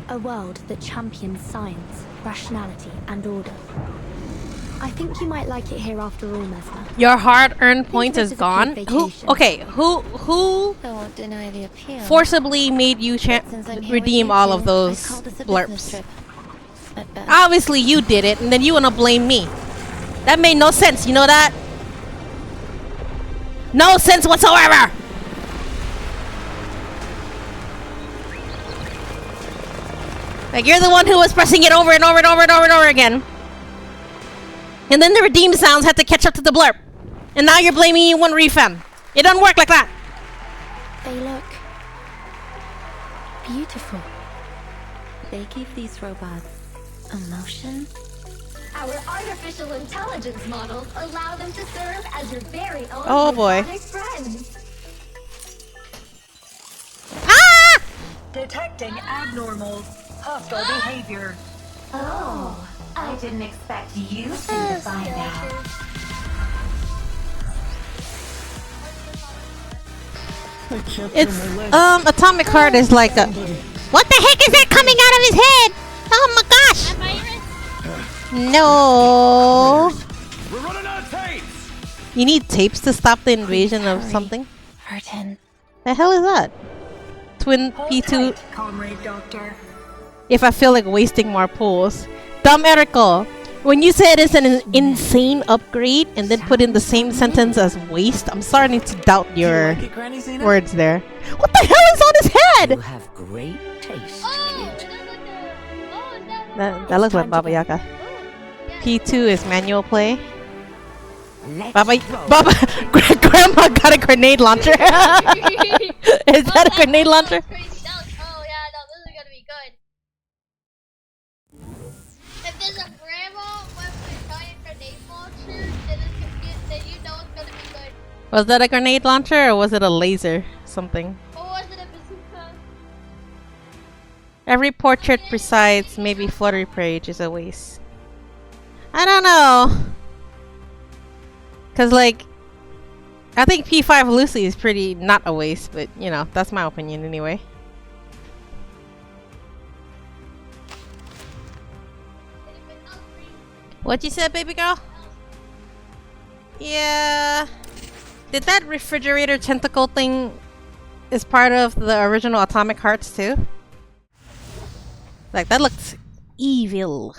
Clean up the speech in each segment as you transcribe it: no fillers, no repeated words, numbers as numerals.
A world that champions science, rationality, and order. I think you might like it here after all, Mesmer. Your hard-earned points is Think of it as a gone. paid Who? vacation. Okay. Who I won't deny the appeal. forcibly made you Since I'm here with redeem you all two, of those I call this a business blurps? trip, at best. Obviously, you did it, and then you wanna blame me. That made no sense. You know that? No sense whatsoever. Like, you're the one who was pressing it over and over and over and over and over again. And then the redeem sounds had to catch up to the blurb. And now you're blaming you one refund. It doesn't work like that. They look beautiful. They give these robots emotion. Our artificial intelligence models allow them to serve as your very own Oh, boy. robotic friends. Ah! Detecting abnormal hostile behavior. Oh, I didn't expect you two to find out. It's Atomic Heart is like a. What the heck is that coming out of his head? Oh my gosh! No. We're running out of tapes. You need tapes to stop the invasion of something. Vertin. The hell is that? Twin P2. Tight, Comrade Doctor. If I feel like wasting more pools. Dumb Erical. When you said it's an insane upgrade and then put in the same sentence as waste, I'm starting to doubt your words there. What the hell is on his You head? have great taste, kid. That looks like Baba Yaga. P2 is manual play. Let's Baba, roll. Baba, Grandma got a grenade launcher. Is that a grenade launcher? Oh yeah, no, this is gonna be good. If there's a grandma with a giant grenade launcher, then you know it's gonna be good. Was that a grenade launcher or was it a laser something? Or was it a bazooka? Every portrait besides maybe Fluttery Page is a waste. I don't know. Cause like, I think P5 Lucy is pretty not a waste, but you know, that's my opinion anyway. What you said, baby girl? Yeah. Did that refrigerator tentacle thing is part of the original Atomic Hearts too? Like, that looks evil.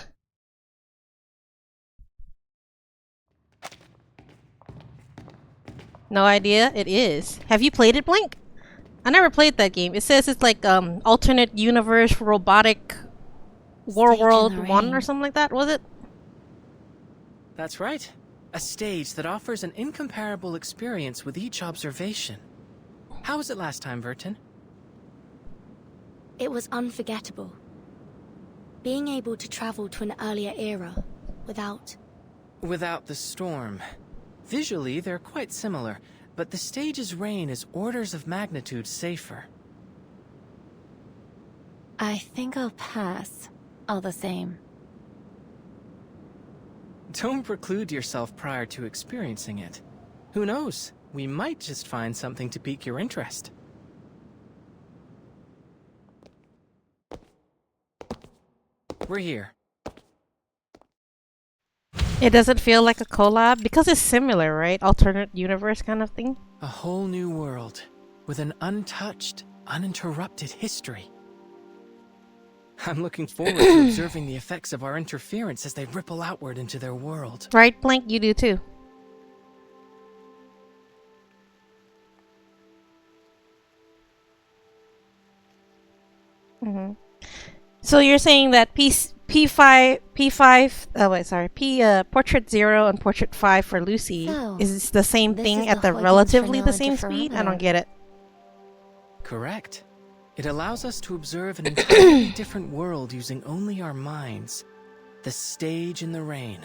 No idea? It is. Have you played it, Blink? I never played that game. It says it's like alternate universe robotic World 1 or something like that, was it? That's right. A stage that offers an incomparable experience with each observation. How was it last time, Vertin? It was unforgettable. Being able to travel to an earlier era without... Without the storm. Visually, they're quite similar, but the stage's reign is orders of magnitude safer. I think I'll pass, all the same. Don't preclude yourself prior to experiencing it. Who knows? We might just find something to pique your interest. We're here. It doesn't feel like a collab because it's similar, right? Alternate universe kind of thing. A whole new world, with an untouched, uninterrupted history. I'm looking forward to observing the effects of our interference as they ripple outward into their world. Right, Blank? You do too. So you're saying that P5, oh wait, sorry, Portrait 0 and Portrait 5 for Lucy So, is the same this thing is at the the Huygens relatively the Fresnel same speed? I don't interferometer. get it. Correct. It allows us to observe an entirely different world using only our minds. The stage in the rain.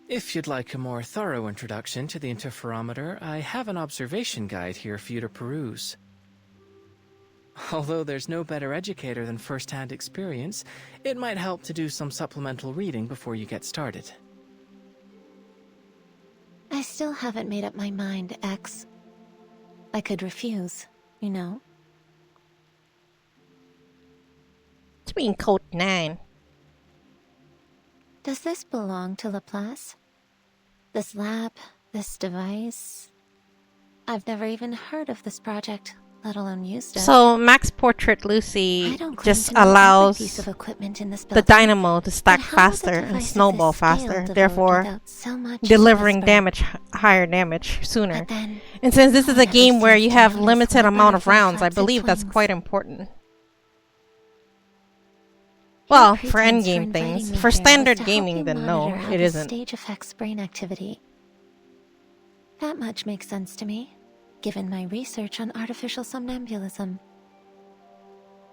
If you'd like a more thorough introduction to the interferometer, I have an observation guide here for you to peruse. Although there's no better educator than first-hand experience, it might help to do some supplemental reading before you get started. I I still haven't made up my mind, X. I could refuse, you know? What do you mean Code 9? Does this belong to Laplace? This lab, this device? I've never even heard of this project, let alone used it. So Max Portrait I Lucy don't claim just to know every allows piece of equipment in this the building, dynamo to stack but how faster would the and device of snowball this scale faster, develop therefore without so much delivering whisper? damage, higher damage sooner. But then, And since this is a never game where seems you to have notice limited when a amount of butterfly rounds, I flaps its believe that's wings. quite important. He Well, for pretends endgame inviting things. me For here was standard to help gaming, you then no, monitor how it the isn't. stage affects brain activity. That much makes sense to me, given my research on artificial somnambulism.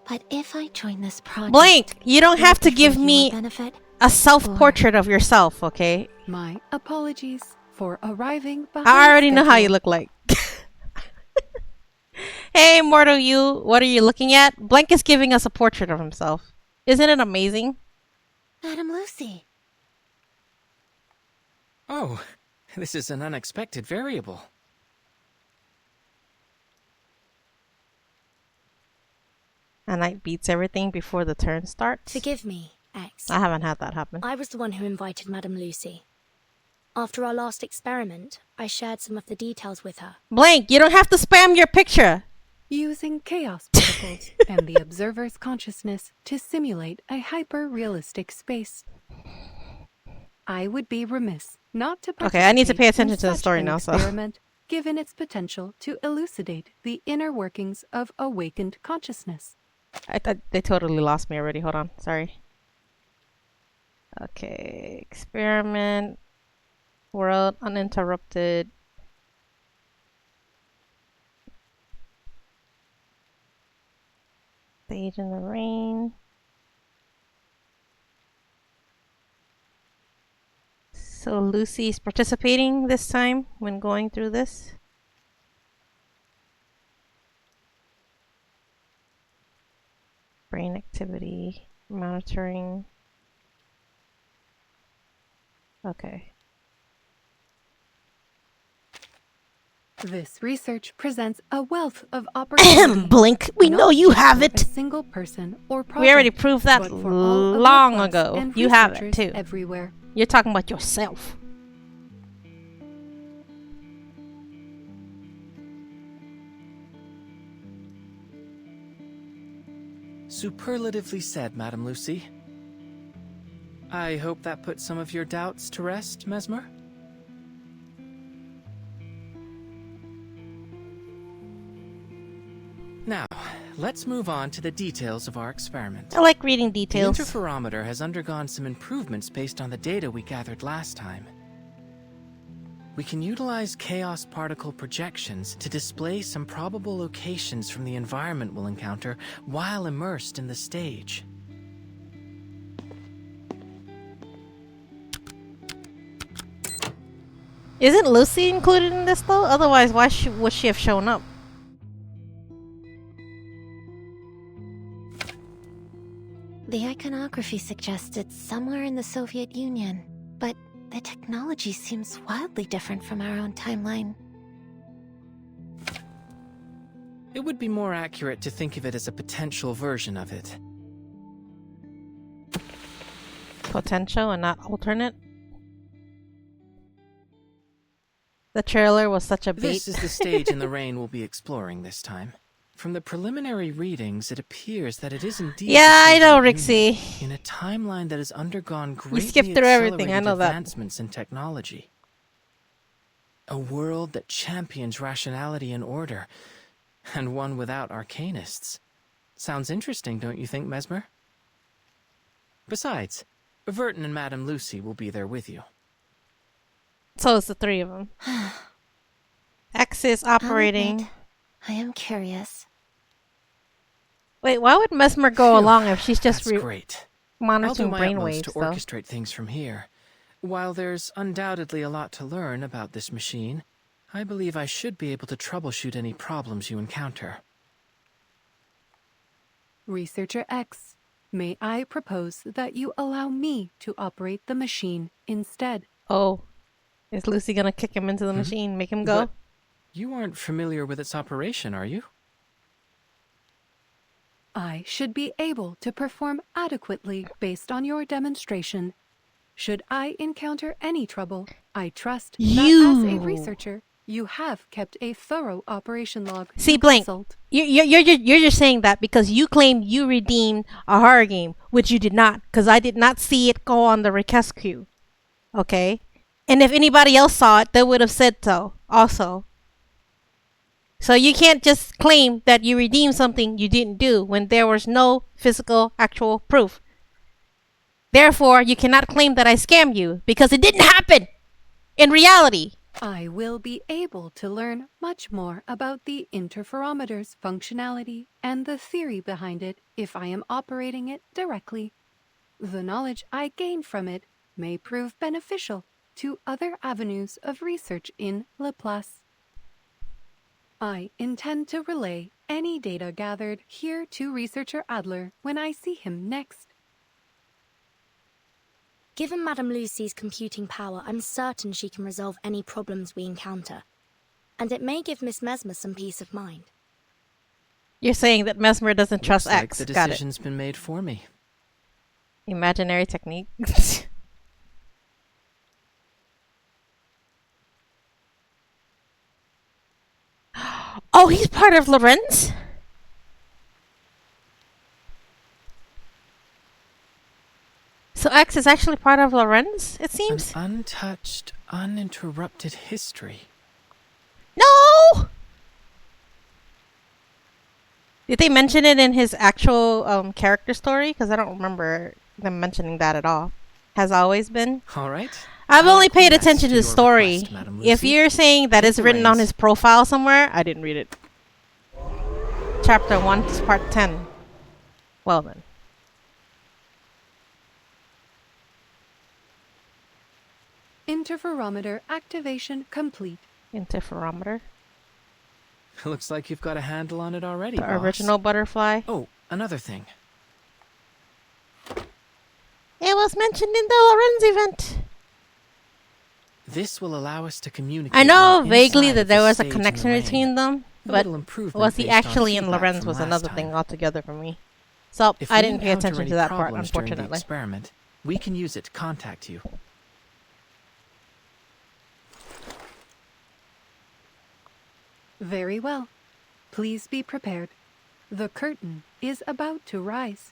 But if I join this project, Blank! You don't will have it to be give for your me benefit? a self-portrait of yourself, okay? My apologies for arriving behind I already know how you schedule. look like. Hey, Mortal You, what are you looking at? Blank is giving us a portrait of himself. Isn't it amazing? Madam Lucy. Oh, this is an unexpected variable. And Knight beats everything before the turn starts. Forgive me, X. I haven't had that happen. I was the one who invited Madame Lucy. After our last experiment, I shared some of the details with her. Blank, you don't have to spam your picture. Using chaos particles and the observer's consciousness to simulate a hyper-realistic space. I would be remiss not to Okay, I need to pay participate in attention to the such story an now, so. experiment, given its potential to elucidate the inner workings of awakened consciousness. I thought they totally lost me already. Hold on. Sorry. Okay. Experiment. World uninterrupted. Stage in the rain. So Lucy's participating this time when going through this. Brain activity, monitoring. Okay. This research presents a wealth of opportunity. Blink, we know you have for it. A single person or project, We already proved that but for all of long Laplace ago. and You have it researchers too. everywhere. You're talking about yourself. Superlatively said, Madam Lucy. I hope that put some of your doubts to rest, Mesmer? Now, let's move on to the details of our experiment. I like reading The details. interferometer has undergone some improvements based on the data we gathered last time. We can utilize chaos particle projections to display some probable locations from the environment we'll encounter while immersed in the stage. Isn't Lucy included in this though? Otherwise, why would she have shown up? The iconography suggests it's somewhere in the Soviet Union, but the technology seems wildly different from our own timeline. It would be more accurate to think of it as a potential version of it. Potential and not alternate? The trailer was such a bait. This is the stage in the rain we'll be exploring this time. From the preliminary readings, it appears that it is indeed Yeah, the I know, Soviet Rixie. Union in a timeline that has undergone greatly skipped through everything, I accelerated know that. advancements in technology. A world that champions rationality and order, and one without arcanists. Sounds interesting, don't you think, Mesmer? Besides, Verton and Madame Lucy will be there with you. So it's the three of them. X is I'll operating. admit, I am curious. Wait, why would Mesmer go Phew, along if she's just That's great. I'll monitoring do my utmost brainwaves to though? orchestrate things from here. While there's undoubtedly a lot to learn about this machine, I believe I should be able to troubleshoot any problems you encounter. Researcher X, may I propose that you allow me to operate the machine instead? Oh. Is Lucy gonna kick him into the machine, make him go? But you aren't familiar with its operation, are you? I should be able to perform adequately based on your demonstration. Should I encounter any trouble, I trust that as a researcher, you have kept a thorough operation log. See, to Blank, consult. you're just saying that because you claimed you redeemed a horror game, which you did not, because I did not see it go on the request queue. Okay? And if anybody else saw it, they would have said so also. So you can't just claim that you redeemed something you didn't do when there was no physical, actual proof. Therefore, you cannot claim that I scammed you because it didn't happen in reality. I will be able to learn much more about the interferometer's functionality and the theory behind it if I am operating it directly. The knowledge I gain from it may prove beneficial to other avenues of research in Laplace. I intend to relay any data gathered here to researcher Adler when I see him next. Given Madame Lucy's computing power, I'm certain she can resolve any problems we encounter. And it may give Miss Mesmer some peace of mind. You're saying that Mesmer doesn't trust Looks like X. the Got it. decision's been made for me. Imaginary technique. Oh, he's part of Lorenz? So X is actually part of Lorenz, it seems? An untouched, uninterrupted history. No! Did they mention it in his actual character story? Because I don't remember them mentioning that at all. Has always been. All right. I've I'll only paid acquiesce attention to the your story. request, Madame If Lucy. you're saying that Take it's the written on reins. his profile somewhere, I didn't read it. Chapter 1, Part 10. Well then. Interferometer activation complete. Interferometer. Looks like you've got a handle on it already, The boss. original butterfly. Oh, another thing. It was mentioned in the Lorenz event. This will allow us to communicate. I know from vaguely inside that of there the was a stage in connection the between rain. them, A but little improvement was he based on actually in feedback Lorenz from was last another time. thing altogether for me. So If I we didn't pay encounter attention any to that part, problems during the unfortunately. experiment, we can use it to contact you. Very well. Please be prepared. The curtain is about to rise.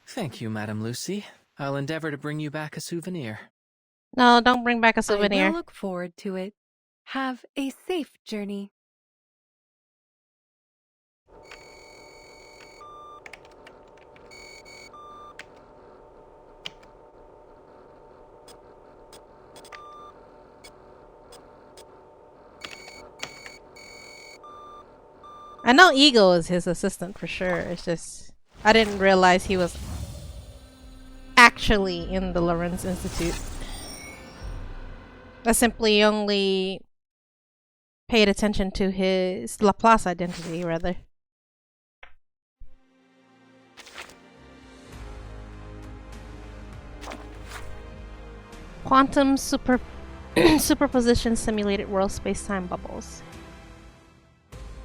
Thank you, Madame Lucy. I'll endeavor to bring you back a souvenir. No, don't bring back a I souvenir. will look forward to it. Have a safe journey. I know Ego is his assistant for sure. It's just I didn't realize he was actually in the Lorenz Institute. I simply only paid attention to his Laplace identity, rather. Quantum superposition simulated world space-time bubbles.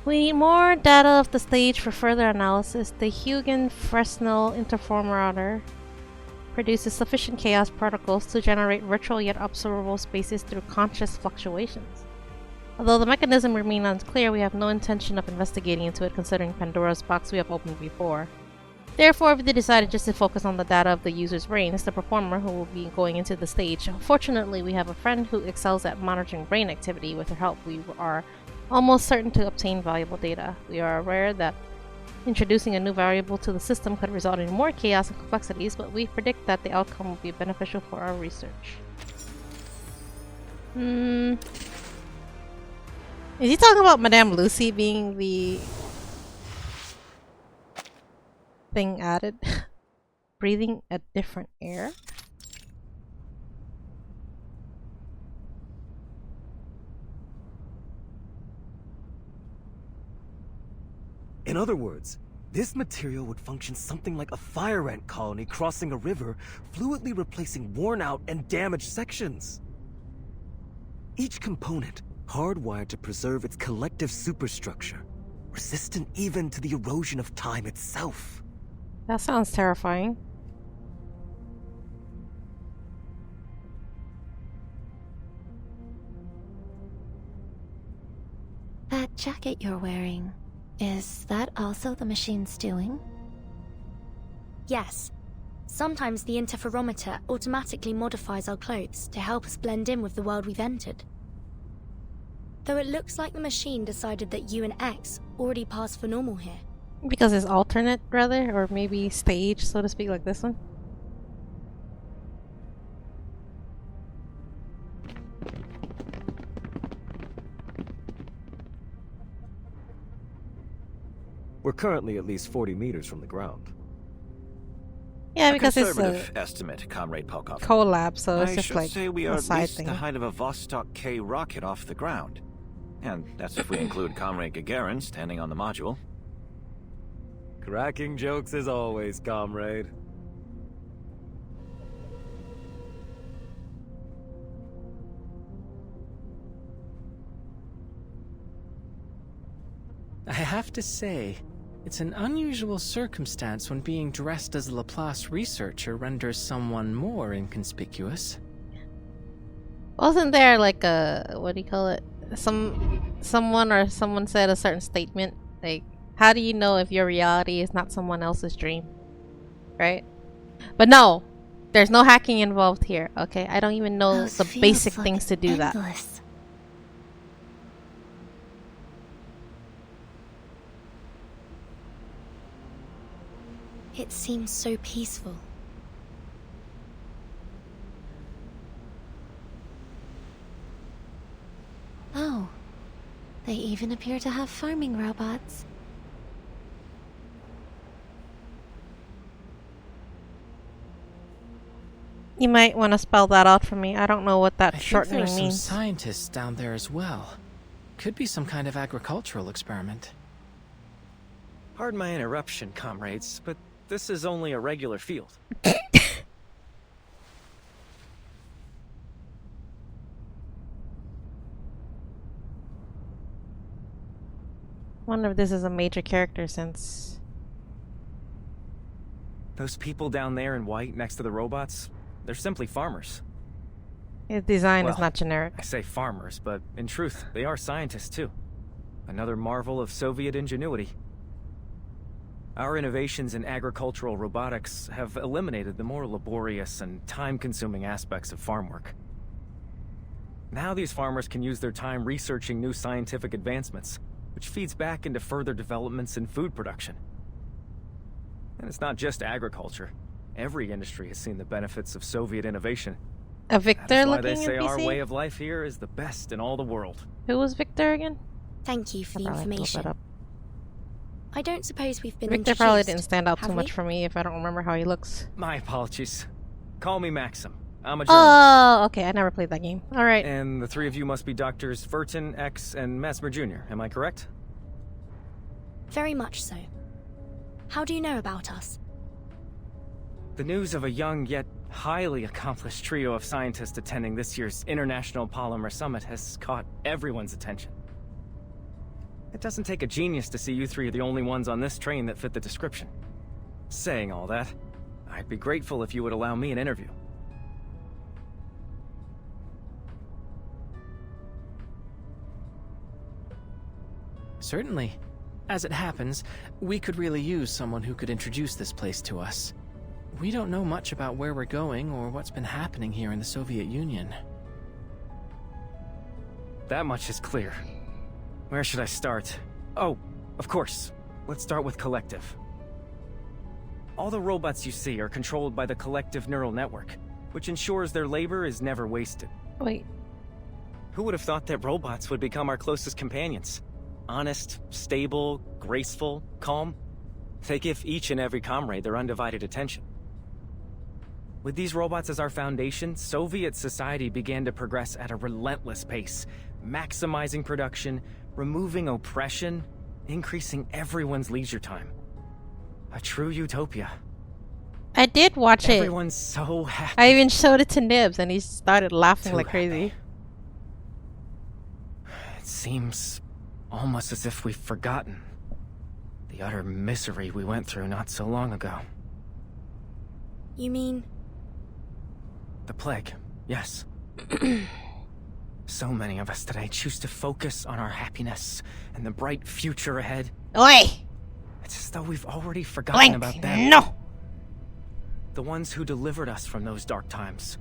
We need more data of the stage for further analysis. The Huygens-Fresnel interferometer produces sufficient chaos particles to generate virtual yet observable spaces through conscious fluctuations. Although the mechanism remains unclear, we have no intention of investigating into it considering Pandora's box we have opened before. Therefore, we decided just to focus on the data of the user's brain as the performer who will be going into the stage. Fortunately, we have a friend who excels at monitoring brain activity. With her help, we are almost certain to obtain valuable data. We are aware that introducing a new variable to the system could result in more chaos and complexities, but we predict that the outcome will be beneficial for our research. Is he talking about Madame Lucy being the thing added? Breathing a different air? In other words, This material would function something like a fire ant colony crossing a river, fluidly replacing worn-out and damaged sections. Each component hardwired to preserve its collective superstructure, resistant even to the erosion of time itself. That sounds terrifying. That jacket you're wearing, is that also the machine's doing? Yes. Sometimes the interferometer automatically modifies our clothes to help us blend in with the world we've entered. Though it looks like the machine decided that you and X already passed for normal here. Because it's alternate, rather, or maybe stage, so to speak, like this one. We're currently at least 40 meters from the ground. Yeah, because it's a conservative estimate, Comrade Polkov. collab, so it's I just should like say we a are at side least thing. the height of a Vostok K rocket off the ground. And that's if we include Comrade Gagarin standing on the module. Cracking jokes as always, comrade. I have to say, it's an unusual circumstance when being dressed as a Laplace researcher renders someone more inconspicuous. Wasn't there like a, what do you call it? Someone said a certain statement, like, how do you know if your reality is not someone else's dream? Right? But no, there's no hacking involved here, okay? I don't even know Those the feels basic like things to do that. endless. It seems so peaceful. Oh, they even appear to have farming robots. You might want to spell that out for me. I don't know what that I think shortening there are some means. scientists down there as well. Could be some kind of agricultural experiment. Pardon my interruption, comrades, but this is only a regular field. Wonder if this is a major character since... Those people down there in white next to the robots, they're simply farmers. His design is Well, not generic. I say farmers, but in truth, they are scientists too. Another marvel of Soviet ingenuity. Our innovations in agricultural robotics have eliminated the more laborious and time-consuming aspects of farm work. Now these farmers can use their time researching new scientific advancements, which feeds back into further developments in food production. And it's not just agriculture. Every industry has seen the benefits of Soviet innovation. A That Victor is why looking they say our way NPC? of life here is the best in all the world. Who was Victor again? Thank you for I the probably have to look that information. up. I don't suppose we've been Victor introduced, probably didn't stand out have too much we? for me if I don't remember how he looks. My apologies. Call me Maxim. I'm a journalist. Oh, okay. I never played that game. All right. And the three of you must be Doctors Furton, X, and Mesmer Jr., am I correct? Very much so. How do you know about us? The news of a young yet highly accomplished trio of scientists attending this year's International Polymer Summit has caught everyone's attention. It doesn't take a genius to see you three are the only ones on this train that fit the description. Saying all that, I'd be grateful if you would allow me an interview. Certainly. As it happens, we could really use someone who could introduce this place to us. We don't know much about where we're going or what's been happening here in the Soviet Union. That much is clear. Where should I start? Oh, of course. Let's start with Collective. All the robots you see are controlled by the Collective Neural Network, which ensures their labor is never wasted. Wait. Who would have thought that robots would become our closest companions? Honest, stable, graceful, calm. They give each and every comrade their undivided attention. With these robots as our foundation, Soviet society began to progress at a relentless pace, maximizing production, removing oppression, increasing everyone's leisure time. A true utopia. I did watch it. Everyone's so happy. I even showed it to Nibs and he started laughing Too like crazy. happy. It seems almost as if we've forgotten the utter misery we went through not so long ago. You mean? The plague, yes. So many of us today choose to focus on our happiness and the bright future ahead. Oi! It's as though we've already forgotten about them. No! The ones who delivered us from those dark times.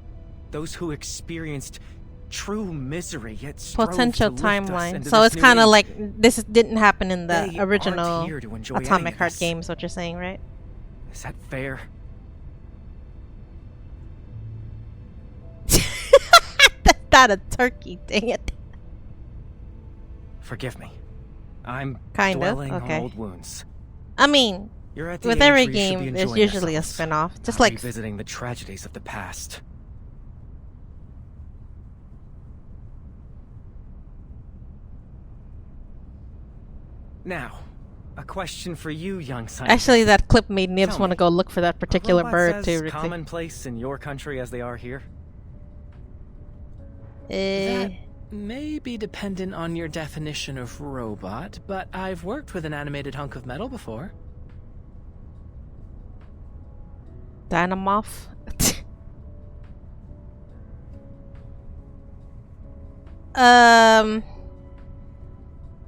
Those who experienced true misery yet strove Potential to lift us timeline. into So this it's new kind of age. like this didn't happen in the They original aren't here to enjoy any Atomic of Heart this. games, what you're saying, right? Is that fair? That's not a turkey, dang it. Forgive me. I'm Kind of, dwelling okay. on old wounds. I mean, You're at the with age every where you should be game, there's enjoying usually a yourselves, spin-off. Just not like revisiting the tragedies of the past. Now, a question for you, young scientist. actually that clip made Nibs Tell want to me, go look for that Are particular robots bird as too. Rixie. commonplace in your country as they are here? That may be dependent on your definition of robot, but I've worked with an animated hunk of metal before. Dynamoth.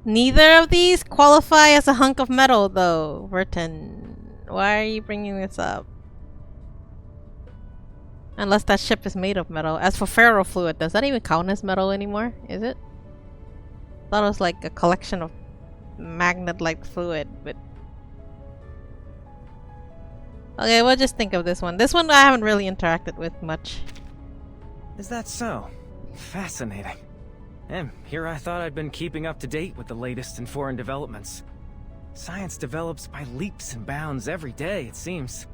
Neither of these qualify as a hunk of metal, though. Verton, why are you bringing this up? Unless that ship is made of metal. As for ferrofluid, does that even count as metal anymore? Is it? Thought it was like a collection of magnet-like fluid, but okay, we'll just think of this one. This one I haven't really interacted with much. Is that so? Fascinating. And here I thought I'd been keeping up to date with the latest in foreign developments. Science develops by leaps and bounds every day, it seems.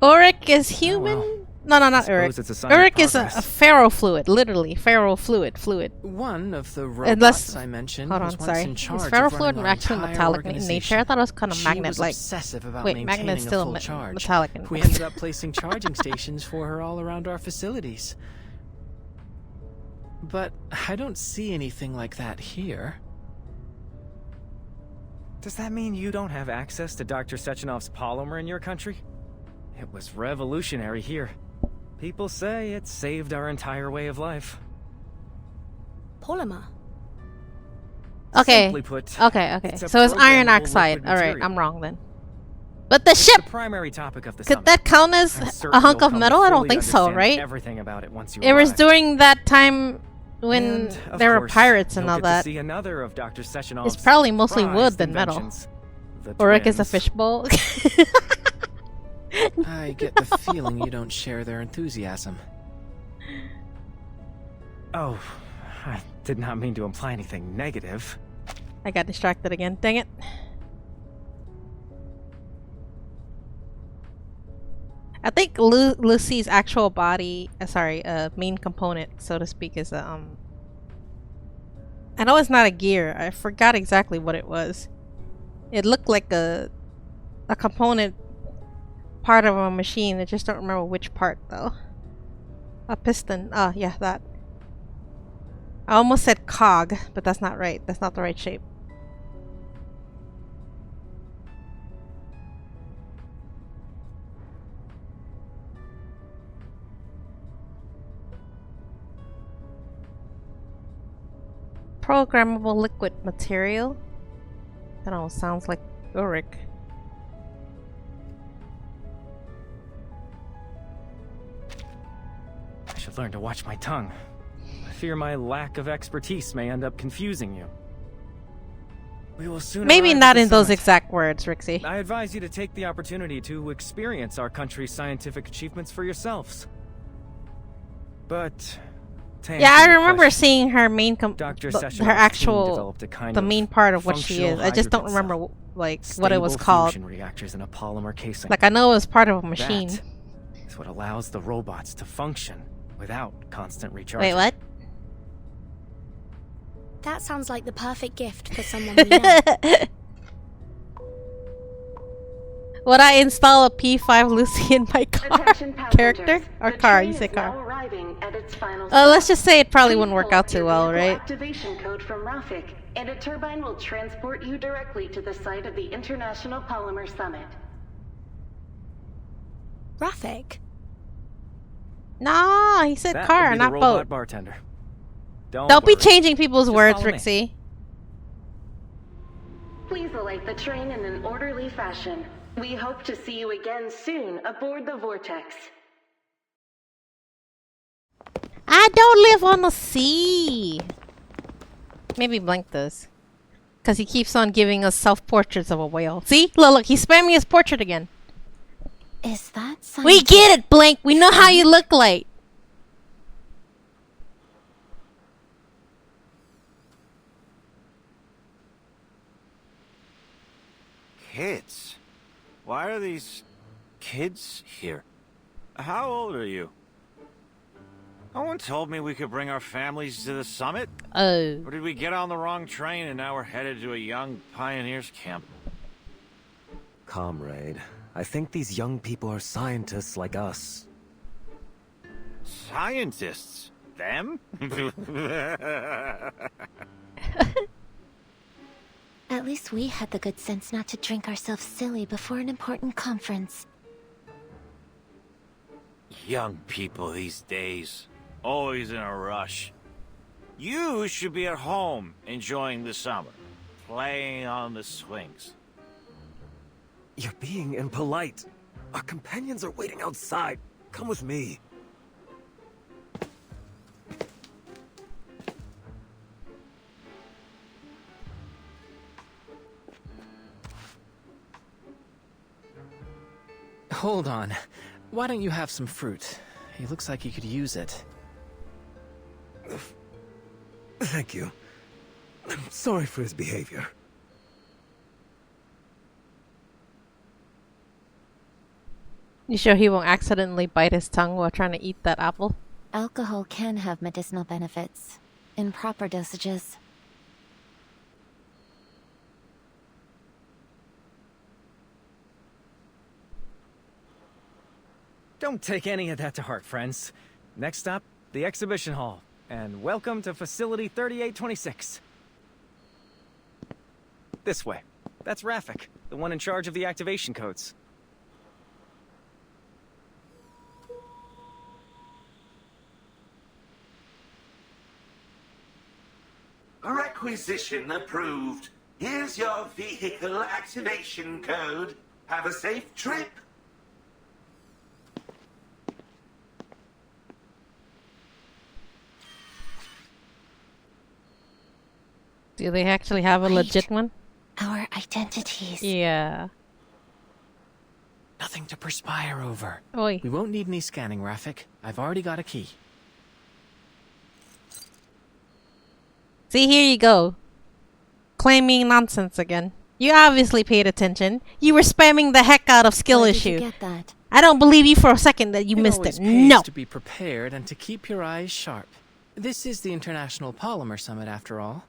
Uric is human? well, No, not suppose Uric. it's a sign of Uric is a progress. ferrofluid, literally. Ferrofluid. One of the robots Unless, I mentioned hold was on, once sorry. in Is charge of ferrofluid running our actually entire metallic in nature? I organization. thought it was kind of She magnet was like. obsessive about Wait, maintaining magnet's a still full charge. metallic in We ended up placing charging stations for her all around our facilities. But I don't see anything like that here. Does that mean you don't have access to Dr. Sechenov's polymer in your country? It was revolutionary here. People say it saved our entire way of life. Polymer. Okay. Simply put, Okay. it's a So it's iron programmable oxide. liquid Alright, material. I'm wrong then. But the It's ship! the primary topic of the Could summit. that count as I'm a certain hunk you'll of come to metal? I don't fully think so, understand right? Everything about it once you It was arrive. during that time when And, of there were course, pirates and you'll all get to that. see another of Dr. Sechenov's It's probably mostly wood prized than metal. inventions, the Uric is a twins. fishbowl. I get the feeling you don't share their enthusiasm. Oh, I did not mean to imply anything negative. I got distracted again. Dang it. I think Lucy's actual body, main component, so to speak, is a I know it's not a gear. I forgot exactly what it was. It looked like a component part of a machine. I just don't remember which part though. A piston. Oh yeah, that. I almost said cog, but that's not right. That's not the right shape. Programmable liquid material. That almost sounds like Uric. I should learn to watch my tongue. I fear my lack of expertise may end up confusing you. We will soon Maybe arrive not at the in those summit. exact words, Rixie. I advise you to take the opportunity to experience our country's scientific achievements for yourselves. But to Yeah, answer I your remember question, seeing her main Dr. her Sechenov's team actual developed a kind the of main part of what she functional is. I just don't hydrogen remember cell. like what it was Stable called. fusion reactors in a polymer casing. Like I know it was part of a machine. That is what allows the robots to function without constant recharge. Wait, what? That sounds like the perfect gift for someone we know. Would I install a P5 Lucy in my car? Attention Character? passengers. Or The car? train You say is now car. arriving at its final Let's stop. just say it probably Please wouldn't work pull out up too your well, vehicle right? activation code from Rafik, and a turbine will transport you directly to the site of the International Polymer Summit. Rafik? Nah, he said That car, would be the not robot boat. bartender. Don't Don't be worry. changing people's Just words, follow me. Rixie. Please alight the train in an orderly fashion. We hope to see you again soon aboard the Vortex. I don't live on the sea. Maybe Blank does. Because he keeps on giving us self-portraits of a whale. See? Look, he's spamming his portrait again. Is that We get it, Blank. We know how you look like. Kids? Why are these kids here? How old are you? No one told me we could bring our families to the summit. Oh. Or did we get on the wrong train and now we're headed to a young pioneers camp? Comrade, I think these young people are scientists like us. Scientists? Them? At least we had the good sense not to drink ourselves silly before an important conference. Young people these days. Always in a rush. You should be at home enjoying the summer. Playing on the swings. You're being impolite. Our companions are waiting outside. Come with me. Hold on. Why don't you have some fruit? He looks like he could use it. Thank you. I'm sorry for his behavior. You sure he won't accidentally bite his tongue while trying to eat that apple? Alcohol can have medicinal benefits, in proper dosages. Don't take any of that to heart, friends. Next stop, the exhibition hall. And welcome to Facility 3826. This way. That's Rafik, the one in charge of the activation codes. Requisition approved. Here's your vehicle activation code. Have a safe trip. Do they actually have a legit one? Our identities. Yeah. Nothing to perspire over. Oi. We won't need any scanning, Rafik. I've already got a key. See, here you go. Claiming nonsense again. You obviously paid attention. You were spamming the heck out of skill Where issue. Did you get that? I don't believe you for a second that you missed always it. pays No. to be prepared and to keep your eyes sharp. This is the International Polymer Summit, after all.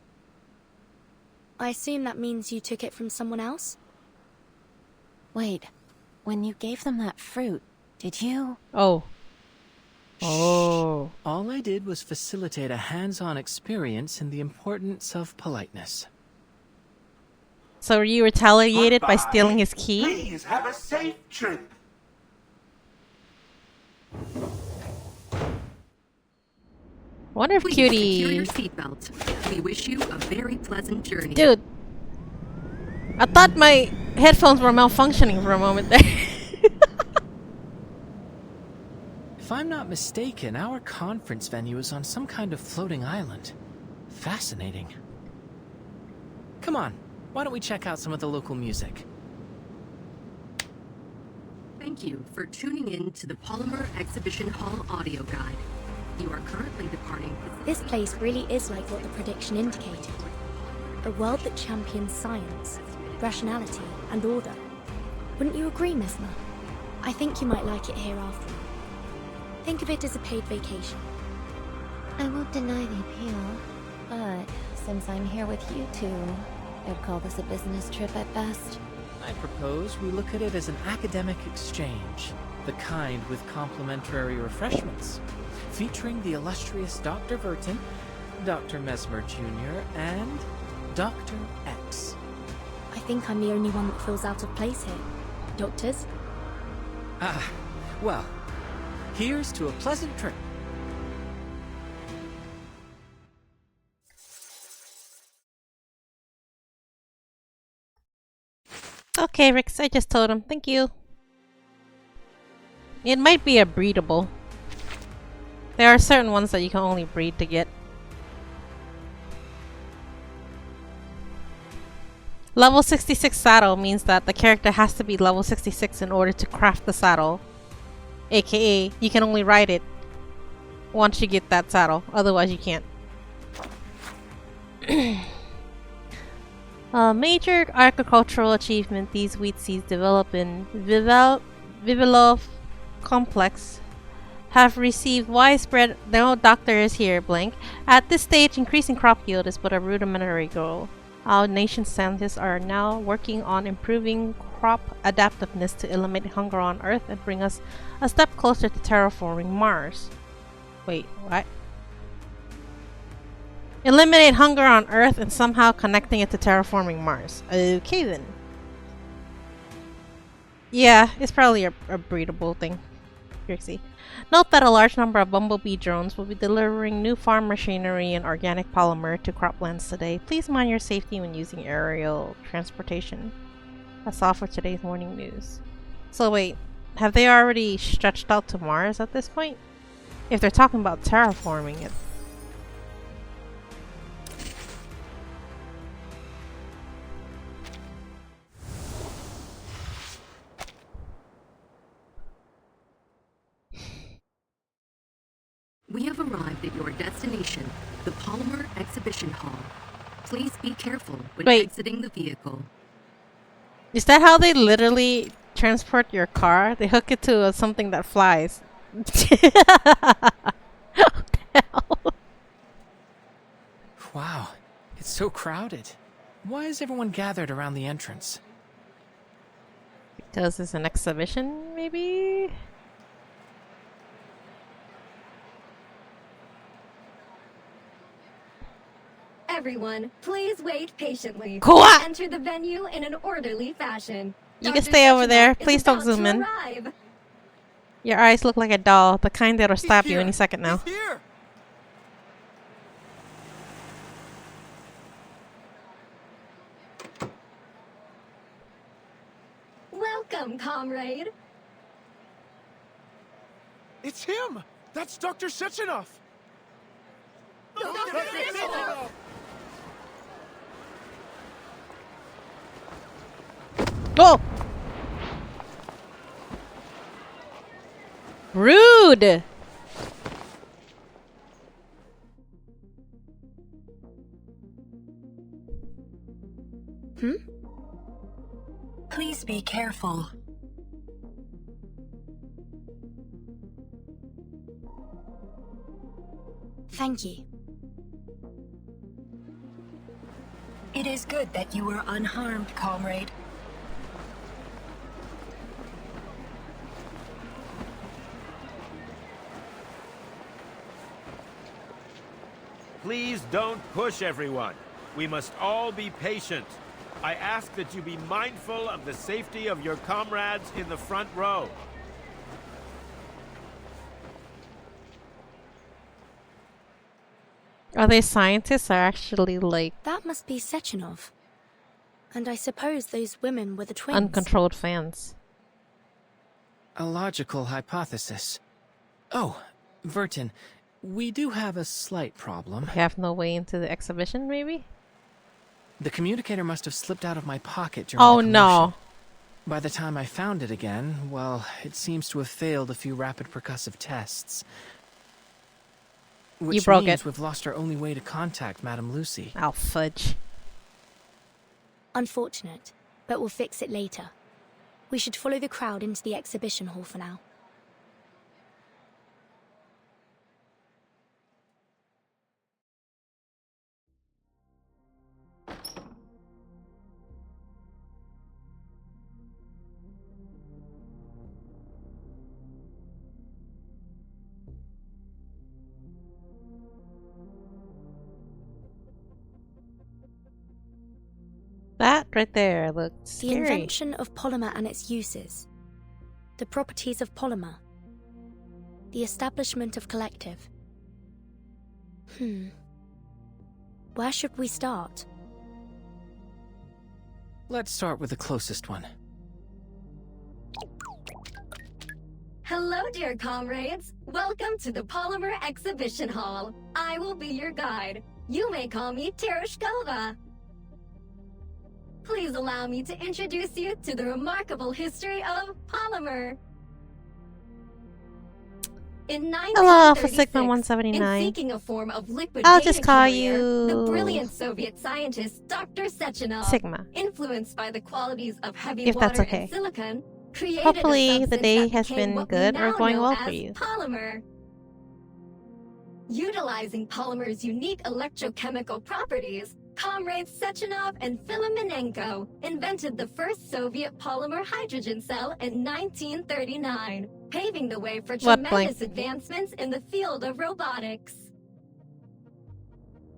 I assume that means you took it from someone else? Wait, when you gave them that fruit, did you? Oh. Oh. All I did was facilitate a hands-on experience in the importance of politeness. So you retaliated by Bye-bye. stealing his key? Please have a safe trip. Wonder if Please secure Cutie... your seatbelt. We wish you a very pleasant journey. Dude. I thought my headphones were malfunctioning for a moment there. If I'm not mistaken, our conference venue is on some kind of floating island. Fascinating. Come on, why don't we check out some of the local music? Thank you for tuning in to the Polymer Exhibition Hall audio guide. You are currently departing. This place really is like what the prediction indicated. A world that champions science, rationality, and order. Wouldn't you agree, Mesmer? I think you might like it here after all. Think of it as a paid vacation. I won't deny the appeal, but since I'm here with you two, I'd call this a business trip at best. I propose we look at it as an academic exchange, the kind with complimentary refreshments, featuring the illustrious Dr. Verton, Dr. Mesmer Jr., and Dr. X. I think I'm the only one that feels out of place here. Doctors? Ah, well, here's to a pleasant trip. Okay, Rix, I just told him. Thank you. It might be a breedable. There are certain ones that you can only breed to get. Level 66 saddle means that the character has to be level 66 in order to craft the saddle. AKA, you can only ride it once you get that saddle. Otherwise, you can't. A major agricultural achievement these wheat seeds develop in Vivilov complex have received widespread. No doctor is here, blank. At this stage, increasing crop yield is but a rudimentary goal. Our nation's scientists are now working on improving crop adaptiveness to eliminate hunger on Earth and bring us a step closer to terraforming Mars. Wait, what? Eliminate hunger on Earth and somehow connecting it to terraforming Mars. Okay then. Yeah, it's probably a breedable thing. Trixie. Note that a large number of bumblebee drones will be delivering new farm machinery and organic polymer to croplands today. Please mind your safety when using aerial transportation. That's all for today's morning news. So wait, have they already stretched out to Mars at this point? If they're talking about terraforming it. We have arrived at your destination, the Polymer Exhibition Hall. Please be careful when exiting the vehicle. Is that how they literally transport your car? They hook it to something that flies. What the hell? Wow, it's so crowded. Why is everyone gathered around the entrance? Because it's an exhibition, maybe? Everyone, please wait patiently. Cool. Enter the venue in an orderly fashion. You can stay over there. Please don't zoom in. Arrive. Your eyes look like a doll, the kind that'll stab you any second now. Welcome, comrade. It's him! That's Dr. Sechenov! Oh! Rude! Please be careful. Thank you. It is good that you were unharmed, comrade. Please don't push everyone. We must all be patient. I ask that you be mindful of the safety of your comrades in the front row. Are they scientists or actually like... That must be Sechenov. And I suppose those women were the twins. uncontrolled fans. A logical hypothesis. Oh, Verton, we do have a slight problem. We have no way into the exhibition, maybe? The communicator must have slipped out of my pocket during Oh the commotion. no. By the time I found it again, well, it seems to have failed a few rapid percussive tests. Which You broke means it. we've lost our only way to contact Madame Lucy. Oh, fudge. Unfortunate, but we'll fix it later. We should follow the crowd into the exhibition hall for now. That right there looks The scary. invention of polymer and its uses. The properties of polymer. The establishment of collective. Where should we start? Let's start with the closest one. Hello, dear comrades. Welcome to the Polymer Exhibition Hall. I will be your guide. You may call me Terushkova. Please allow me to introduce you to the remarkable history of polymer. In 1936, Hello, for Sigma in 179. seeking a form of liquid I'll data just call carrier, the you brilliant Soviet scientist Dr. Sechenov, Sigma. influenced by the qualities of heavy If that's water okay. and silicon, created Hopefully a the substance day that has became been what we good or now going know well as for you. polymer. Utilizing polymer's unique electrochemical properties, comrades Sechenov and Filamenenko invented the first Soviet polymer hydrogen cell in 1939, paving the way for tremendous advancements in the field of robotics.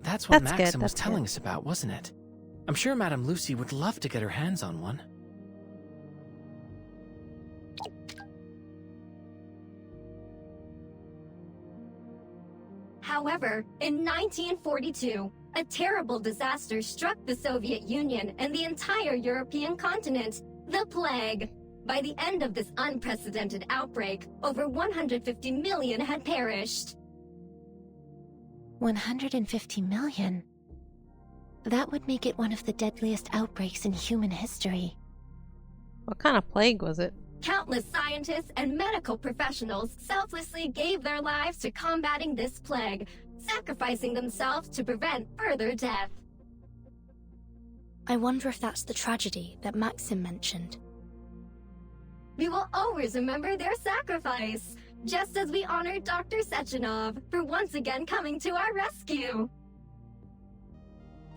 That's what That's good, Maxim was that's telling good. us about, wasn't it? I'm sure Madame Lucy would love to get her hands on one. However, in 1942, a terrible disaster struck the Soviet Union and the entire European continent, the plague. By the end of this unprecedented outbreak, over 150 million had perished. 150 million? That would make it one of the deadliest outbreaks in human history. What kind of plague was it? Countless scientists and medical professionals selflessly gave their lives to combating this plague, sacrificing themselves to prevent further death. I wonder if that's the tragedy that Maxim mentioned. We will always remember their sacrifice, just as we honor Dr. Sechenov for once again coming to our rescue.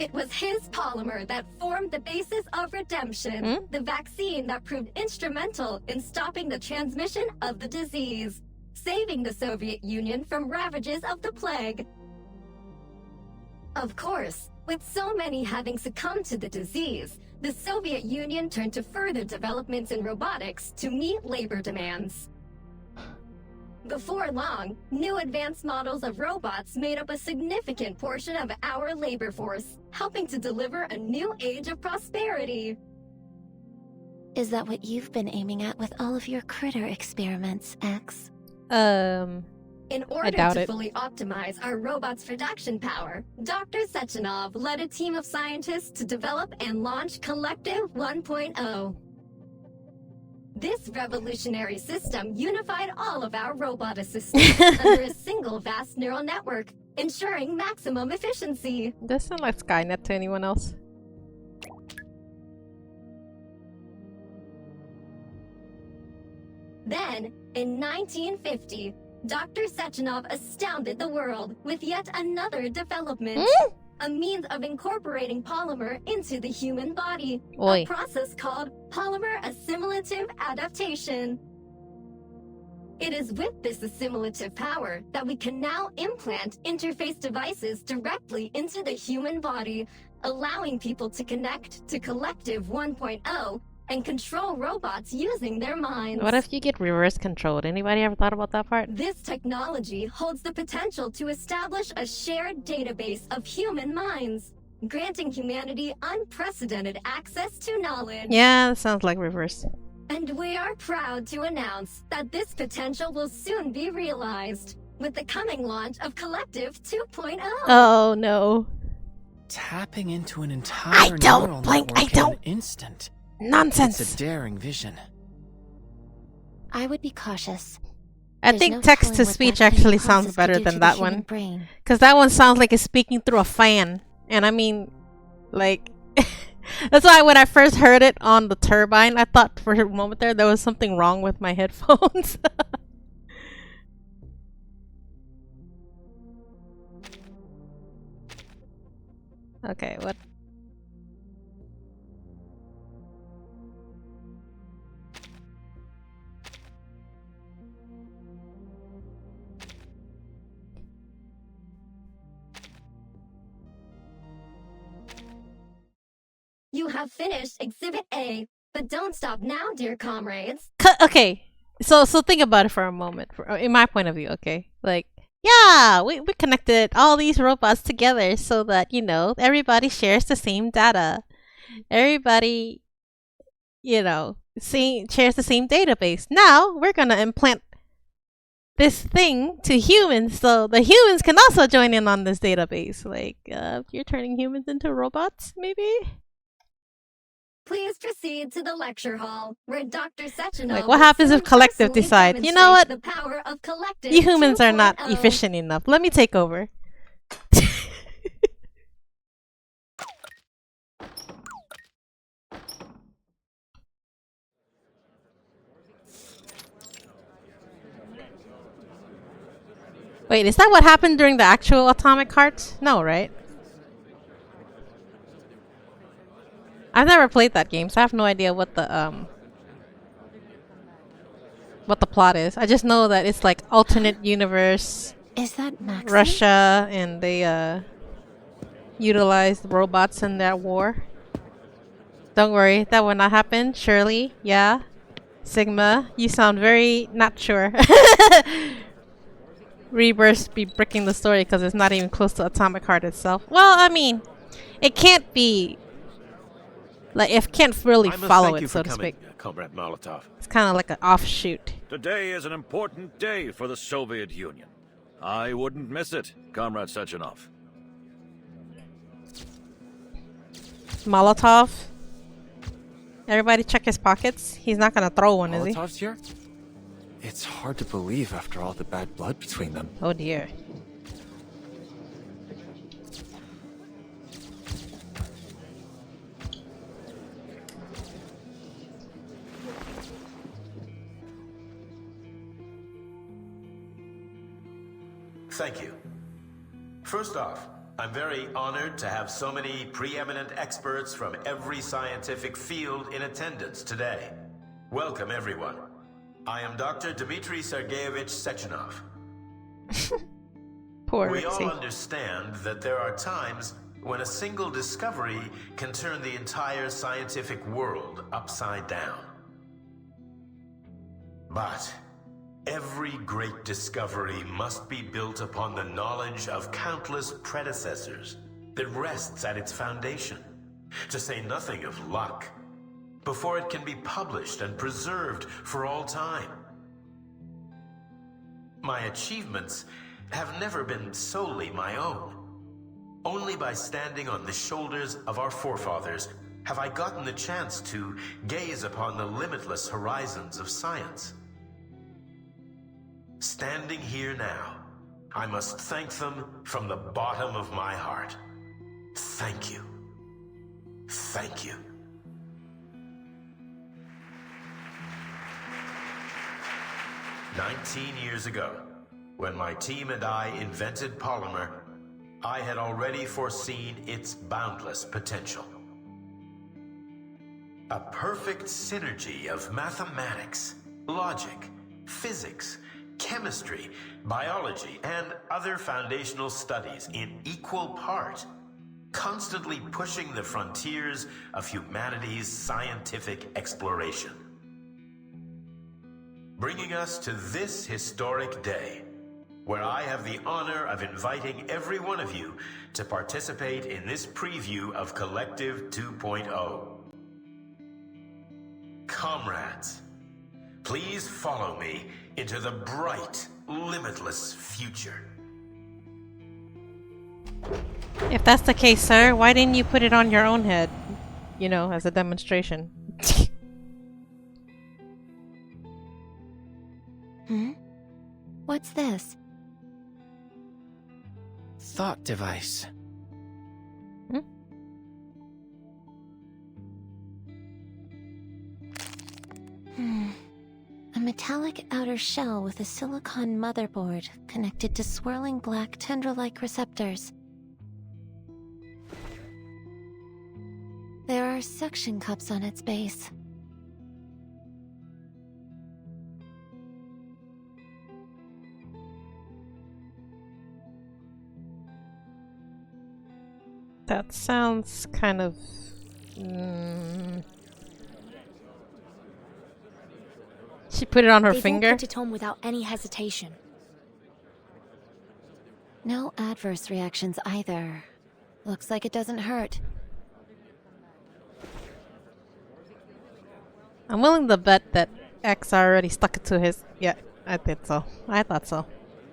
It was his polymer that formed the basis of redemption, the vaccine that proved instrumental in stopping the transmission of the disease, saving the Soviet Union from ravages of the plague. Of course, with so many having succumbed to the disease, the Soviet Union turned to further developments in robotics to meet labor demands. Before long, new advanced models of robots made up a significant portion of our labor force, helping to deliver a new age of prosperity. Is that what you've been aiming at with all of your critter experiments, X? In order doubt to it. fully optimize our robot's production power, Dr. Sechenov led a team of scientists to develop and launch Collective 1.0. This revolutionary system unified all of our robot assistants under a single vast neural network, ensuring maximum efficiency. Does sound like Skynet to anyone else? Then, in 1950, Dr. Sechenov astounded the world with yet another development. A means of incorporating polymer into the human body, Oi. a process called polymer assimilative adaptation. It is with this assimilative power that we can now implant interface devices directly into the human body, allowing people to connect to Collective 1.0 and control robots using their minds. What if you get reverse controlled? Anybody ever thought about that part? This technology holds the potential to establish a shared database of human minds, granting humanity unprecedented access to knowledge. Yeah, that sounds like reverse. And we are proud to announce that this potential will soon be realized with the coming launch of Collective 2.0. Oh no. Tapping into an entire neural network in an instant. Nonsense. It's a daring vision. I would be cautious. I There's think no text telling to what speech that tiny actually process sounds could better do to than the that human one. brain. Because that one sounds like it's speaking through a fan. And I mean, like, that's why when I first heard it on the turbine, I thought for a moment there was something wrong with my headphones. Okay, what? You You have finished Exhibit A, but don't stop now, dear comrades. Okay, so think about it for a moment. In my point of view, okay, like yeah, we connected all these robots together so that everybody shares the same data. Everybody shares the same database. Now we're gonna implant this thing to humans so the humans can also join in on this database. Like, you're turning humans into robots, maybe? Please proceed to the lecture hall, where Dr. Sechenov Like, what happens if collective decide, you know what? the power of collective You humans are not 2.0. efficient enough. Let me take over. Wait, is that what happened during the actual Atomic Heart? No, right? I've never played that game, so I have no idea what the plot is. I just know that it's like alternate universe. Is that Maxim? Russia, and they utilized robots in that war. Don't worry, that will not happen. Shirley, yeah. Sigma, you sound very not sure. Rebirth be bricking the story because it's not even close to Atomic Heart itself. Well, I mean, it can't be. Like, it can't really follow it, so to speak. Comrade Molotov. It's kind of like an offshoot. Today is an important day for the Soviet Union. I wouldn't miss it, Comrade Sechenov. Molotov. Everybody check his pockets. He's not gonna throw one, is he? Molotov's here? It's hard to believe after all the bad blood between them. Oh dear. Thank you. First off, I'm very honored to have so many preeminent experts from every scientific field in attendance today. Welcome, everyone. I am Dr. Dmitry Sergeyevich Sechenov. Poor We Rixie. all understand that there are times when a single discovery can turn the entire scientific world upside down. But every great discovery must be built upon the knowledge of countless predecessors that rests at its foundation, to say nothing of luck, before it can be published and preserved for all time. My achievements have never been solely my own. Only by standing on the shoulders of our forefathers have I gotten the chance to gaze upon the limitless horizons of science. Standing here now, I must thank them from the bottom of my heart. Thank you. Thank you. "19 years ago, when my team and I invented polymer, I had already foreseen its boundless potential. A perfect synergy of mathematics, logic, physics, chemistry, biology, and other foundational studies in equal part, constantly pushing the frontiers of humanity's scientific exploration. Bringing us to this historic day, where I have the honor of inviting every one of you to participate in this preview of Collective 2.0. Comrades, please follow me into the bright, limitless future. If that's the case, sir, why didn't you put it on your own head? You know, as a demonstration. What's this? Thought device. A metallic outer shell with a silicon motherboard connected to swirling black tendril-like receptors. There are suction cups on its base. That sounds kind of She put it on her They've finger. all put it on without any hesitation. No adverse reactions either. Looks like it doesn't hurt. I'm willing to bet that X already stuck it to his. Yeah, I think so. I thought so.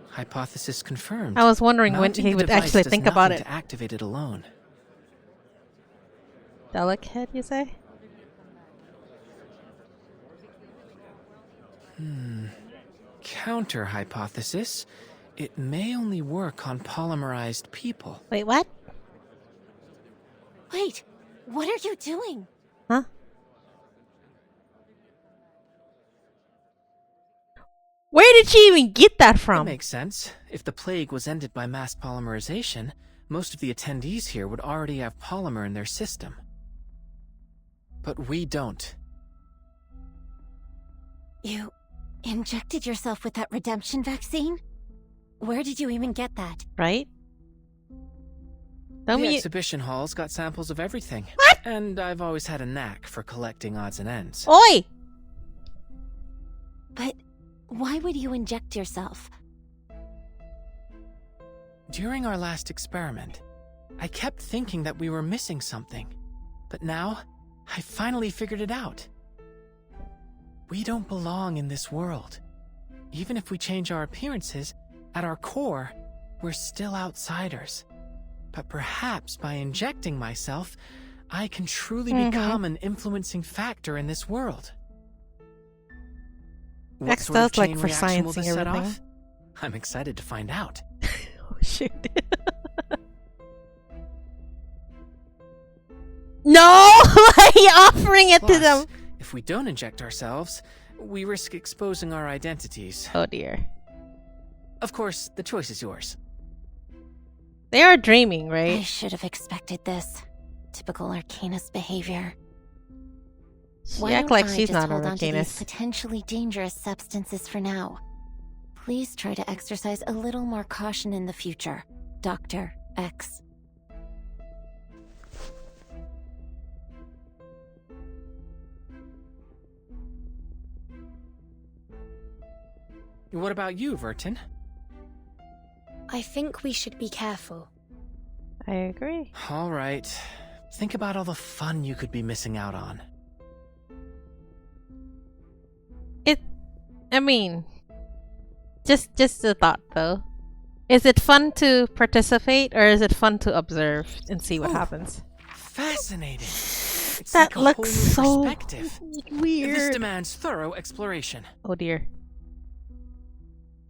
Hypothesis confirmed. I was wondering when Mounting he the would device actually does think about nothing it. to activate it alone. Delicate, you say? Counter hypothesis. It may only work on polymerized people. Wait, what? Wait, what are you doing? Huh? Where did she even get that That from? makes sense. If the plague was ended by mass polymerization, most of the attendees here would already have polymer in their system. But we don't. You injected yourself with that redemption vaccine? Where did you even get that? Right? The exhibition hall's got samples of everything. What? And I've always had a knack for collecting odds and ends. Oi! But why would you inject yourself? During our last experiment, I kept thinking that we were missing something. But now, I finally figured it out. We don't belong in this world. Even if we change our appearances, at our core, we're still outsiders. But perhaps by injecting myself, I can truly become an influencing factor in this world. What X sort of does like chain for reaction will sciencing this set everything. off? I'm excited to find out. Oh shoot. No! Why are you offering it to Plus, them? if we don't inject ourselves, we risk exposing our identities. Oh dear. Of course, the choice is yours. They are dreaming, I right? should have expected this. Typical Arcanist behavior. She Why act don't like I she's just not hold an on to these Arcanist. potentially dangerous substances for now? Please try to exercise a little more caution in the future, Dr. X. What about you, Vertin? I think we should be careful. I agree. All right. Think about all the fun you could be missing out on. I mean, just a thought though. Is it fun to participate or is it fun to observe and see what happens? Fascinating. It's That like a looks so whole new perspective. weird. This demands thorough exploration. Oh dear.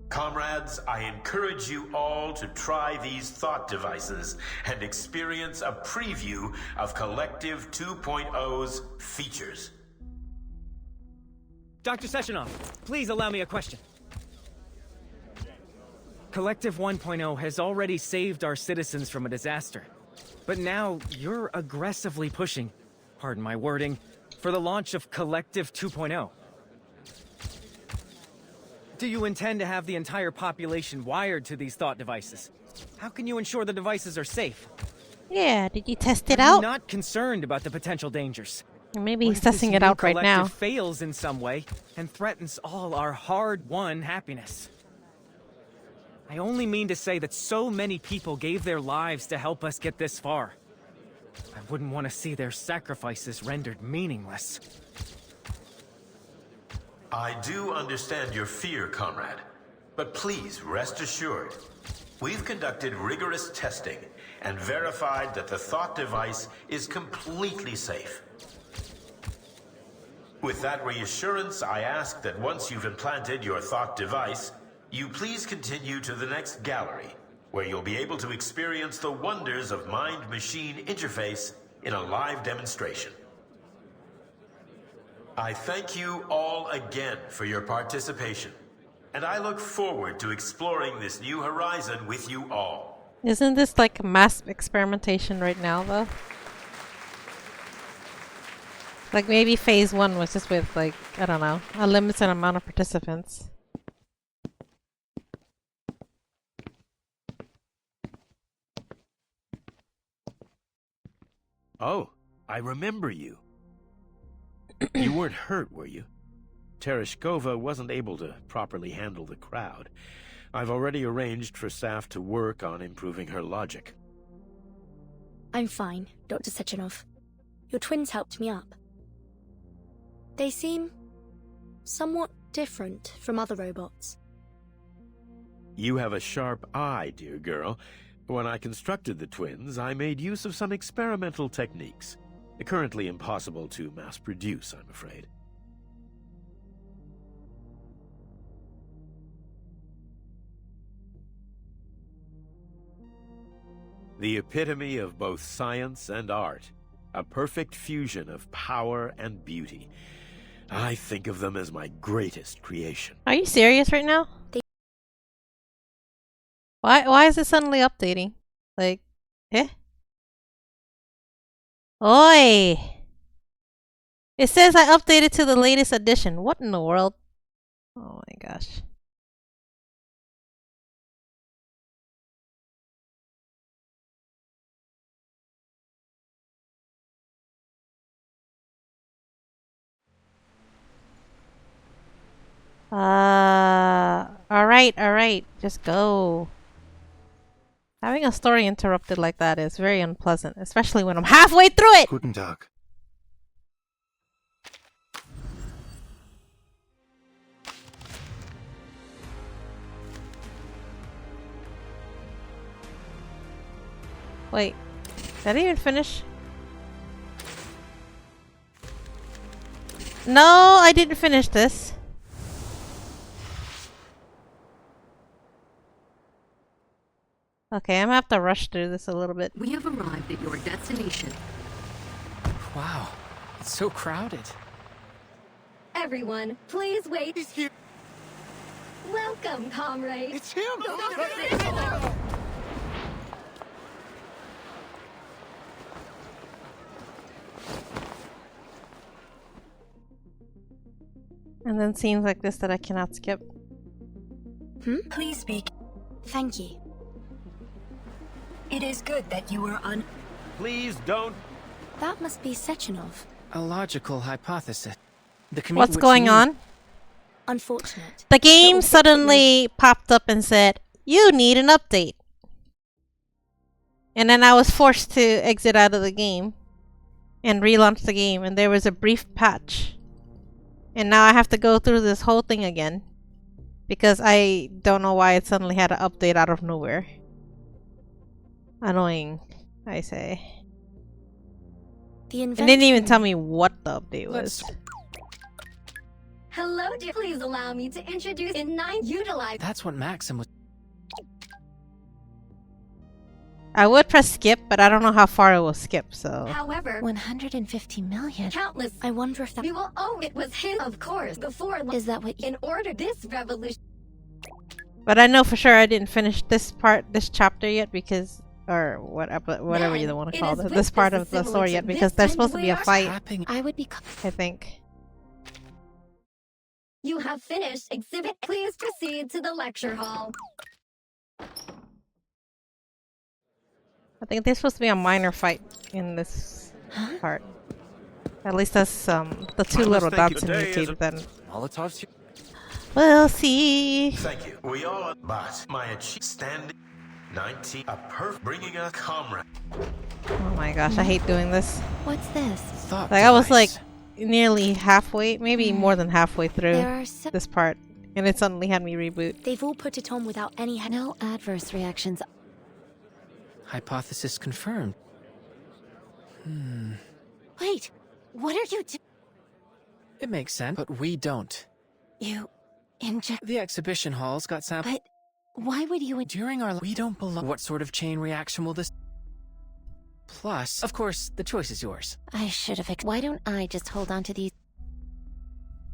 Comrades, I encourage you all to try these thought devices and experience a preview of Collective 2.0's features. Dr. Sechenov, please allow me a question. Collective 1.0 has already saved our citizens from a disaster. But now you're aggressively pushing, pardon my wording, for the launch of Collective 2.0. Do you intend to have the entire population wired to these thought devices? How can you ensure the devices are safe? Yeah, did you test it Are you out? not concerned about the potential dangers? Maybe What he's if this testing it new out right now. collective fails in some way and threatens all our hard-won happiness? I only mean to say that so many people gave their lives to help us get this far. I wouldn't want to see their sacrifices rendered meaningless. I do understand your fear, comrade, but please rest assured. We've conducted rigorous testing and verified that the thought device is completely safe. With that reassurance, I ask that once you've implanted your thought device, you please continue to the next gallery, where you'll be able to experience the wonders of mind-machine interface in a live demonstration. I thank you all again for your participation, and I look forward to exploring this new horizon with you all. Isn't this like mass experimentation right now though? Like maybe phase 1 was just with like, I don't know, a limited amount of participants. Oh, I remember you. You weren't hurt, were you? Tereshkova wasn't able to properly handle the crowd. I've already arranged for staff to work on improving her logic. I'm fine, Dr. Sechenov. Your twins helped me up. They seem somewhat different from other robots. You have a sharp eye, dear girl. When I constructed the twins, I made use of some experimental techniques. Currently impossible to mass produce, I'm afraid. The epitome of both science and art. A perfect fusion of power and beauty. I think of them as my greatest creation. Are you serious right now? Why is it suddenly updating? Like, eh? Oi! It says I updated to the latest edition. What in the world? Oh my gosh. Alright. Just go. Having a story interrupted like that is very unpleasant, especially when I'm halfway through it! Guten Tag. Wait, did I even finish? No, I didn't finish this. Okay, I'm gonna have to rush through this a little bit. We have arrived at your destination. Wow, it's so crowded. Everyone, please wait. He's here. Welcome, comrade. It's him. And then scenes like this that I cannot skip. Please speak. Thank you. It is good that you were Please don't. That must be Sechenov. A logical hypothesis. What's going on? Unfortunate. The game suddenly popped up and said, "You need an update." And then I was forced to exit out of the game and relaunch the game, and there was a brief patch. And now I have to go through this whole thing again because I don't know why it suddenly had an update out of nowhere. Annoying, I say. It didn't even tell me what the update was. Hello, dear. Please allow me to introduce in 9 utilize. That's what Maxim was. I would press skip, but I don't know how far it will skip, so. However, 150 million. countless. I wonder if that. We will. Oh, it was him, of course. Before. Is that what? In order this revolution. But I know for sure I didn't finish this chapter yet because, or whatever you want to call it, this part of the story yet because there's supposed to be a fight. I would be. I think. You have finished exhibit. Please proceed to the lecture hall. I think there's supposed to be a minor fight in this part. At least that's the two little dots indicate then. Molotov's here. We'll see. Thank you. We all, but my achievement standing 90, a perf bringing a comrade. Oh my gosh, I hate doing this. What's this? Thought Like I was like device. nearly halfway, maybe more than halfway through There are this part, and it suddenly had me reboot. They've all put it on without any. No adverse reactions. Hypothesis confirmed. Wait, what are you doing? It makes sense, but we don't. You inject. The exhibition halls got sampled. But why would you? During our we don't belong. What sort of chain reaction will this? Plus, of course, the choice is yours. I should have. Why don't I just hold on to these?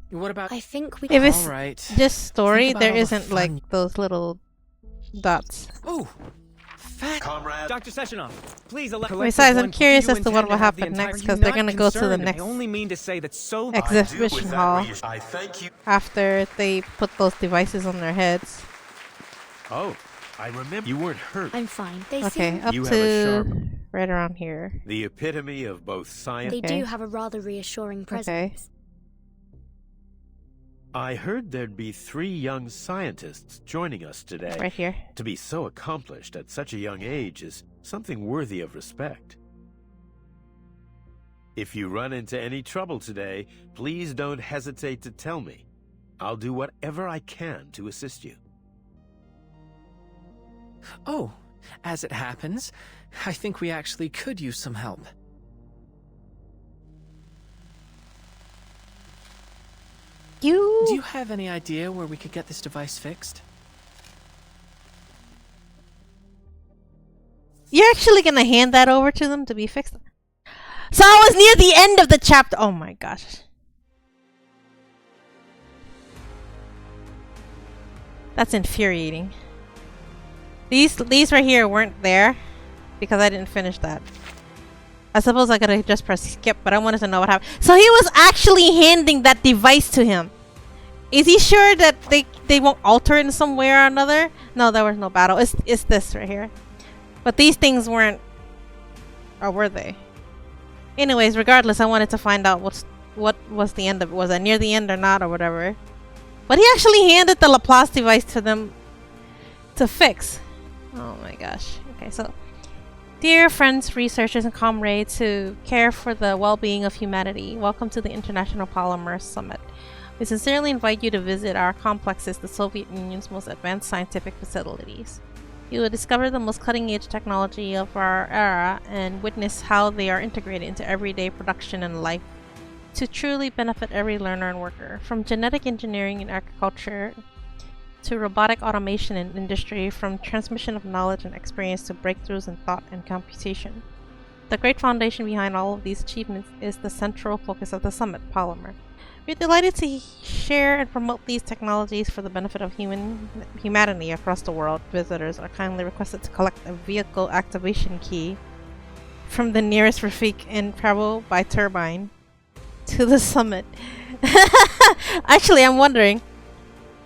What about? I think we. If it's All right. just story, Think about there all the isn't fun- like those little dots. Oh, fat. Comrade. Dr. Sechenov, please allow. Besides, I'm curious as to what will happen next because they're gonna go to the next I only mean to say that so. exhibition hall I thank you. after they put those devices on their heads. Oh, I remember. You weren't hurt. I'm fine. They Okay, seem. up You have a to sharp Right around here. The epitome of both science. They do have a rather reassuring presence. I heard there'd be 3 young scientists joining us today. Right here. To be so accomplished at such a young age is something worthy of respect. If you run into any trouble today, please don't hesitate to tell me. I'll do whatever I can to assist you. Oh, as it happens, I think we actually could use some help. Do you have any idea where we could get this device fixed? You're actually gonna hand that over to them to be fixed? So I was near the end of the chapter. Oh my gosh. That's infuriating. These right here weren't there because I didn't finish that. I suppose I could have just pressed skip, but I wanted to know what happened. So he was actually handing that device to him. Is he sure that they won't alter it in some way or another? No, there was no battle. It's this right here. But these things weren't, or were they? Anyways, regardless, I wanted to find out what was the end of it. Was I near the end or not or whatever? But he actually handed the Laplace device to them to fix. Oh my gosh. Okay, so dear friends, researchers, and comrades who care for the well-being of humanity, welcome to the International Polymerized Summit. We sincerely invite you to visit our complexes, the Soviet Union's most advanced scientific facilities. You will discover the most cutting-edge technology of our era and witness how they are integrated into everyday production and life to truly benefit every learner and worker. From genetic engineering in agriculture to robotic automation in industry, from transmission of knowledge and experience to breakthroughs in thought and computation. The great foundation behind all of these achievements is the central focus of the summit, Polymer. We're delighted to share and promote these technologies for the benefit of humanity across the world. Visitors are kindly requested to collect a vehicle activation key from the nearest Rafik and travel by turbine to the summit. Actually, I'm wondering,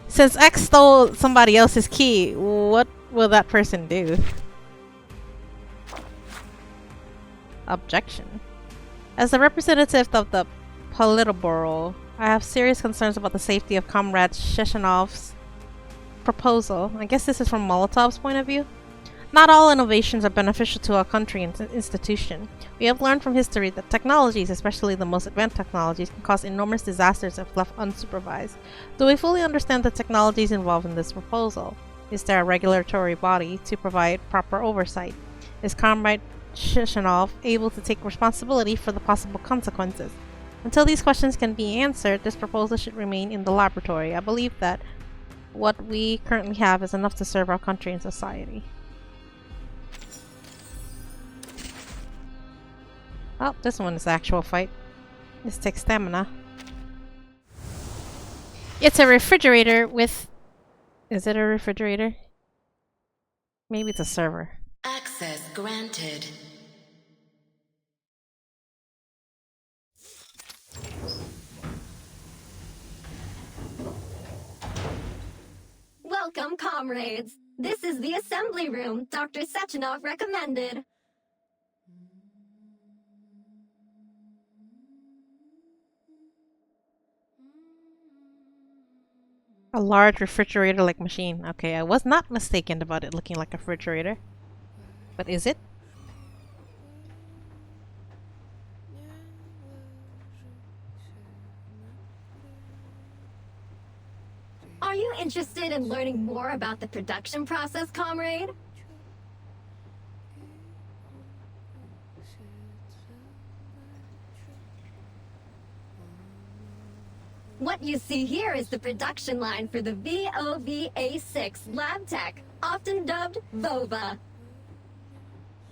since X stole somebody else's key, what will that person do? Objection. As the representative of the Politburo, I have serious concerns about the safety of Comrade Sheshenov's proposal. I guess this is from Molotov's point of view. Not all innovations are beneficial to our country and institution. We have learned from history that technologies, especially the most advanced technologies, can cause enormous disasters if left unsupervised. Do we fully understand the technologies involved in this proposal? Is there a regulatory body to provide proper oversight? Is Comrade Sheshenov able to take responsibility for the possible consequences? Until these questions can be answered, this proposal should remain in the laboratory. I believe that what we currently have is enough to serve our country and society. Oh, this one is actual fight. This takes stamina. It's a refrigerator with... Is it a refrigerator? Maybe it's a server. Access granted. Welcome, comrades. This is the assembly room Dr. Sechenov recommended. A large refrigerator-like machine. Okay, I was not mistaken about it looking like a refrigerator. But is it? Are you interested in learning more about the production process, comrade? What you see here is the production line for the VOVA6 lab tech, often dubbed VOVA.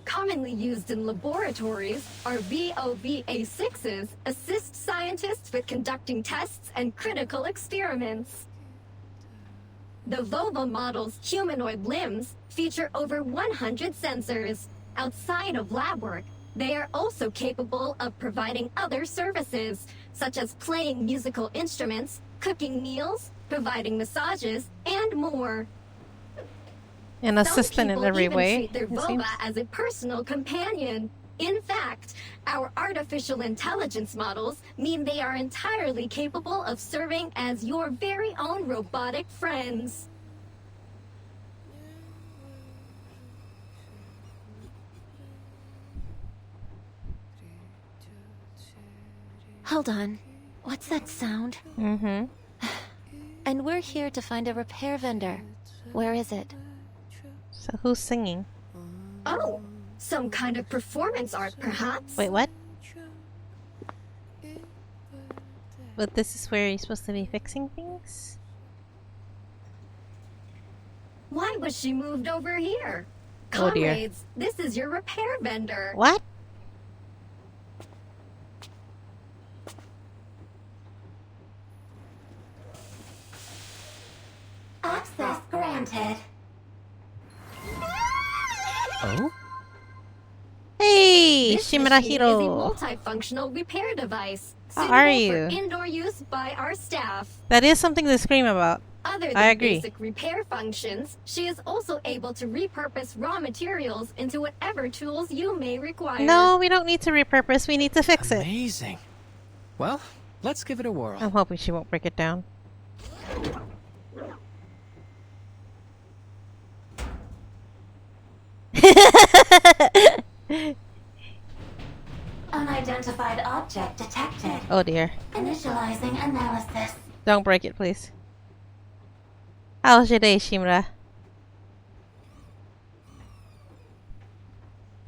Commonly used in laboratories, our VOVA6s assist scientists with conducting tests and critical experiments. The VOVA model's humanoid limbs feature over 100 sensors. Outside of lab work, they are also capable of providing other services, such as playing musical instruments, cooking meals, providing massages, and more. An assistant in every even way, treat their it vulva seems. as a personal companion. In fact, our artificial intelligence models mean they are entirely capable of serving as your very own robotic friends. Hold on. What's that sound? Mm-hmm. And we're here to find a repair vendor. Where is it? So who's singing? Oh, some kind of performance art, perhaps? Wait, what? But this is where you're supposed to be fixing things? Why was she moved over here? Oh dear. Comrades, this is your repair vendor. What? Access granted. Oh? Hey, This Shimura machine is a Hiro. multifunctional repair device How suitable are for you? indoor use by our staff. That is something to scream about. Other than I agree. basic repair functions, she is also able to repurpose raw materials into whatever tools you may require. No, we don't need to repurpose. We need to fix it. Amazing. Well, let's give it a whirl. I'm hoping she won't break it down. Unidentified object detected. Oh dear. Initializing analysis. Don't break it, please. How was your day, Shimura?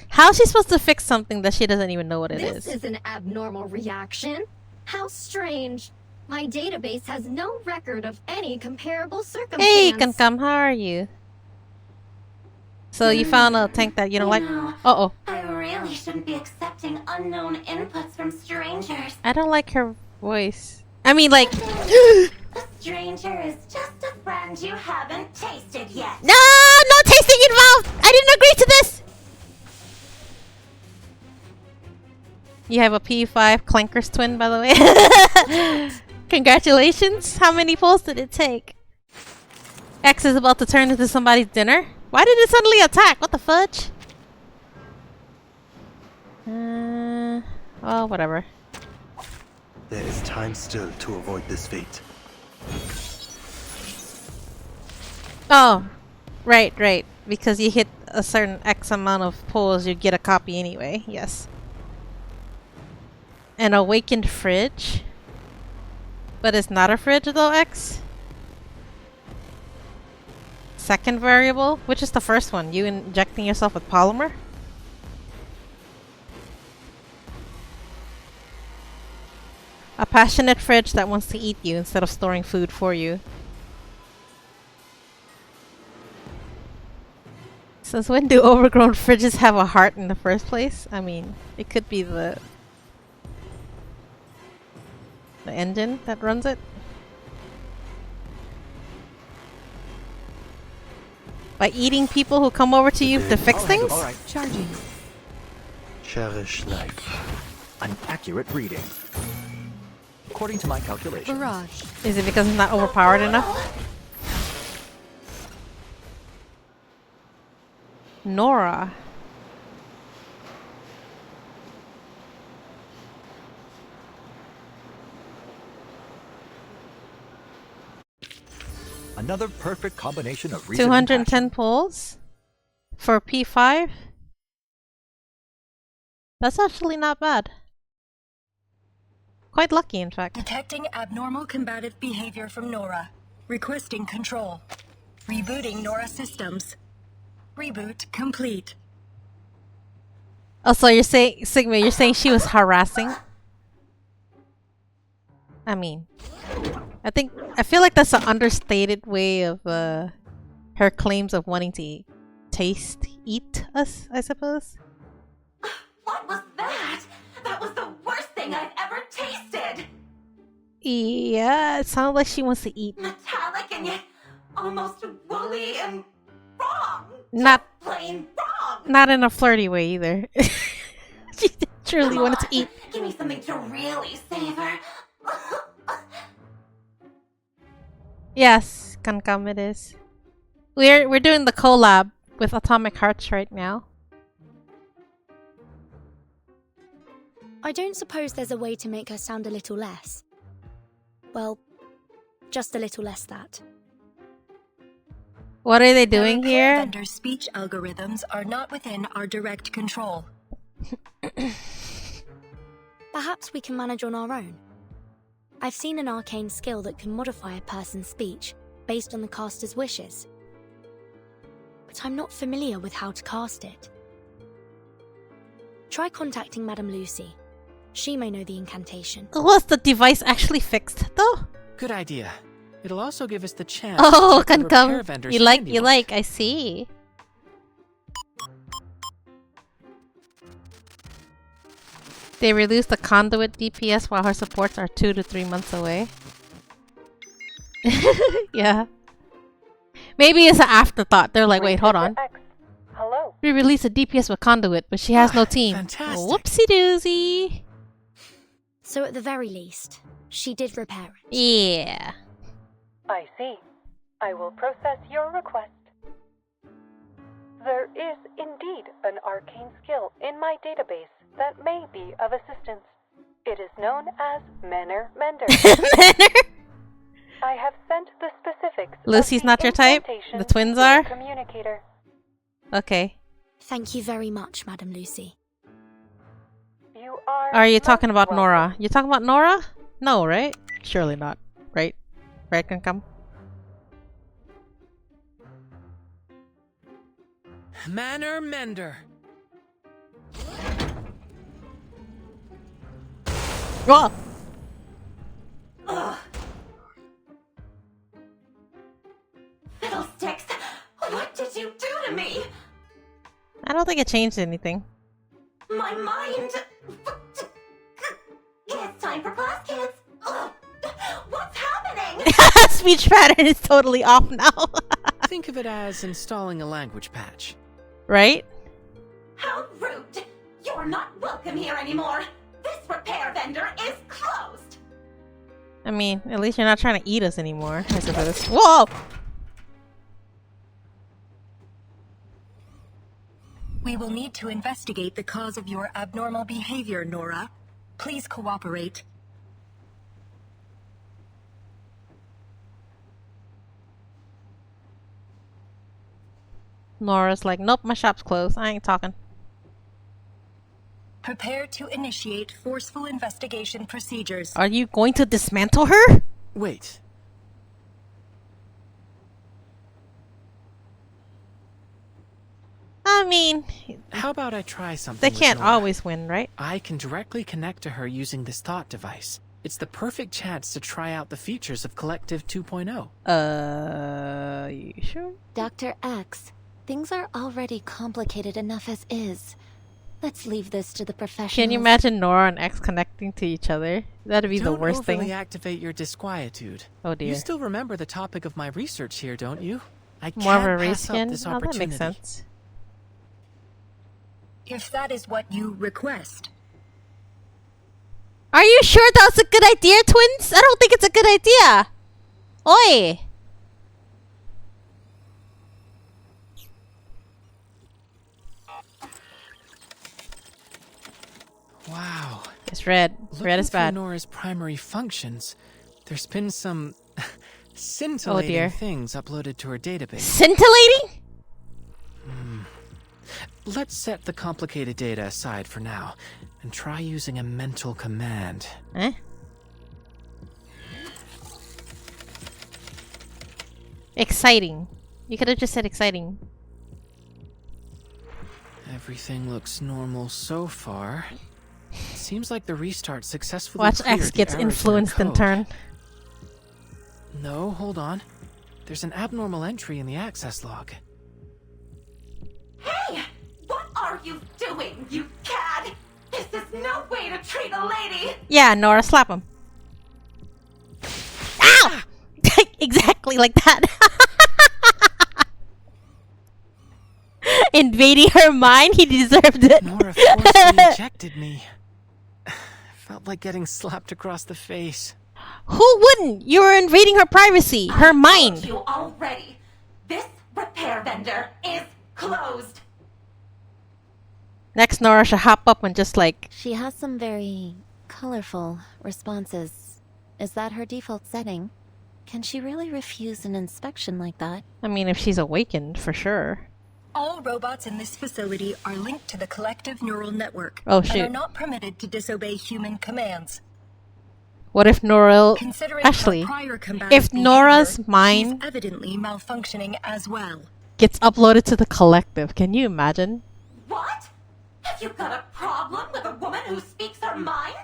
How is she supposed to fix something that she doesn't even know what it This is? is an abnormal reaction. How strange. My database has no record of any comparable circumstance. Hey, Kankam, how are you? So you found a tank that you don't like? Uh-oh. I really shouldn't be accepting unknown inputs from strangers. I don't like her voice. I mean, like... A stranger is just a friend you haven't tasted yet. No! No tasting involved! I didn't agree to this! You have a P5 Clanker's twin, by the way. Congratulations! How many pulls did it take? X is about to turn into somebody's dinner? Why did it suddenly attack? What the fudge? Oh, whatever. There is time still to avoid this fate. Oh, right. Because you hit a certain X amount of pulls, you get a copy anyway. Yes. An awakened fridge? But it's not a fridge though, X? Second variable? Which is the first one? You injecting yourself with polymer? A passionate fridge that wants to eat you instead of storing food for you. Since when do overgrown fridges have a heart in the first place? I mean, it could be the engine that runs it. By eating people who come over to you to fix things? Alright. Charging. Cherish life. An accurate reading. According to my calculations. Barrage. Is it because it's not overpowered enough? Nora. Another perfect combination of reason and 210 pulls for P5. That's actually not bad. Quite lucky, in fact. Detecting abnormal combative behavior from Nora. Requesting control. Rebooting Nora systems. Reboot complete. Oh, so you're saying, Sigma, you're saying she was harassing? I mean, I feel like that's an understated way of her claims of wanting to eat us, I suppose. What was that? That was the worst thing I've ever tasted. Yeah, it sounds like she wants to eat. Metallic and yet almost woolly and wrong. Not Plain wrong. Not in a flirty way either. She truly Come wanted to on, eat. Give me something to really savor. Yes, Kankam it is. We're doing the collab with Atomic Hearts right now. I don't suppose there's a way to make her sound a little less. Well, just a little less that. What are they doing The here? vendor's speech algorithms are not within our direct control. Perhaps we can manage on our own. I've seen an arcane skill that can modify a person's speech based on the caster's wishes. But I'm not familiar with how to cast it. Try contacting Madame Lucy. She may know the incantation. Was the device actually fixed though? Good idea. It'll also give us the chance Oh, to check the can come. repair vendor's You like, handiwork. I see. They released the conduit DPS while her supports are 2 to 3 months away. Yeah. Maybe it's an afterthought. They're like, wait, hold on. Hello. We released a DPS with conduit, but she has no team. Fantastic. Whoopsie doozy. So at the very least, she did repair it. Yeah. I see. I will process your request. There is indeed an arcane skill in my database that may be of assistance. It is known as Manner Mender. I have sent the specifics. Lucy's of the not your type? incantation The twins to are? the communicator. Okay. Thank you very much, Madame Lucy. You are. Are you talking about welcome. Nora? You talking about Nora? No, right? Surely not. Right? Right, can come. Manner Mender. Oh! Ugh. Fiddlesticks! What did you do to me? I don't think it changed anything. My mind... It's time for class, kids! Ugh. What's happening? Speech pattern is totally off now. Think of it as installing a language patch. Right? How rude! You're not welcome here anymore! This repair vendor is closed! I mean, at least you're not trying to eat us anymore, I suppose. Whoa! We will need to investigate the cause of your abnormal behavior, Nora. Please cooperate. Nora's like, nope, my shop's closed. I ain't talking. Prepare to initiate forceful investigation procedures. Are you going to dismantle her? Wait. I mean, How about I try something they with can't Nora? always win, right? I can directly connect to her using this thought device. It's the perfect chance to try out the features of Collective 2.0. You sure? Dr. X, things are already complicated enough as is. Let's leave this to the professionals. Can you imagine Nora and X connecting to each other? That'd be the worst Don't overly thing. activate your disquietude. Oh dear. You still remember the topic of my research here, don't you? I More of can't a pass up reskin? this Oh, that opportunity. makes sense. If that is what you request. Are you sure that's a good idea, twins? I don't think it's a good idea. Oi! Wow. It's red. Red is Looking through bad. Nora's primary functions, there's been some scintillating dear. things uploaded to her database. Scintillating? Let's set the complicated data aside for now and try using a mental command. Eh? Exciting. You could have just said exciting. Everything looks normal so far. Seems like the restart successfully Watch cleared X the gets errors in her influenced in code. turn. No, hold on. There's an abnormal entry in the access log. Hey! What are you doing, you cad? This is no way to treat a lady! Yeah, Nora, slap him. Ow! Exactly like that. Invading her mind, he deserved it. Nora forcefully ejected me. Felt like getting slapped across the face. Who wouldn't? You were invading her privacy, her mind. You already. This repair vendor is closed. Next, Nora should hop up and just like... She has some very colorful responses. Is that her default setting? Can she really refuse an inspection like that? I mean, if she's awakened, for sure. All robots in this facility are linked to the collective neural network Oh, and shoot. are not permitted to disobey human commands. What if Nora... Considering Actually, her prior combative if Nora's behavior, mind she's evidently malfunctioning as well. gets uploaded to the collective, can you imagine? What? Have you got a problem with a woman who speaks her mind?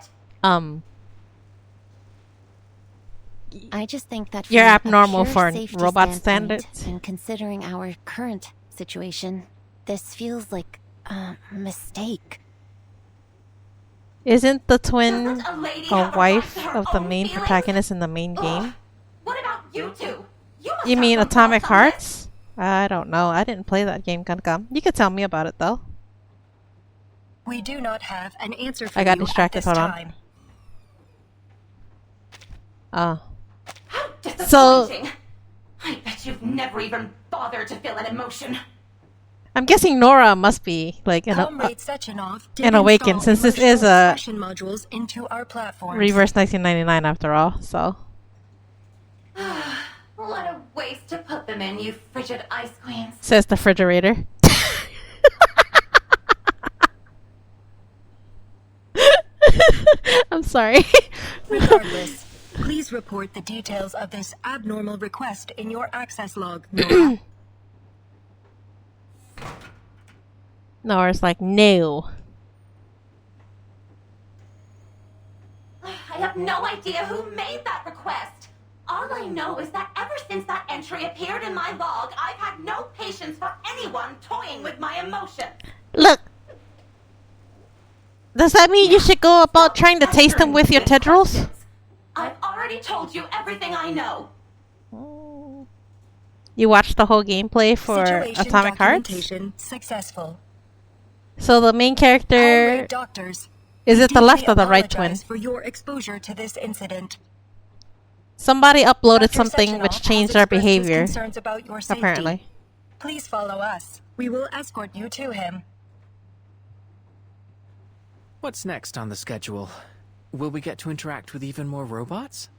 I just think that You're from a abnormal pure for safety robot standpoint, standards. And considering our current situation, this feels like a mistake. Isn't the twin Doesn't a lady a have a wife right to her of the own main feelings? protagonist in the main game? What about you two? must You have mean some Atomic thoughts on this. Hearts? I don't know. I didn't play that game, Kankam. You could tell me about it, though. We do not have an answer for I got you distracted. at this Hold on. time. So, Disappointing. I bet you've never even bothered to feel an emotion. I'm guessing Nora must be, like, Comrade Sechenov did an awakened, install since this is emotional a expression modules into our platforms. Reverse 1999 after all, so... What a waste to put them in, you frigid ice queens. Says the refrigerator. I'm sorry. Regardless, please report the details of this abnormal request in your access log, Nora. Nora's like, no. I have no idea who made that request. All I know is that ever since that entry appeared in my log, I've had no patience for anyone toying with my emotions. Look. Does that mean you should go about trying to taste them with your tendrils? I've already told you everything I know. You watched the whole gameplay for Situation Atomic Hearts? documentation successful. So the main character... Comrade doctors, Is it the deeply left or the right twin? apologize for your exposure to this incident. Somebody uploaded Dr. something Sechenov which has changed our expressed his behavior. concerns about your safety. Apparently. Please follow us. We will escort you to him. What's next on the schedule? Will we get to interact with even more robots?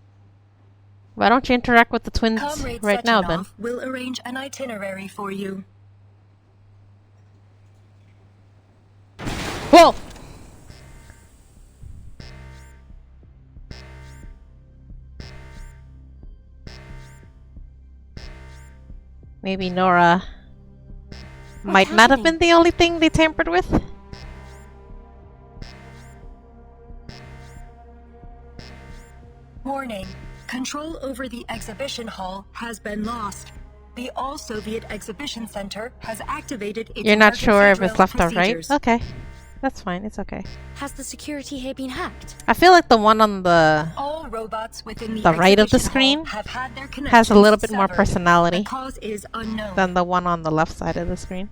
Why don't you interact with the twins Comrade right now, then? Sechenov will arrange an itinerary for you. Whoa! Maybe Nora might not have been the only thing they tampered with. Warning. Control over the exhibition hall has been lost. The All-Soviet Exhibition Center has activated its You're not sure if guardrail it's left or right? procedures. Okay. That's fine. It's okay. Has the security here been hacked? I feel like the one on the All robots within the right of the exhibition screen hall have had their has a little connections bit more severed. personality The cause is unknown. than the one on the left side of the screen.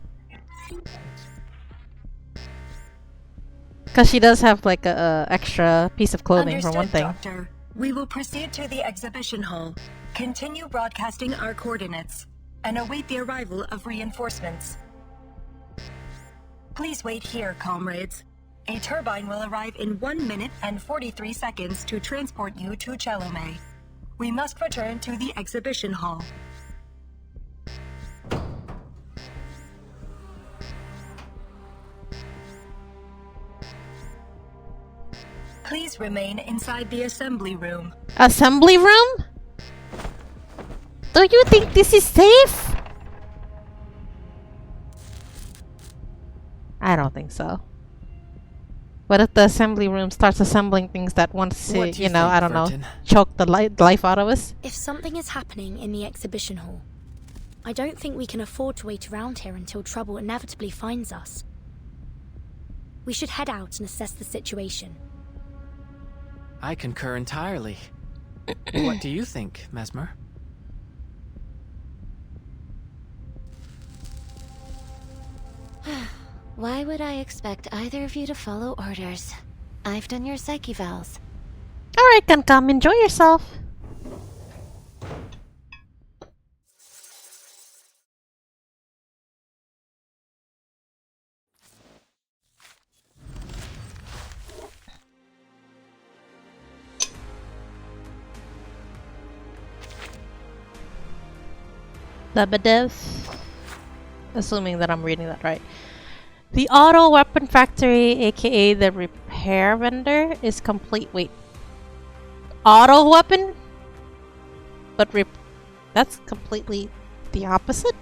Because she does have like a extra piece of clothing for one thing. Doctor. We will proceed to the exhibition hall, continue broadcasting our coordinates, and await the arrival of reinforcements. Please wait here, comrades. A turbine will arrive in 1 minute and 43 seconds to transport you to Chelome. We must return to the exhibition hall. Please remain inside the assembly room. Assembly room? Do you think this is safe? I don't think so. What if the assembly room starts assembling things that wants to, What do you know, think, I don't know, Vertin? choke the life out of us? If something is happening in the exhibition hall, I don't think we can afford to wait around here until trouble inevitably finds us. We should head out and assess the situation. I concur entirely. What do you think, Mesmer? Why would I expect either of you to follow orders? I've done your psyche vals. Alright, Kankam, enjoy yourself. Lebedev. Assuming that I'm reading that right. The auto weapon factory, aka the repair vendor, is complete. Wait. Auto weapon? But that's completely the opposite?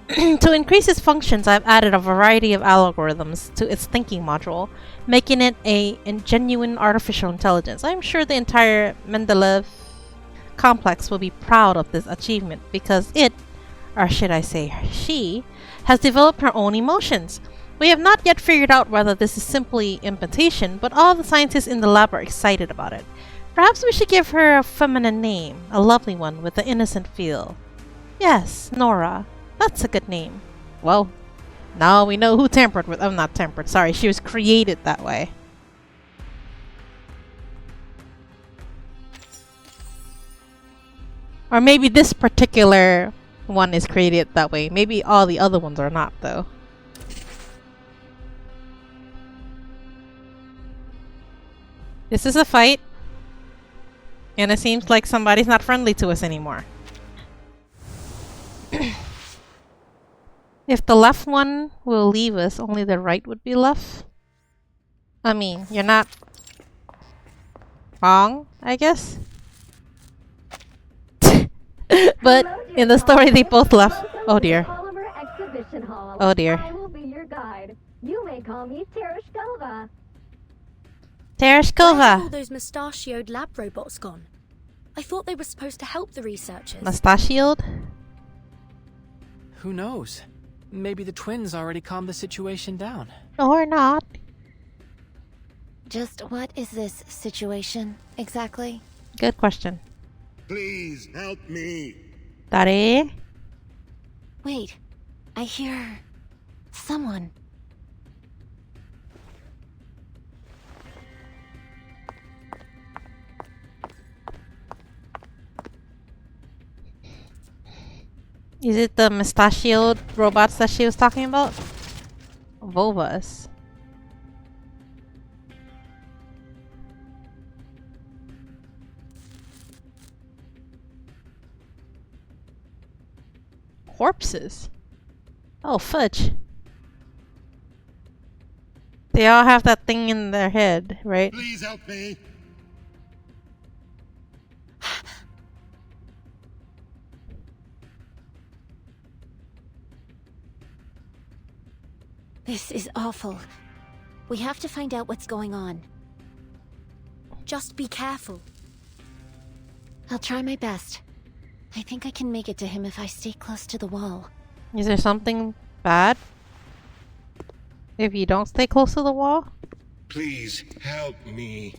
To increase its functions, I've added a variety of algorithms to its thinking module, making it a genuine artificial intelligence. I'm sure the entire Mendeleev complex will be proud of this achievement because it, or should I say she, has developed her own emotions. We have not yet figured out whether this is simply imitation, but all the scientists in the lab are excited about it. Perhaps we should give her a feminine name, a lovely one with an innocent feel. Yes, Nora. That's a good name. Well, now we know who tampered with... I'm not tampered, sorry. She was created that way. Or maybe this particular one is created that way. Maybe all the other ones are not, though. This is a fight. And it seems like somebody's not friendly to us anymore. If the left one will leave us, only the right would be left. I mean, you're not wrong, I guess. But in the story, they both left. Oh dear. Oh dear. I will be your guide. You may call me Tereshkova. Where have all Tereshkova! those mustachioed lab robots gone? I thought they were supposed to help the researchers. Mustachioed? Who knows? Maybe the twins already calmed the situation down. Or not. Just what is this situation exactly? Good question. Please help me. Tare? Wait, I hear someone. Is it the mustachioed robots that she was talking about? Vulvas. Corpses? Oh, fudge. They all have that thing in their head, right? Please help me. This is awful. We have to find out what's going on. Just be careful. I'll try my best. I think I can make it to him if I stay close to the wall. Is there something bad if you don't stay close to the wall? Please help me.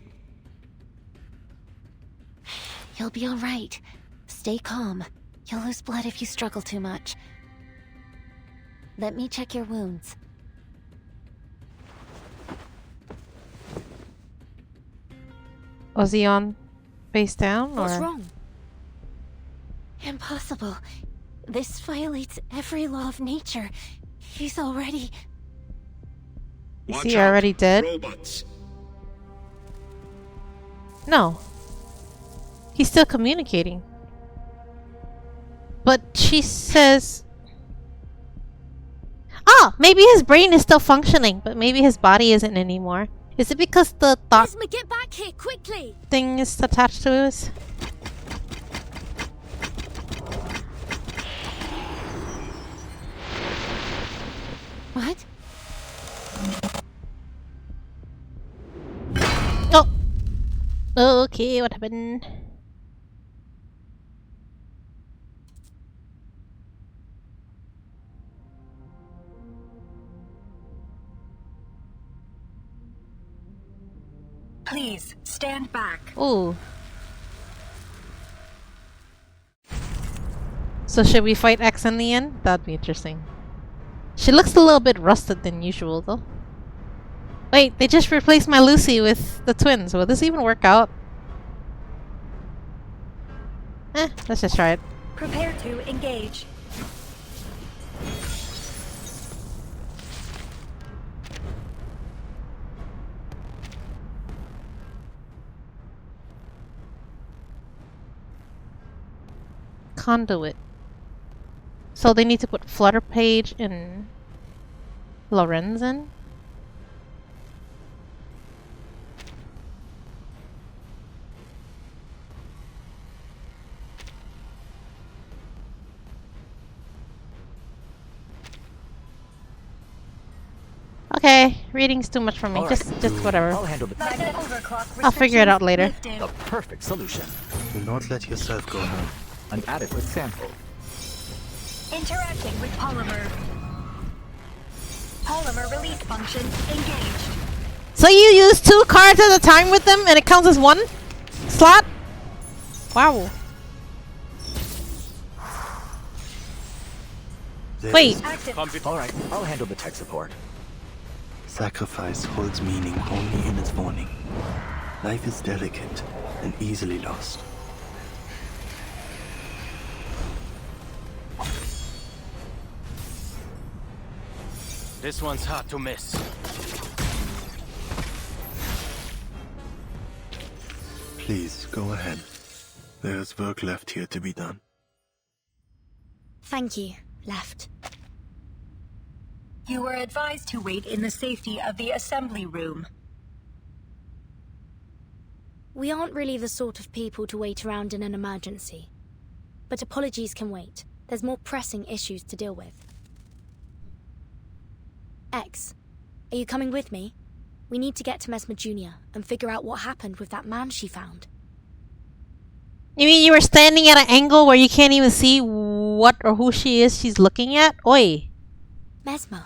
You'll be all right. Stay calm. You'll lose blood if you struggle too much. Let me check your wounds. Was he on face down, or? What's wrong? Impossible. This violates every law of nature. He's already... Is he already dead? Robots. No. He's still communicating. But she says... Ah! Maybe his brain is still functioning, but maybe his body isn't anymore. Is it because the thought Esma, get back here, quickly! thing is attached to us? What? Oh! Okay, what happened? Please, stand back. Ooh. So should we fight X in the end? That'd be interesting. She looks a little bit rusted than usual, though. Wait, they just replaced my Lucy with the twins. Will this even work out? Let's just try it. Prepare to engage. Conduit. So they need to put Flutter Page in Lorenzen? Okay, reading's too much for me. Just whatever. I'll handle the I'll figure it out later. The perfect solution. Do not let yourself go now. An adequate sample. Interacting with polymer. Polymer release function engaged. So you use 2 cards at a time with them and it counts as 1 slot? Wow. Wait. Alright, I'll handle the tech support. Sacrifice holds meaning only in its warning. Life is delicate and easily lost. This one's hard to miss. Please, go ahead. There is work left here to be done. Thank you, Left. You were advised to wait in the safety of the assembly room. We aren't really the sort of people to wait around in an emergency. But apologies can wait. There's more pressing issues to deal with. X, are you coming with me? We need to get to Mesmer Jr. and figure out what happened with that man she found. You mean you were standing at an angle where you can't even see what or who she is she's looking at? Oi! Mesmer,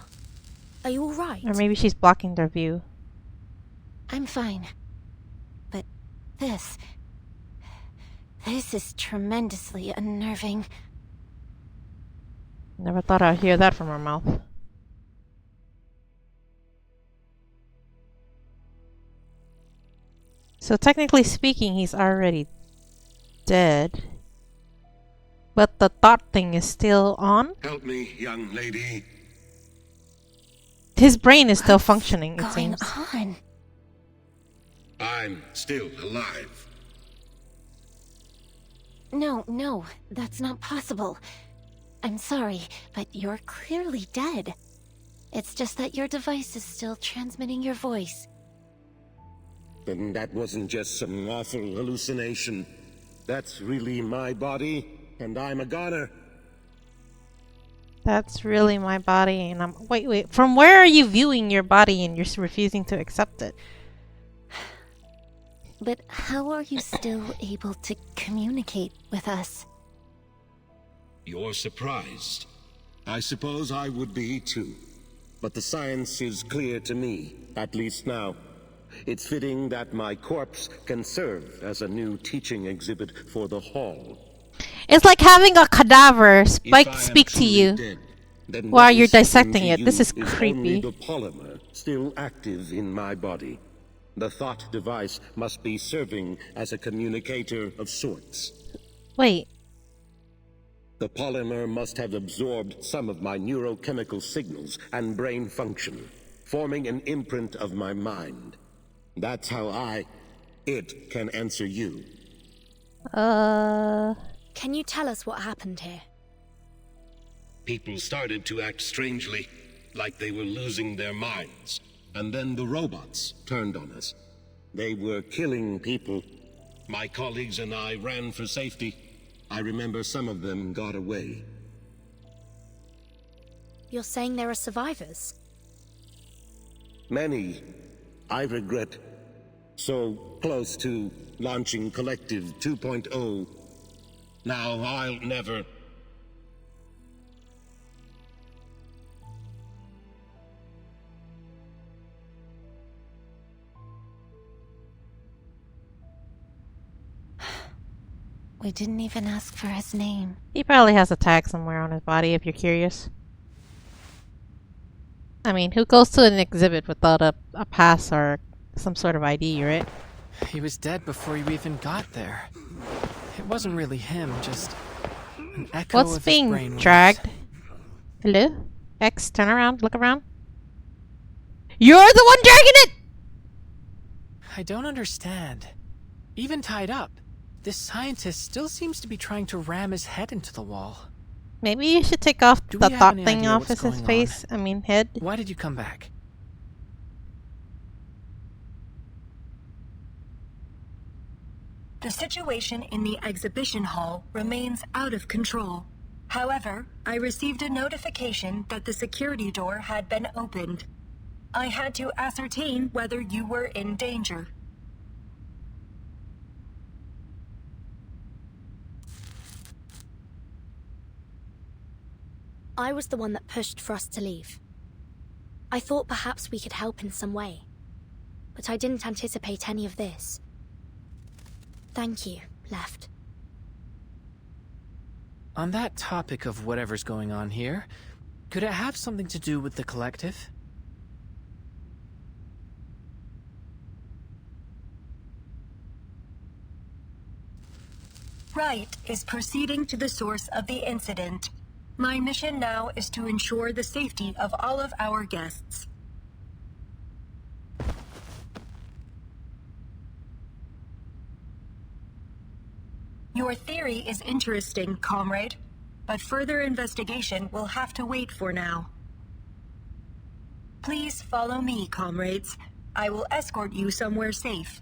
are you alright? Or maybe she's blocking their view. I'm fine. But this is tremendously unnerving. Never thought I'd hear that from her mouth. So technically speaking, he's already dead. But the thought thing is still on? Help me, young lady. His brain is still functioning, it seems. On? I'm still alive. No, that's not possible. I'm sorry, but you're clearly dead. It's just that your device is still transmitting your voice. Then that wasn't just some awful hallucination. That's really my body, and I'm a goner. That's really my body, and I'm... Wait. From where are you viewing your body and you're refusing to accept it? But how are you still able to communicate with us? You're surprised. I suppose I would be too. But the science is clear to me, at least now. It's fitting that my corpse can serve as a new teaching exhibit for the hall. It's like having a cadaver speak to you while you're dissecting it. This is creepy. Only the polymer still active in my body. The thought device must be serving as a communicator of sorts. Wait. The polymer must have absorbed some of my neurochemical signals and brain function, forming an imprint of my mind. That's how it can answer you. Can you tell us what happened here? People started to act strangely, like they were losing their minds. And then the robots turned on us. They were killing people. My colleagues and I ran for safety. I remember some of them got away. You're saying there are survivors? Many. I regret. So close to launching Collective 2.0. Now I'll never... We didn't even ask for his name. He probably has a tag somewhere on his body if you're curious. I mean, who goes to an exhibit without a pass or some sort of ID, right? He was dead before you even got there. It wasn't really him, just an echo What's of his being brain dragged? Hello? X, turn around, look around. You're the one dragging it! I don't understand. Even tied up, this scientist still seems to be trying to ram his head into the wall. Maybe you should take off Do the we have thought any thing idea off what's his going face. on? I mean, head. Why did you come back? The situation in the exhibition hall remains out of control. However, I received a notification that the security door had been opened. I had to ascertain whether you were in danger. I was the one that pushed for us to leave. I thought perhaps we could help in some way, but I didn't anticipate any of this. Thank you, Left. On that topic of whatever's going on here, could it have something to do with the collective? Wright is proceeding to the source of the incident. My mission now is to ensure the safety of all of our guests. Your theory is interesting, comrade, but further investigation will have to wait for now. Please follow me, comrades. I will escort you somewhere safe.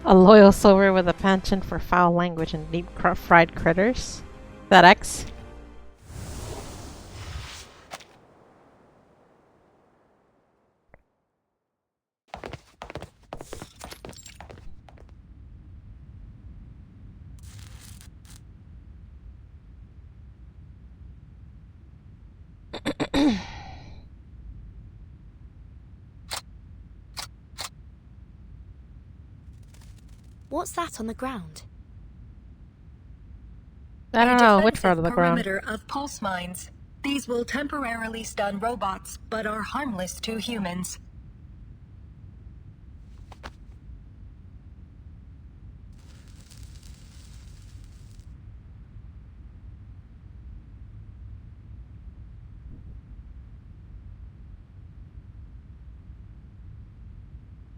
A loyal soldier with a penchant for foul language and deep fried critters. That X? What's that on the ground? I don't know which part of the ground. Perimeter of pulse mines. These will temporarily stun robots, but are harmless to humans.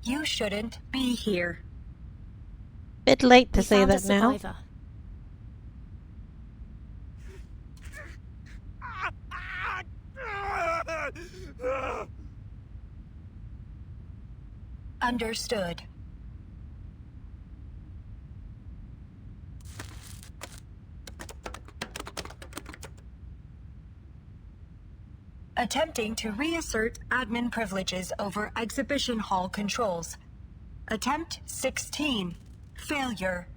You shouldn't be here. Bit late to We say found a that now. survivor. Understood. Attempting to reassert admin privileges over exhibition hall controls. Attempt 16. Failure.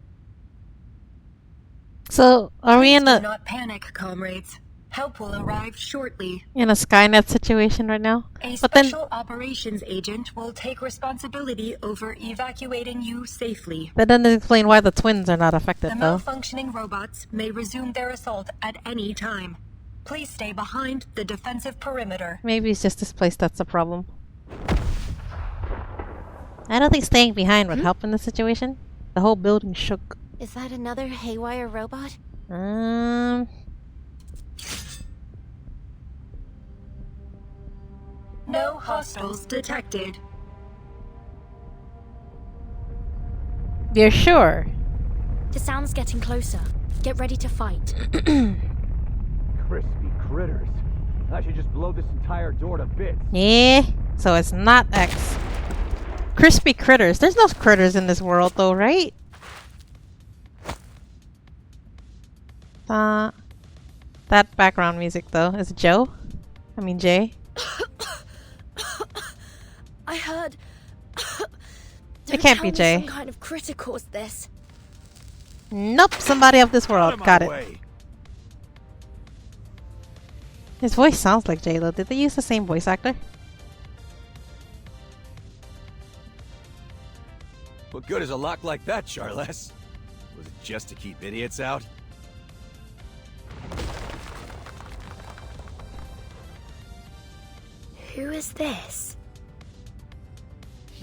So, are we Please in do a not panic, comrades. Help will arrive shortly. Skynet situation right now? A But then special operations agent will take responsibility over evacuating you safely. that doesn't explain why the twins are not affected The though. malfunctioning robots may resume their assault at any time. Please stay behind the defensive perimeter. Maybe it's just this place that's the problem. I don't think staying behind would help in this situation. The whole building shook. Is that another haywire robot? No hostiles detected. You're sure? The sound's getting closer. Get ready to fight. Crispy critters. I should just blow this entire door to bits. Yeah, so it's not X. Crispy critters. There's no critters in this world though, right? That background music though, is it Joe? I mean Jay? I heard. It can't be Jay. Some kind of critter caused this. Nope, somebody of this world. Got it. Way. His voice sounds like Jay though. Did they use the same voice actor? What good is a lock like that, Charles? Was it just to keep idiots out? Who is this?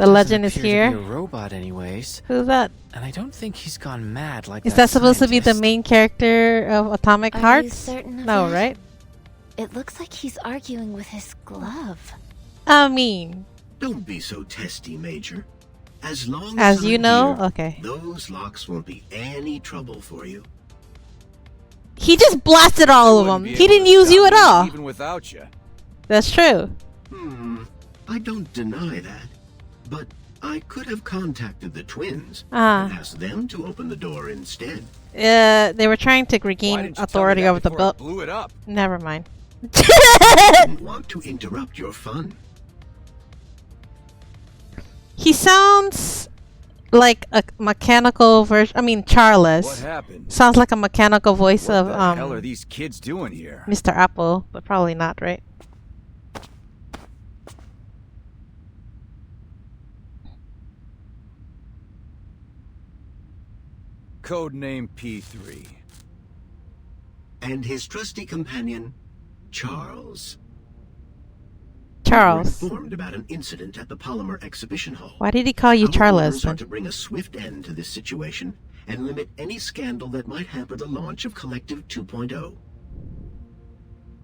The legend is Doesn't appear to here. be a robot, anyways. Who's that? And I don't think he's gone mad like Is that supposed to be the scientist. main character of Atomic Are you Hearts? certain of No, that? right? It looks like he's arguing with his glove. I mean, Don't be so testy, Major. As long as as you I'm know, here, okay. those locks won't be any trouble for you. He just blasted all of them. Wouldn't be He able didn't to use stop you at me all. Even without you. That's true. I don't deny that. But I could have contacted the twins Ah. and asked them to open the door instead. They were trying to Why regain didn't you tell me authority that over the before I boat. blew it up? Never mind. Didn't want to interrupt your fun. He sounds like a mechanical version. I mean, Charles. What happened? Sounds like a mechanical voice What of the hell are these kids doing here? Mr. Apple, but probably not, right? Codename P3. And his trusty companion, Charles. Charles. We were informed about an incident at the Polymer Exhibition Hall. Why did he call you Our Charles orders are then? to bring a swift end to this situation and limit any scandal that might hamper the launch of Collective 2.0.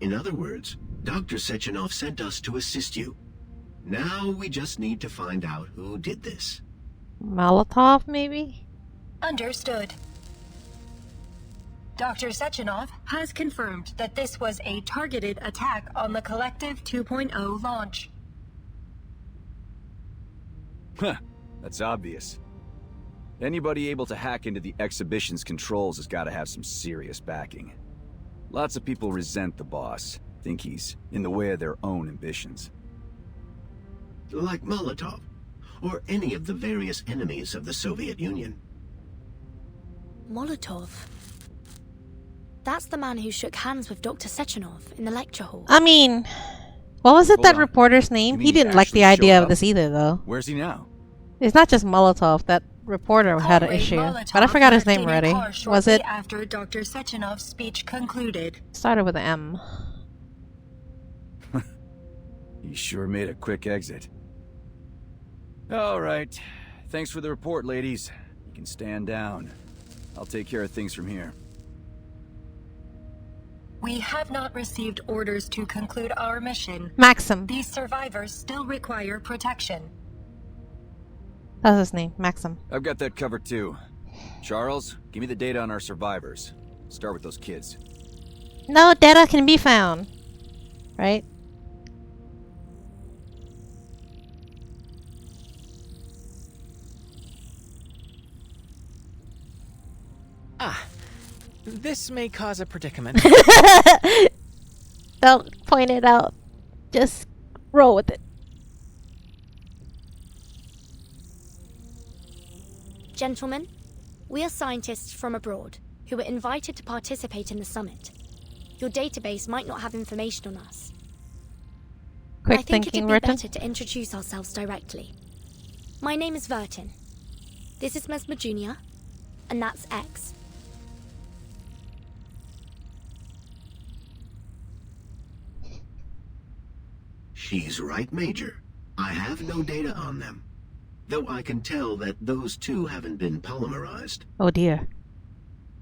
In other words, Dr. Sechenov sent us to assist you. Now we just need to find out who did this. Molotov, maybe? Understood. Dr. Sechenov has confirmed that this was a targeted attack on the Collective 2.0 launch. Huh, that's obvious. Anybody able to hack into the exhibition's controls has got to have some serious backing. Lots of people resent the boss, think he's in the way of their own ambitions. Like Molotov, or any of the various enemies of the Soviet Union. Molotov. That's the man who shook hands with Dr. Sechenov in the lecture hall. I mean, what was it Hold that on. reporter's name? You He mean he didn't like the actually idea showed of up? this either, though. Where's he now? It's not just Molotov. That reporter had an Comrade issue. Molotov But I forgot his left name in a already. car Was shortly it? after Dr. Sechenov's speech concluded? Started with an M. He sure made a quick exit. All right. Thanks for the report, ladies. You can stand down. I'll take care of things from here. We have not received orders to conclude our mission. Maxim. These survivors still require protection. That's his name. Maxim. I've got that covered too. Charles, give me the data on our survivors. Start with those kids. No data can be found. Right? Ah, this may cause a predicament. Don't point it out. Just roll with it. Gentlemen, we are scientists from abroad who were invited to participate in the summit. Your database might not have information on us. Quick I think thinking, it'd be Vertin. better to introduce ourselves directly. My name is Vertin. This is Mesmer Jr., and that's X. She's right, Major. I have no data on them. Though I can tell that those two haven't been polymerized. Oh dear.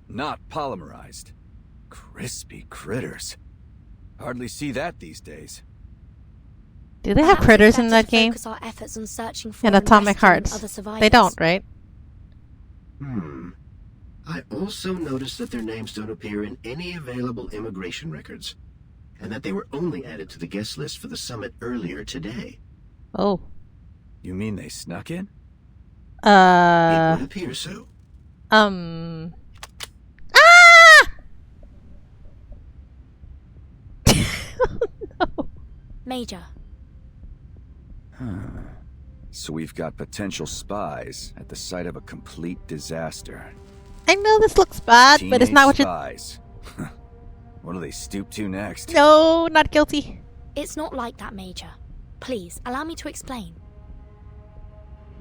Not polymerized. Crispy critters. Hardly see that these days. Do they have Perhaps critters it's in better that to game? focus our efforts on searching for In and Atomic rescuing Hearts. other survivors. They don't, right? I also noticed that their names don't appear in any available immigration records, and that they were only added to the guest list for the summit earlier today. Oh. You mean they snuck in? It would appear so. Ah! Major. So we've got potential spies at the site of a complete disaster. I know this looks bad, but it's not what you... spies. What do they stoop to next? No, not guilty. It's not like that, Major. Please, allow me to explain.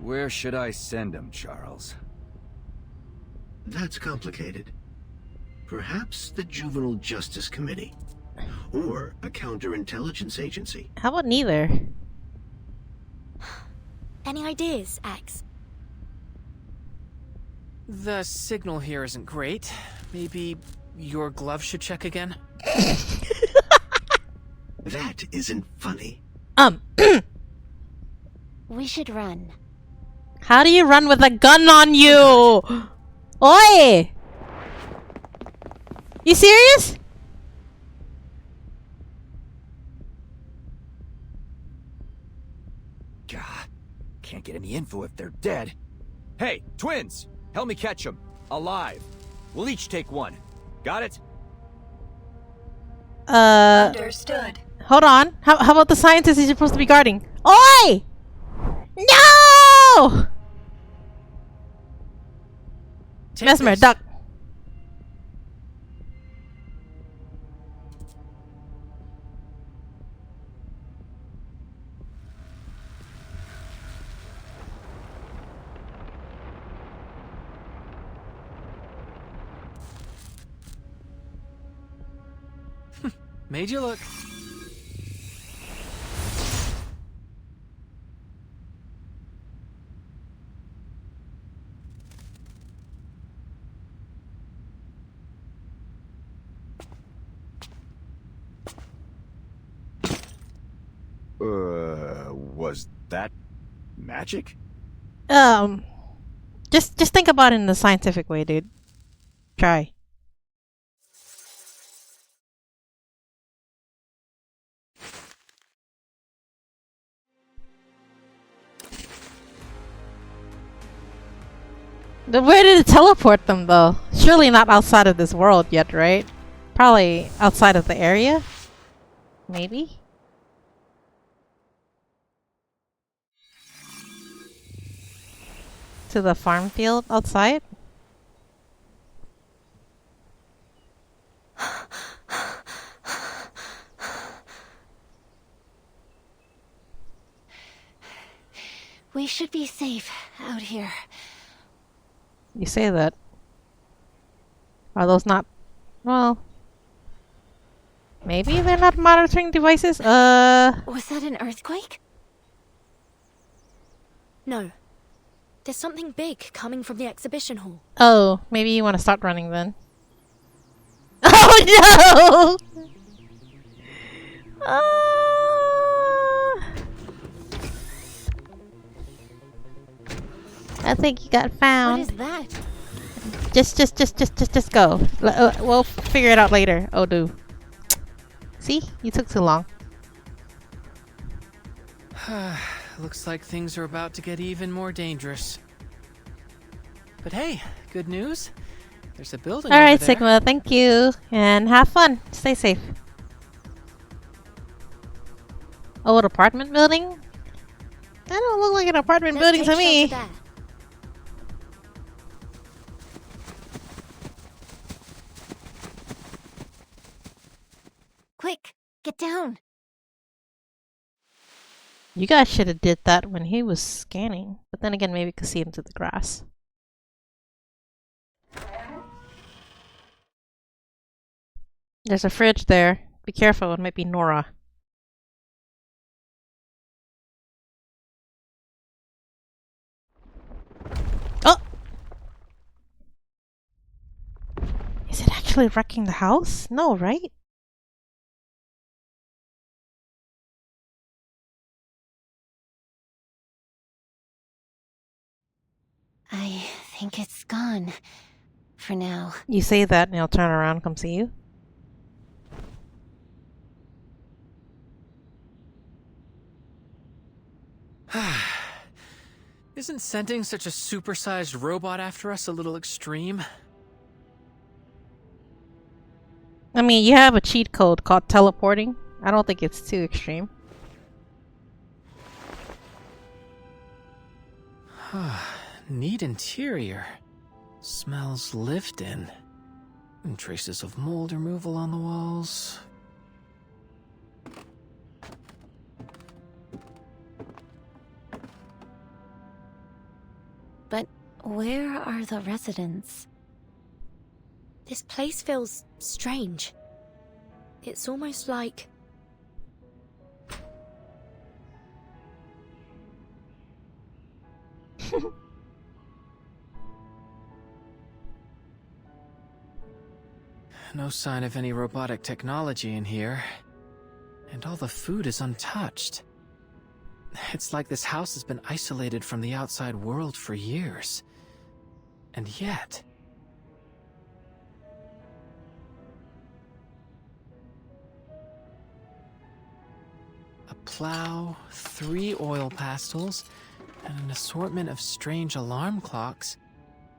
Where should I send them, Charles? That's complicated. Perhaps the Juvenile Justice Committee. Or a counterintelligence agency. How about neither? Any ideas, X? The signal here isn't great. Maybe your glove should check again? That isn't funny. We should run. How do you run with a gun on you? Oi! You serious? God, can't get any info if they're dead. Hey, twins! Help me catch them. Alive. We'll each take one. Got it? Understood. Hold on. How about the scientist he's supposed to be guarding? Oi! No! Mesmer, duck. Made you look. Was that magic? Just think about it in the scientific way, dude. Try. Where did it teleport them, though? Surely not outside of this world yet, right? Probably outside of the area? Maybe? To the farm field outside? We should be safe out here. You say that. Are those not... Well... Maybe they're not monitoring devices? Was that an earthquake? No. There's something big coming from the exhibition hall. Oh, maybe you want to start running then. Oh no! I think you got found. What is that? Just go. We'll figure it out later. Oh, do. See? You took too long. Looks like things are about to get even more dangerous. But hey, good news. There's a building over Alright, there. Sigma, thank you. And have fun. Stay safe. Old apartment building? That don't look like an apartment Let's building to take me. shelter there. Quick, get down. You guys should have did that when he was scanning. But then again, maybe we could see him through the grass. There's a fridge there. Be careful, it might be Nora. Oh! Is it actually wrecking the house? No, right? I think it's gone. For now. You say that and he'll turn around and come see you? Isn't sending such a supersized robot after us a little extreme? I mean, you have a cheat code called teleporting. I don't think it's too extreme. Neat interior. Smells lived in. And traces of mold removal on the walls. But where are the residents? This place feels strange. It's almost like... No sign of any robotic technology in here. And all the food is untouched. It's like this house has been isolated from the outside world for years. And yet... a plow, 3 oil pastels, and an assortment of strange alarm clocks.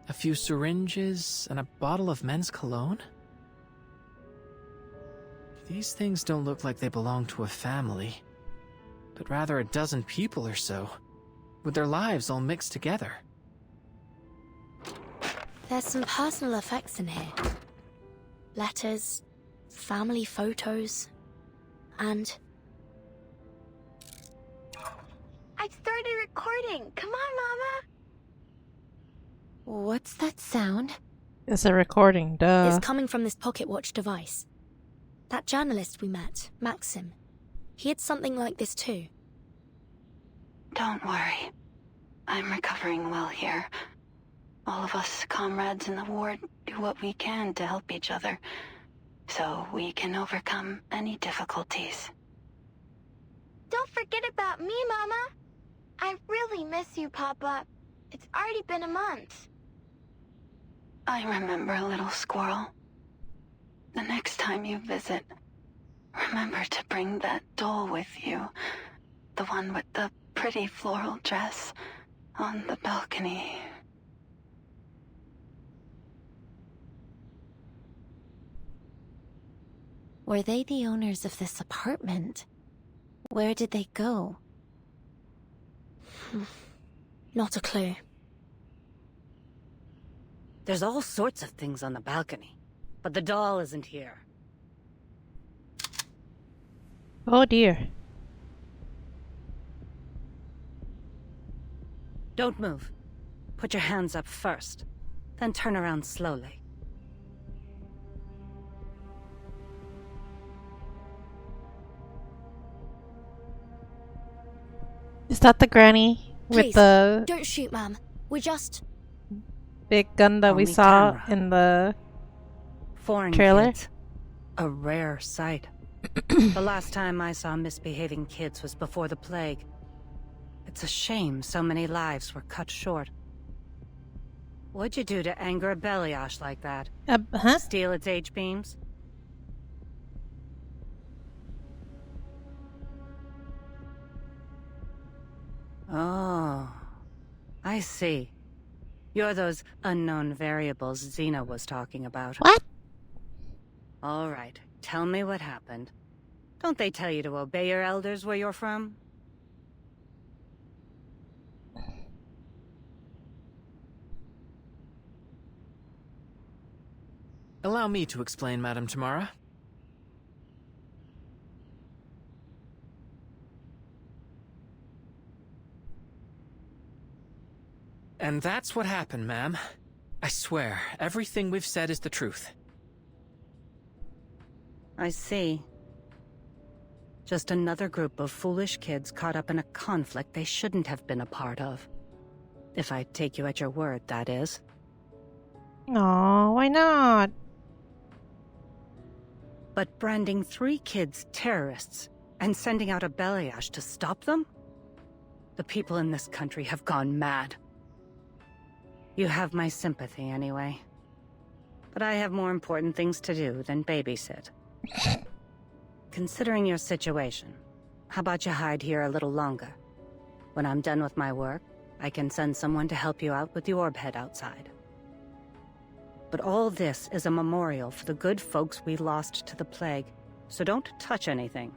A few syringes, and a bottle of men's cologne? These things don't look like they belong to a family, but rather a dozen people or so, with their lives all mixed together. There's some personal effects in here. Letters, family photos, and... I've started recording. Come on, Mama. What's that sound? It's a recording, duh. It's coming from this pocket watch device. That journalist we met, Maxim, he had something like this too. Don't worry. I'm recovering well here. All of us comrades in the ward do what we can to help each other, so we can overcome any difficulties. Don't forget about me, Mama. I really miss you, Papa. It's already been a month. I remember, little squirrel. The next time you visit, remember to bring that doll with you. The one with the pretty floral dress on the balcony. Were they the owners of this apartment? Where did they go? Not a clue. There's all sorts of things on the balcony, but the doll isn't here. Oh dear. Don't move. Put your hands up first, then turn around slowly. Is that the granny with Please, the don't shoot, ma'am. We just... big gun that we Only saw camera. in the Foreign trailer? kids. A rare sight. The last time I saw misbehaving kids was before the plague. It's a shame so many lives were cut short. What'd you do to anger a Beliash like that? Huh? Steal its H-beams? Oh, I see. You're those unknown variables Xena was talking about. What? All right, tell me what happened. Don't they tell you to obey your elders where you're from? Allow me to explain, Madam Tamara. And that's what happened, ma'am. I swear, everything we've said is the truth. I see. Just another group of foolish kids caught up in a conflict they shouldn't have been a part of. If I take you at your word, that is. Aw, why not? But branding 3 kids terrorists and sending out a Beliash to stop them? The people in this country have gone mad. You have my sympathy anyway. But I have more important things to do than babysit. Considering your situation, how about you hide here a little longer? When I'm done with my work, I can send someone to help you out with the orb head outside. But all this is a memorial for the good folks we lost to the plague, so don't touch anything.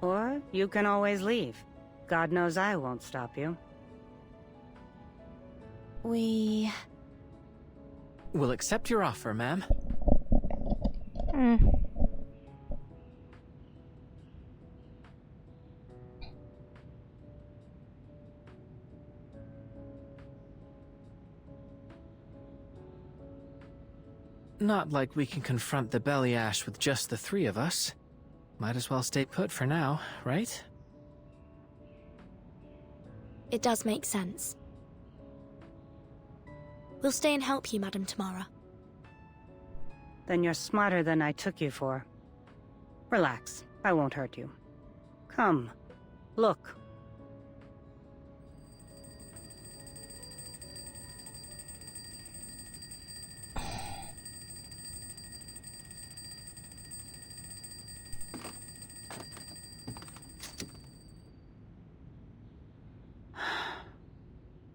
Or you can always leave. God knows I won't stop you. We'll accept your offer, ma'am. Not like we can confront the Beliash with just the 3 of us. might as well stay put for now, right? It does make sense. We'll stay and help you, Madame Tamara. Then you're smarter than I took you for. Relax, I won't hurt you. Come, look.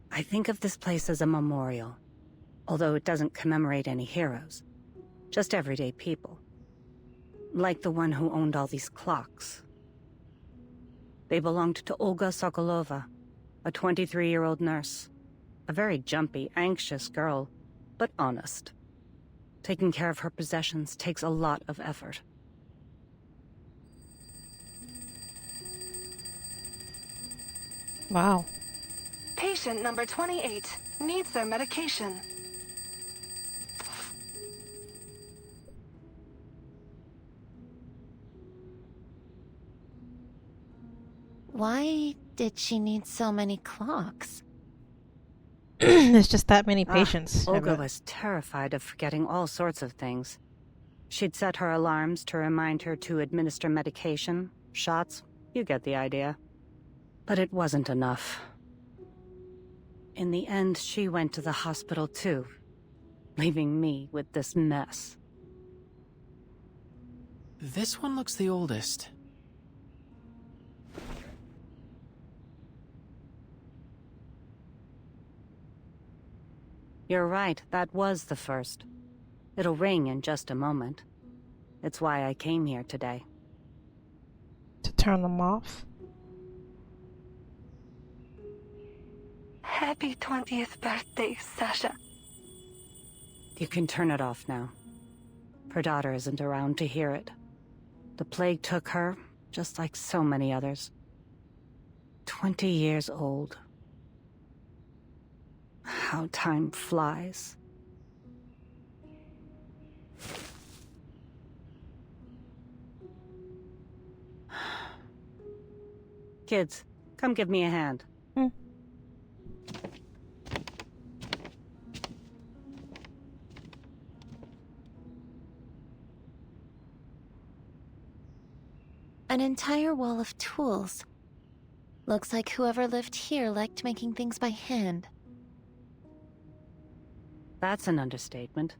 I think of this place as a memorial, although it doesn't commemorate any heroes, just everyday people. Like the one who owned all these clocks. They belonged to Olga Sokolova, a 23-year-old nurse. A very jumpy, anxious girl, but honest. Taking care of her possessions takes a lot of effort. Wow. Patient number 28 needs their medication. Why did she need so many clocks? There's just that many patients. Olga was terrified of forgetting all sorts of things. She'd set her alarms to remind her to administer medication, shots, you get the idea. But it wasn't enough. In the end, she went to the hospital too, leaving me with this mess. This one looks the oldest. You're right, that was the first. It'll ring in just a moment. It's why I came here today. To turn them off? Happy 20th birthday, Sasha. You can turn it off now. Her daughter isn't around to hear it. The plague took her, just like so many others. 20 years old. How time flies. Kids, come give me a hand. An entire wall of tools. Looks like whoever lived here liked making things by hand. That's an understatement.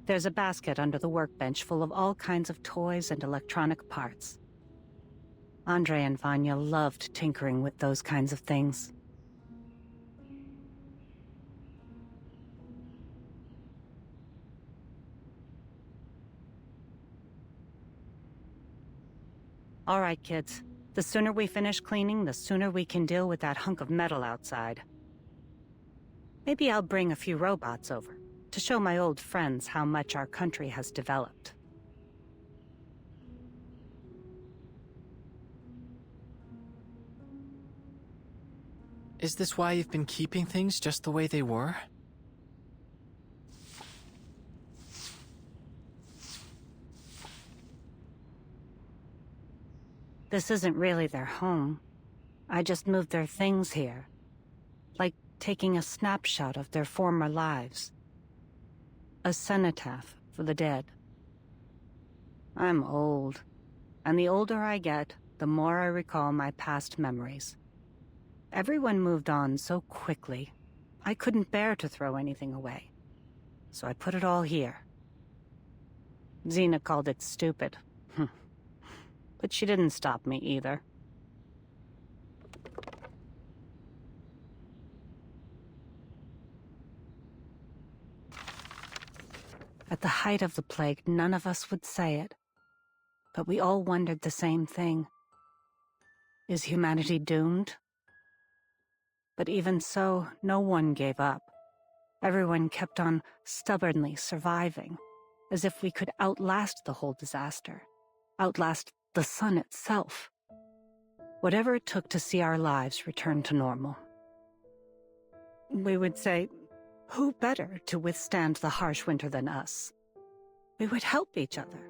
There's a basket under the workbench full of all kinds of toys and electronic parts. Andre and Vanya loved tinkering with those kinds of things. All right, kids. The sooner we finish cleaning, the sooner we can deal with that hunk of metal outside. Maybe I'll bring a few robots over, to show my old friends how much our country has developed. Is this why you've been keeping things just the way they were? This isn't really their home. I just moved their things here. Like taking a snapshot of their former lives. A cenotaph for the dead. I'm old, and the older I get, the more I recall my past memories. Everyone moved on so quickly, I couldn't bear to throw anything away. So I put it all here. Xena called it stupid. But she didn't stop me either. At the height of the plague, none of us would say it. But we all wondered the same thing. Is humanity doomed? But even so, no one gave up. Everyone kept on stubbornly surviving, as if we could outlast the whole disaster. Outlast the sun itself. Whatever it took to see our lives return to normal. We would say, who better to withstand the harsh winter than us? We would help each other.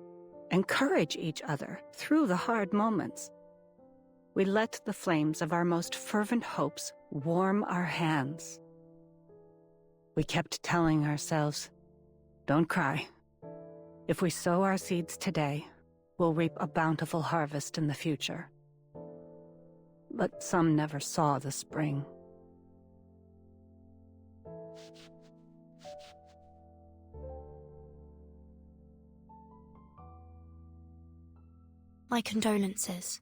encourage each other through the hard moments. We let the flames of our most fervent hopes warm our hands. We kept telling ourselves, don't cry. If we sow our seeds today, we'll reap a bountiful harvest in the future. But some never saw the spring. My condolences.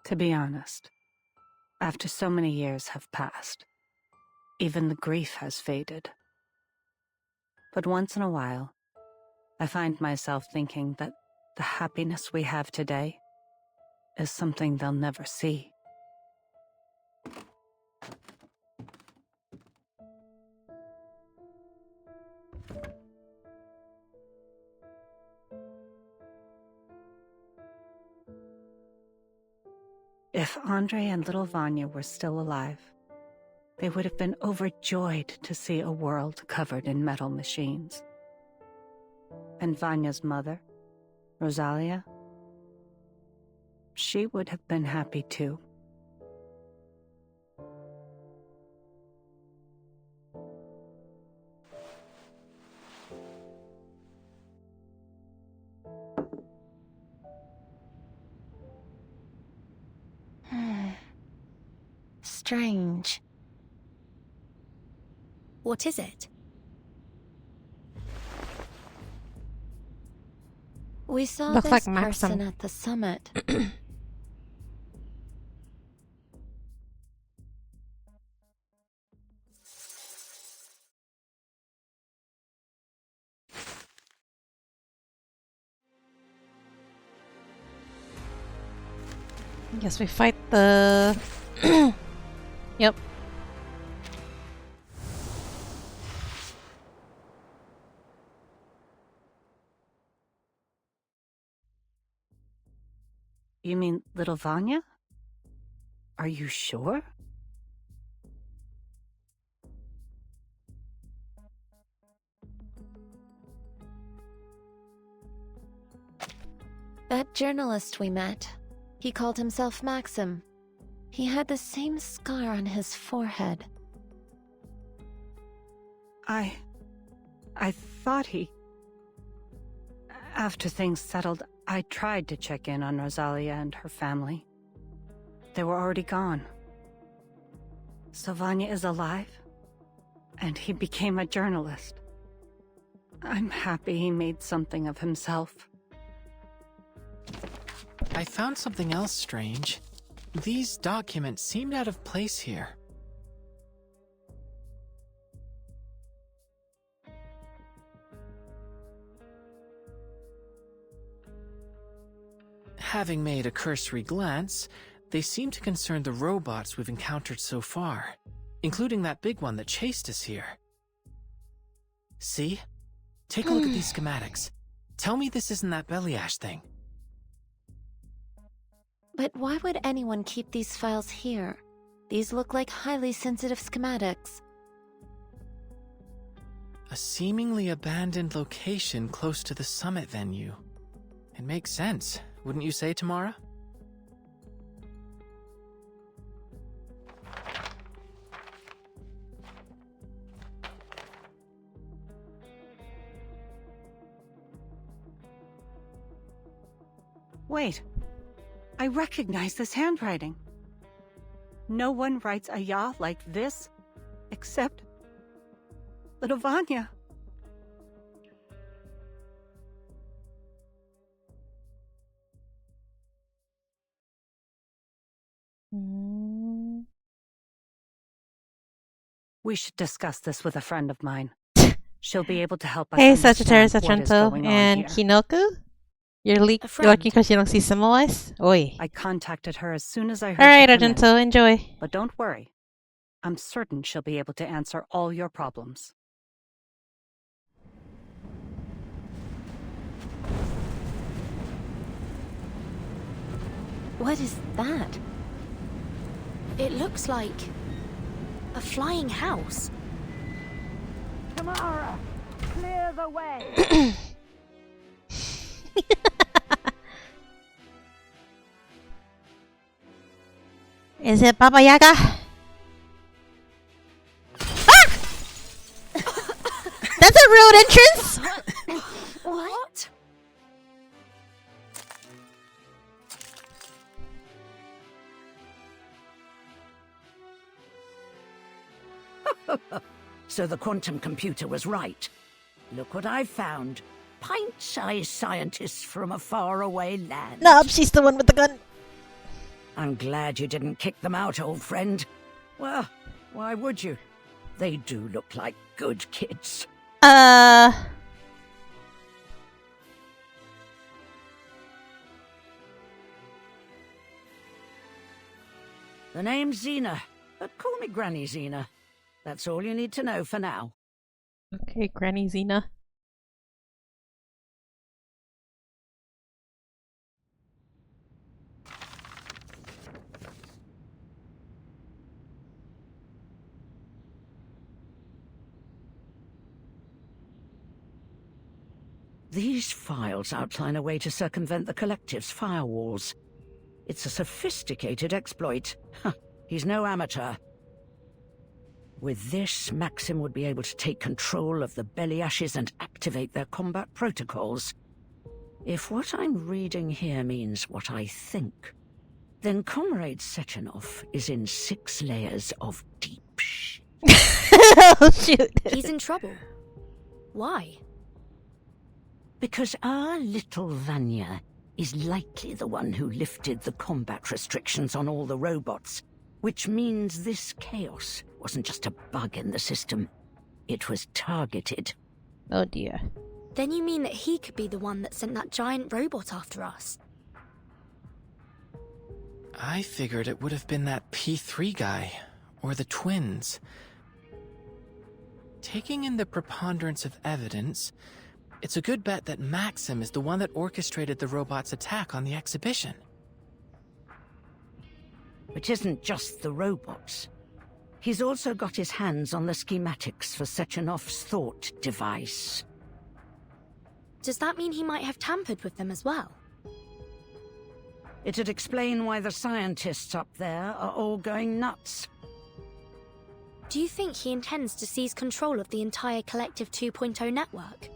To be honest, after so many years have passed, even the grief has faded. But once in a while, I find myself thinking that the happiness we have today is something they'll never see. If Andre and little Vanya were still alive, they would have been overjoyed to see a world covered in metal machines. And Vanya's mother, Rosalia, she would have been happy too. Strange. What is it? We saw Looks this like person Maxim. at the summit. Guess we fight the... Yep. You mean little Vanya? Are you sure? That journalist we met, he called himself Maxim. He had the same scar on his forehead. I thought he... After things settled, I tried to check in on Rosalia and her family. They were already gone. So Vanya is alive, and he became a journalist. I'm happy he made something of himself. I found something else strange. These documents seemed out of place here. Having made a cursory glance, they seem to concern the robots we've encountered so far, including that big one that chased us here. See? Take a look at these schematics. Tell me this isn't that Beliash thing. But why would anyone keep these files here? These look like highly sensitive schematics. A seemingly abandoned location close to the summit venue. It makes sense, wouldn't you say, Tamara? Wait, I recognize this handwriting. No one writes a ya like this, except little Vanya. We should discuss this with a friend of mine. She'll be able to help us Hey, understand Sagittarius what is Atento going on and here. Kinoku? You're A lucky friend. because you don't see Symbolize? Oi. I contacted her as soon as I heard Alright, she'd come in. Argento, enjoy. But don't worry. I'm certain she'll be able to answer all your problems. What is that? It looks like a flying house. Tamara! Clear the way! Is it Baba Yaga? Ah! That's a rude entrance! What? So the quantum computer was right. Look what I've found. Pint-sized scientists from a faraway land. No, she's the one with the gun. I'm glad you didn't kick them out, old friend. Well, why would you? They do look like good kids. The name's Xena, but call me Granny Xena. That's all you need to know for now. Okay, Granny Xena. These files outline a way to circumvent the Collective's firewalls. It's a sophisticated exploit. He's no amateur. With this, Maxim would be able to take control of the Belly Ashes and activate their combat protocols. If what I'm reading here means what I think, then Comrade Sechenov is in 6 layers of deep shit. Oh, shoot. He's in trouble. Why? Because our little Vanya is likely the one who lifted the combat restrictions on all the robots, which means this chaos wasn't just a bug in the system. It was targeted. Oh dear. Then you mean that he could be the one that sent that giant robot after us? I figured it would have been that P3 guy, or the twins. Taking in the preponderance of evidence, it's a good bet that Maxim is the one that orchestrated the robot's attack on the exhibition. It isn't just the robots. He's also got his hands on the schematics for Sechenov's thought device. Does that mean he might have tampered with them as well? It'd explain why the scientists up there are all going nuts. Do you think he intends to seize control of the entire Collective 2.0 network?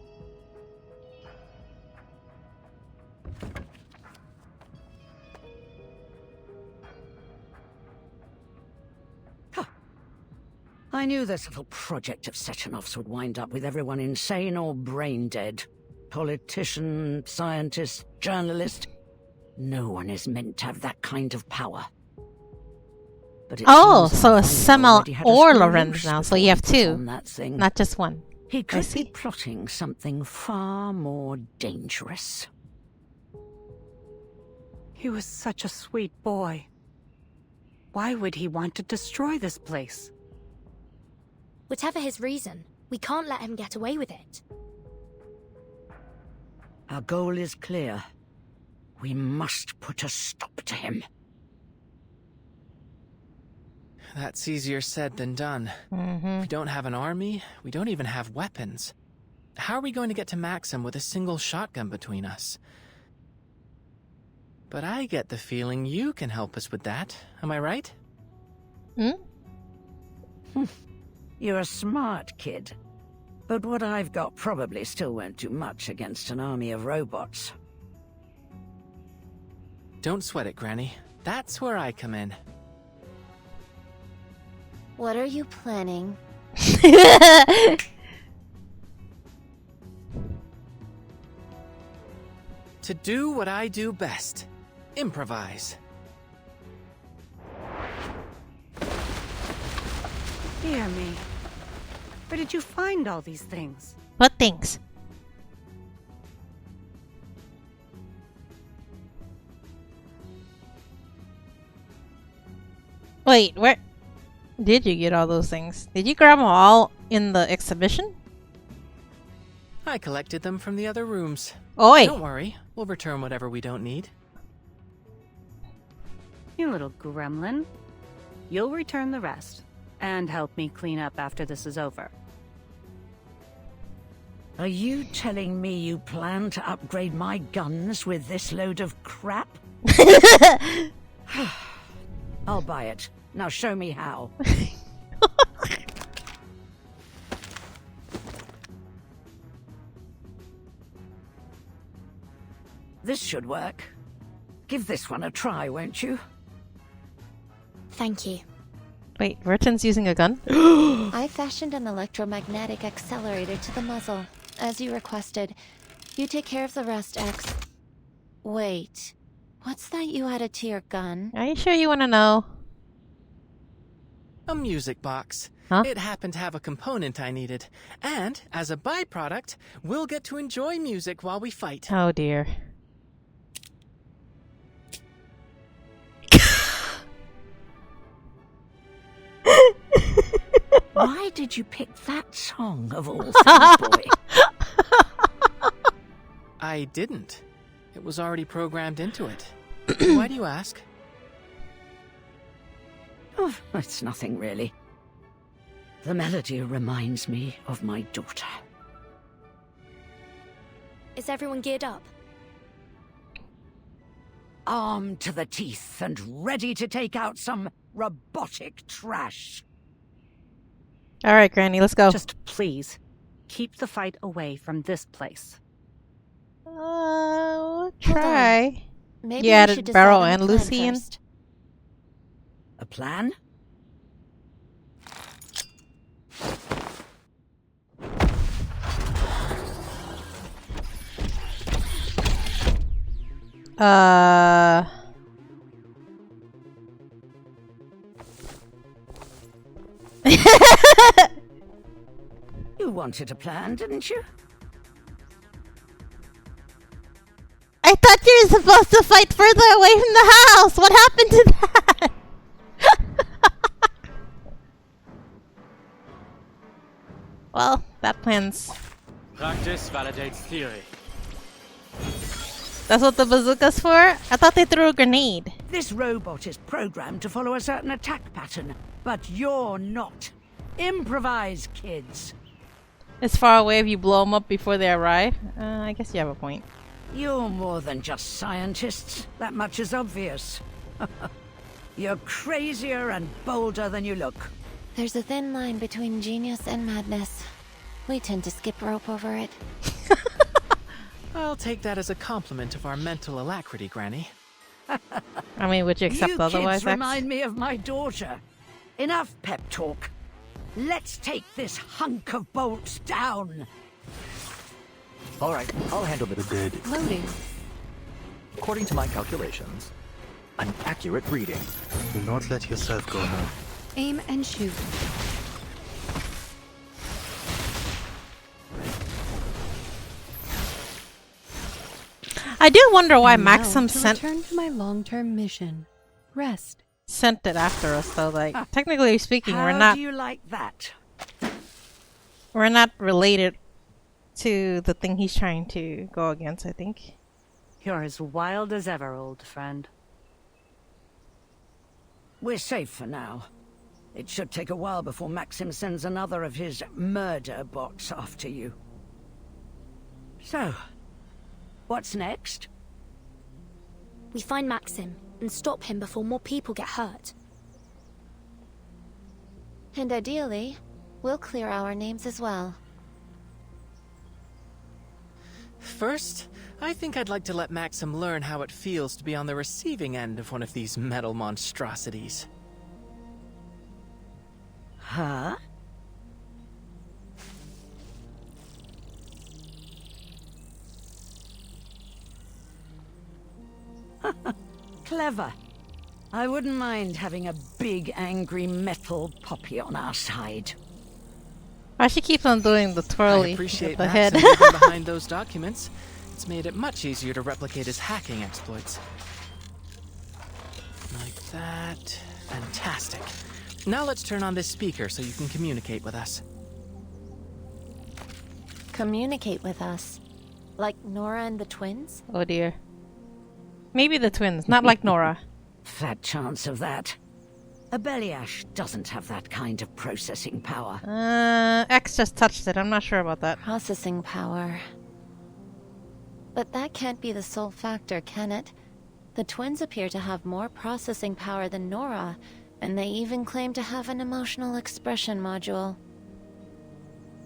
I knew this little project of Sechenov's would wind up with everyone insane or brain dead. Politician, scientist, journalist. No one is meant to have that kind of power. But oh, so Semmel or Lorenz now, so you have 2, not just 1. He could be plotting something far more dangerous. He was such a sweet boy. Why would he want to destroy this place? Whatever his reason, we can't let him get away with it. Our goal is clear. We must put a stop to him. That's easier said than done. We don't have an army, we don't even have weapons. How are we going to get to Maxim with a single shotgun between us? But I get the feeling you can help us with that, am I right? You're a smart kid. But what I've got probably still won't do much against an army of robots. Don't sweat it, Granny. That's where I come in. What are you planning? To do what I do best. Improvise. Dear me. Where did you find all these things? What things? Wait, where did you get all those things? Did you grab them all in the exhibition? I collected them from the other rooms. Oi! Don't worry, we'll return whatever we don't need. You little gremlin. You'll return the rest, and help me clean up after this is over. Are you telling me you plan to upgrade my guns with this load of crap? I'll buy it. Now show me how. This should work. Give this one a try, won't you? Thank you. Wait, Verton's using a gun? I fashioned an electromagnetic accelerator to the muzzle, as you requested. You take care of the rest, X. Wait, what's that you added to your gun? Are you sure you want to know? A music box. Huh? It happened to have a component I needed. And, as a byproduct, we'll get to enjoy music while we fight. Oh dear. Why did you pick that song of all things, boy? I didn't. It was already programmed into it. Why do you ask? Oh, it's nothing really. The melody reminds me of my daughter. Is everyone geared up? Armed to the teeth and ready to take out some robotic trash. Alright, Granny, let's go. Just please, keep the fight away from this place. We'll try. Maybe You we added should decide Barrel on a and plan Lucy in? first. A plan? You wanted a plan, didn't you? I thought you were supposed to fight further away from the house! What happened to that? Well, that plan's... Practice validates theory. That's what the bazooka's for? I thought they threw a grenade. This robot is programmed to follow a certain attack pattern, but you're not. Improvise, kids. It's far away if you blow them up before they arrive. I guess you have a point. You're more than just scientists. That much is obvious. You're crazier and bolder than you look. There's a thin line between genius and madness. We tend to skip rope over it. I'll take that as a compliment of our mental alacrity, Granny. I mean, would you accept You otherwise, kids X? remind me of my daughter. Enough pep talk. Let's take this hunk of bolts down. All right, I'll handle the dead. Loading. According to my calculations, an accurate reading. Do not let yourself go now. Aim and shoot. I do wonder why And Maxim now to sent return to my long-term mission. Rest. it after us, though. Like, technically speaking, How we're not do you like that? related to the thing he's trying to go against, I think. You're as wild as ever, old friend. We're safe for now. It should take a while before Maxim sends another of his murder bots after you. So, what's next? We find Maxim and stop him before more people get hurt. And ideally, we'll clear our names as well. First, I think I'd like to let Maxim learn how it feels to be on the receiving end of one of these metal monstrosities. Huh? Clever. I wouldn't mind having a big angry metal poppy on our side. Why she keeps on doing the I twirly appreciate with the head? Maxim getting behind those documents. It's made it much easier to replicate his hacking exploits. Like that. Fantastic. Now let's turn on this speaker so you can communicate with us. Communicate with us. Like Nora and the twins? Oh dear. Maybe the twins, not like Nora. Fat chance of that. A Beliash doesn't have that kind of processing power. X just touched it. I'm not sure about that. Processing power. But that can't be the sole factor, can it? The twins appear to have more processing power than Nora, and they even claim to have an emotional expression module.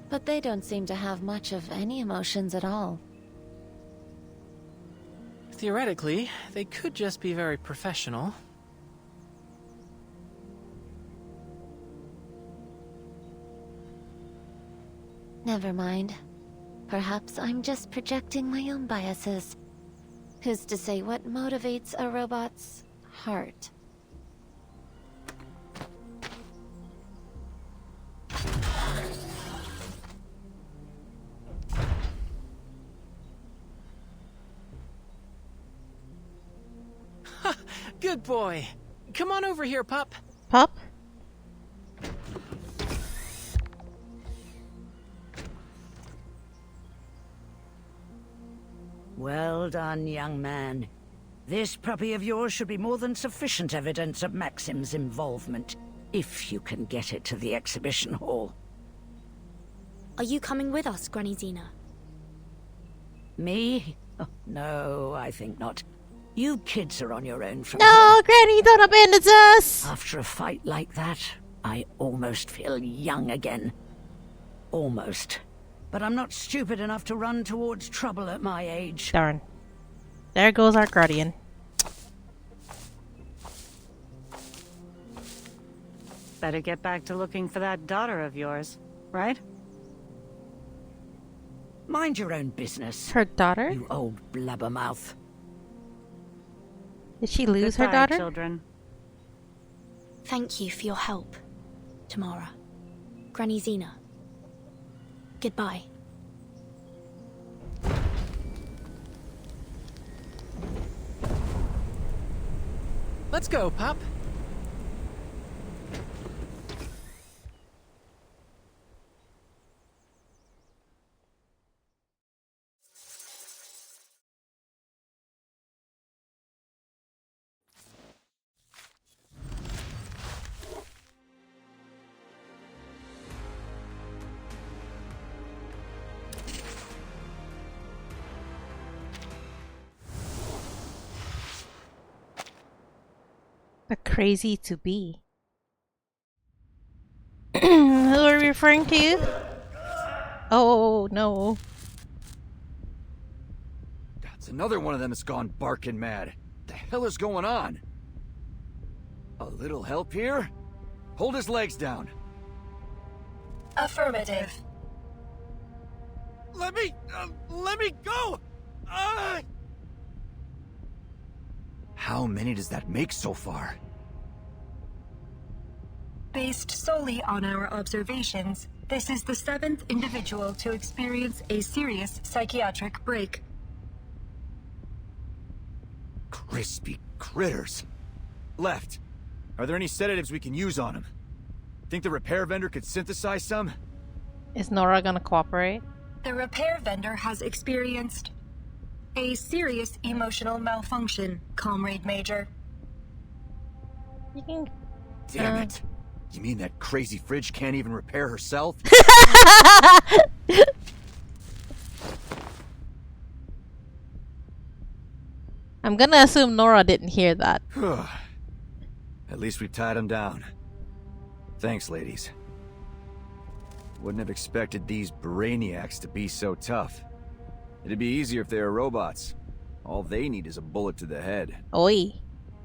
But they don't seem to have much of any emotions at all. Theoretically, they could just be very professional. Never mind. Perhaps I'm just projecting my own biases. Who's to say what motivates a robot's heart? Good boy. Come on over here, pup. Pup? Well done, young man. This puppy of yours should be more than sufficient evidence of Maxim's involvement, if you can get it to the exhibition hall. Are you coming with us, Granny Xena? Me? Oh, no, I think not. You kids are on your own from No, here. Granny, don't abandon us! After a fight like that, I almost feel young again. Almost. But I'm not stupid enough to run towards trouble at my age. Darn. There goes our guardian. Better get back to looking for that daughter of yours, right? Mind your own business. Her daughter? You old blabbermouth. Did she lose her Goodbye, daughter? children. Thank you for your help, Tamara. Granny Xena. Goodbye. Let's go, pup. The crazy to be. Who are we referring to? Oh no. That's another one of them that's gone barking mad. The hell is going on? A little help here? Hold his legs down. Affirmative. Let me go! How many does that make so far? Based solely on our observations, this is the 7th individual to experience a serious psychiatric break. Crispy critters. Left. Are there any sedatives we can use on him? Think the repair vendor could synthesize some? Is Nora gonna cooperate? The repair vendor has experienced a serious emotional malfunction, Comrade Major. You can... Damn it. You mean that crazy fridge can't even repair herself? I'm gonna assume Nora didn't hear that. At least we tied him down. Thanks, ladies. Wouldn't have expected these brainiacs to be so tough. It'd be easier if they were robots. All they need is a bullet to the head. Oi.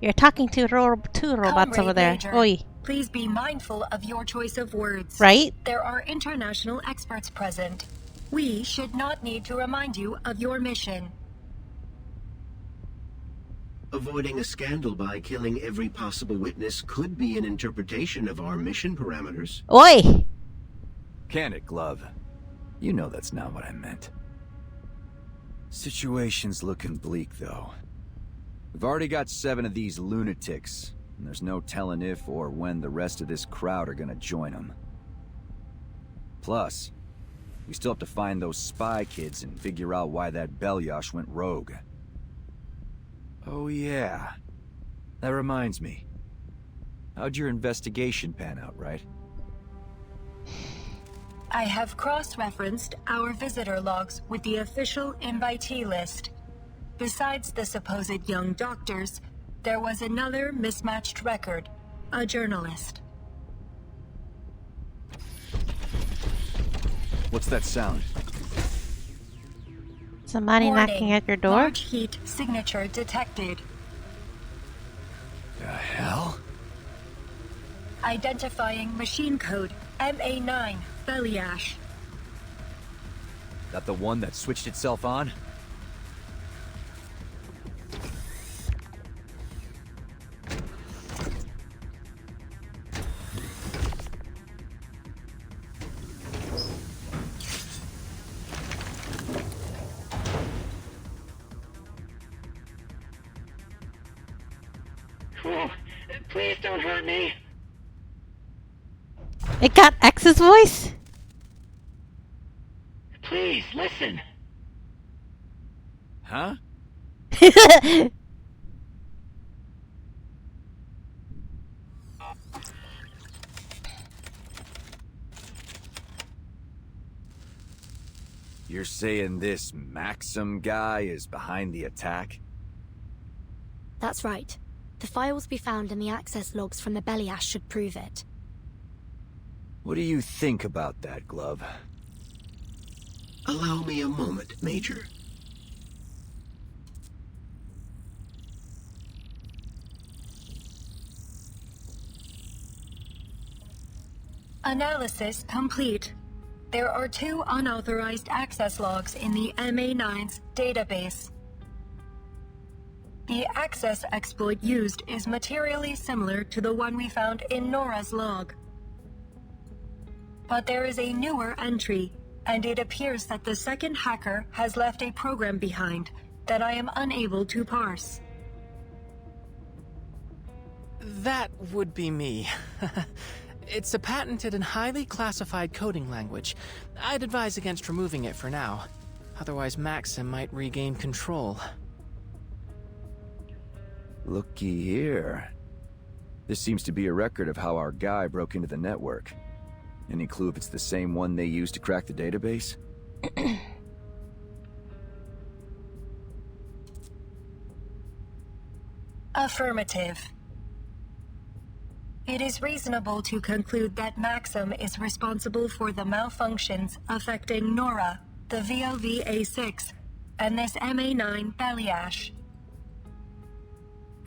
You're talking to two robots over there. Major, Oi. please be mindful of your choice of words. Right? There are international experts present. We should not need to remind you of your mission. Avoiding a scandal by killing every possible witness could be an interpretation of our mission parameters. Oi! Can it, Glove? You know that's not what I meant. Situation's looking bleak, though. We've already got 7 of these lunatics, and there's no telling if or when the rest of this crowd are gonna join them. Plus, we still have to find those spy kids and figure out why that Belyash went rogue. Oh yeah. That reminds me. How'd your investigation pan out, right? I have cross-referenced our visitor logs with the official invitee list. Besides the supposed young doctors, there was another mismatched record, a journalist. What's that sound? Somebody Warning, knocking at your door? Large heat signature detected. The hell? Identifying machine code MA9 belly ash. That the one that switched itself on? Please don't hurt me. It got X's voice? Please, listen. Huh? You're saying this Maxim guy is behind the attack? That's right. The files we found in the access logs from the belly ash should prove it. What do you think about that, Glove? Allow me a moment, Major. Analysis complete. There are 2 unauthorized access logs in the MA9's database. The access exploit used is materially similar to the one we found in Nora's log. But there is a newer entry, and it appears that the second hacker has left a program behind that I am unable to parse. That would be me. It's a patented and highly classified coding language. I'd advise against removing it for now. Otherwise, Maxim might regain control. Looky here. This seems to be a record of how our guy broke into the network. Any clue if it's the same one they used to crack the database? Affirmative. It is reasonable to conclude that Maxim is responsible for the malfunctions affecting Nora, the VOV-A6, and this MA9 belly ash.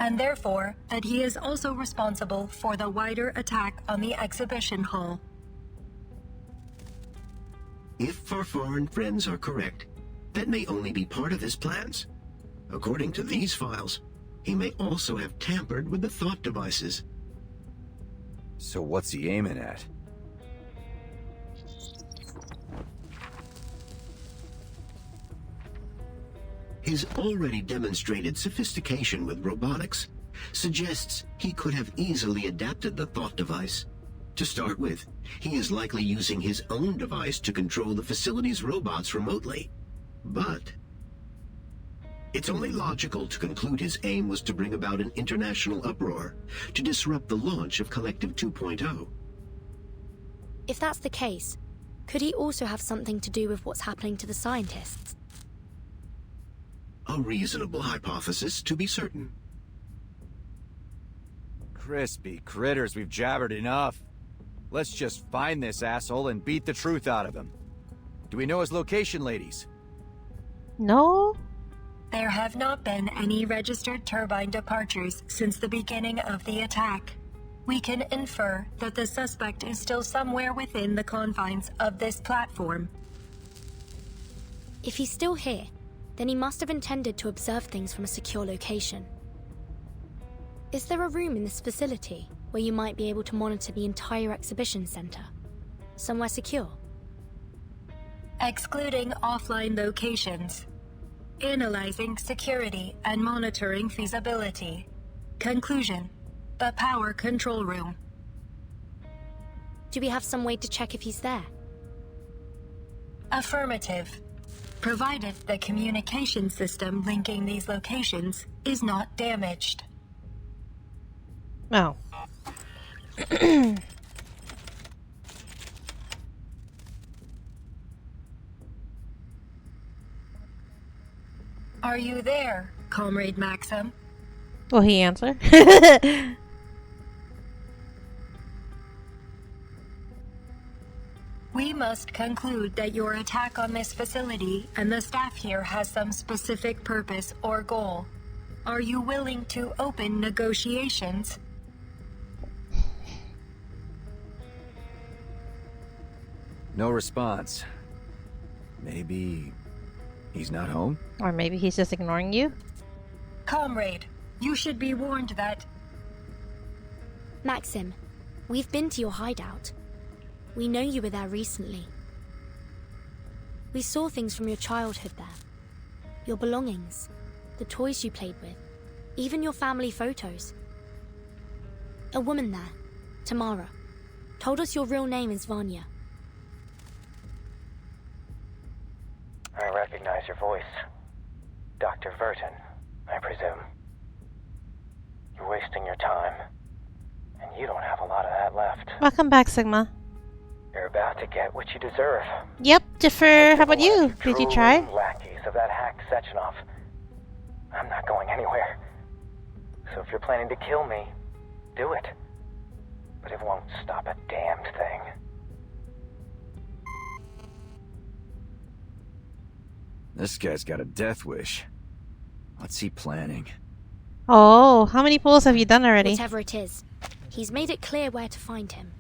And therefore, that he is also responsible for the wider attack on the exhibition hall. If Farfar and friends are correct, that may only be part of his plans. According to these files, he may also have tampered with the thought devices. So what's he aiming at? His already demonstrated sophistication with robotics suggests he could have easily adapted the thought device. To start with, he is likely using his own device to control the facility's robots remotely. But it's only logical to conclude his aim was to bring about an international uproar, to disrupt the launch of Collective 2.0. If that's the case, could he also have something to do with what's happening to the scientists? A reasonable hypothesis, to be certain. Crispy critters, we've jabbered enough. Let's just find this asshole and beat the truth out of him. Do we know his location, ladies? No? There have not been any registered turbine departures since the beginning of the attack. We can infer that the suspect is still somewhere within the confines of this platform. If he's still here, then he must have intended to observe things from a secure location. Is there a room in this facility where you might be able to monitor the entire exhibition center? Somewhere secure? Excluding offline locations. Analyzing security and monitoring feasibility. Conclusion: the power control room. Do we have some way to check if he's there? Affirmative. Provided the communication system linking these locations is not damaged. Oh. Are you there, Comrade Maxim? Will he answer? We must conclude that your attack on this facility and the staff here has some specific purpose or goal. Are you willing to open negotiations? No response. Maybe he's not home? Or maybe he's just ignoring you? Comrade, you should be warned that... Maxim, we've been to your hideout. We know you were there recently. We saw things from your childhood there. Your belongings, the toys you played with, even your family photos. A woman there, Tamara, told us your real name is Vanya. I recognize your voice. Dr. Verton, I presume. You're wasting your time, and you don't have a lot of that left. Welcome back, Sigma. You're about to get what you deserve. Yep, Jaffer, how about you? Did you try? Lackeys of that hack Sechenov. I'm not going anywhere. So if you're planning to kill me, do it. But it won't stop a damned thing. This guy's got a death wish. What's he planning? Oh, how many pulls have you done already? Whatever it is, he's made it clear where to find him.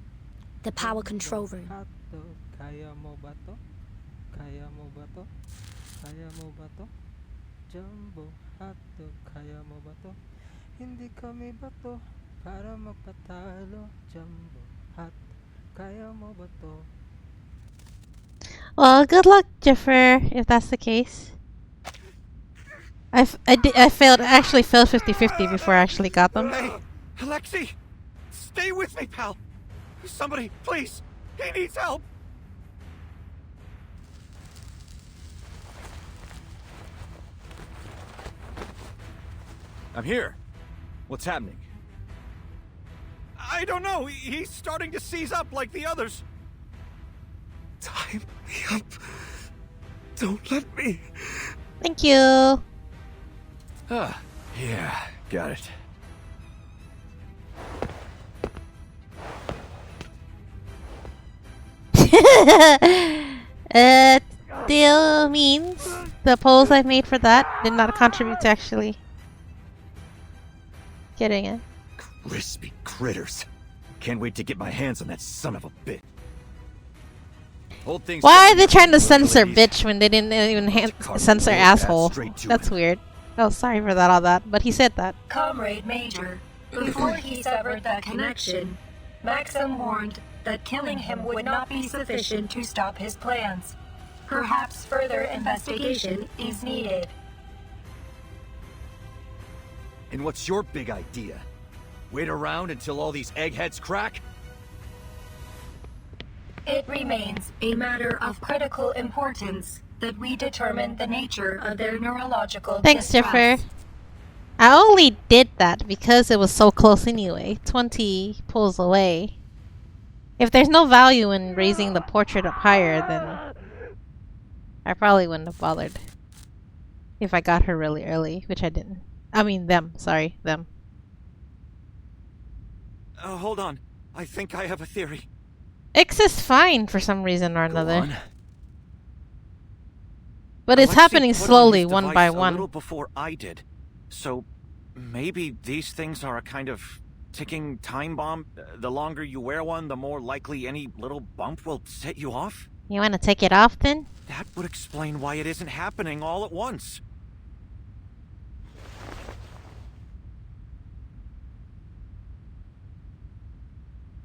The power control room. Well, good luck, Jaffer, if that's the case. I actually failed 50-50 before I actually got them. Hey, Alexei! Stay with me, pal! Somebody, please! He needs help! I'm here. What's happening? I don't know. He's starting to seize up like the others. Time me up. Don't let me. Thank you. Ah, yeah, got it. Still means the polls I've made for that did not contribute to actually getting it. Crispy critters. Can't wait to get my hands on that son of a bitch. Why are they trying to censor bitch when they didn't even censor asshole? That's weird. Oh, sorry for all that, but he said that. Comrade Major, before he severed that connection, Maxim warned that killing him would not be sufficient to stop his plans. Perhaps further investigation is needed. And what's your big idea? Wait around until all these eggheads crack? It remains a matter of critical importance that we determine the nature of their neurological Thanks, distress. Jaffer. I only did that because it was so close anyway. 20 pulls away. If there's no value in raising the portrait up higher, then I probably wouldn't have bothered. If I got her really early, which I didn't. I mean them, sorry, them. Hold on. I think I have a theory. X is fine for some reason or another. on. But it's Alexei happening put on slowly, his one device by a one. little before I did. So maybe these things are a kind of ticking time bomb. The longer you wear one, the more likely any little bump will set you off. You want to take it off then? That would explain why it isn't happening all at once.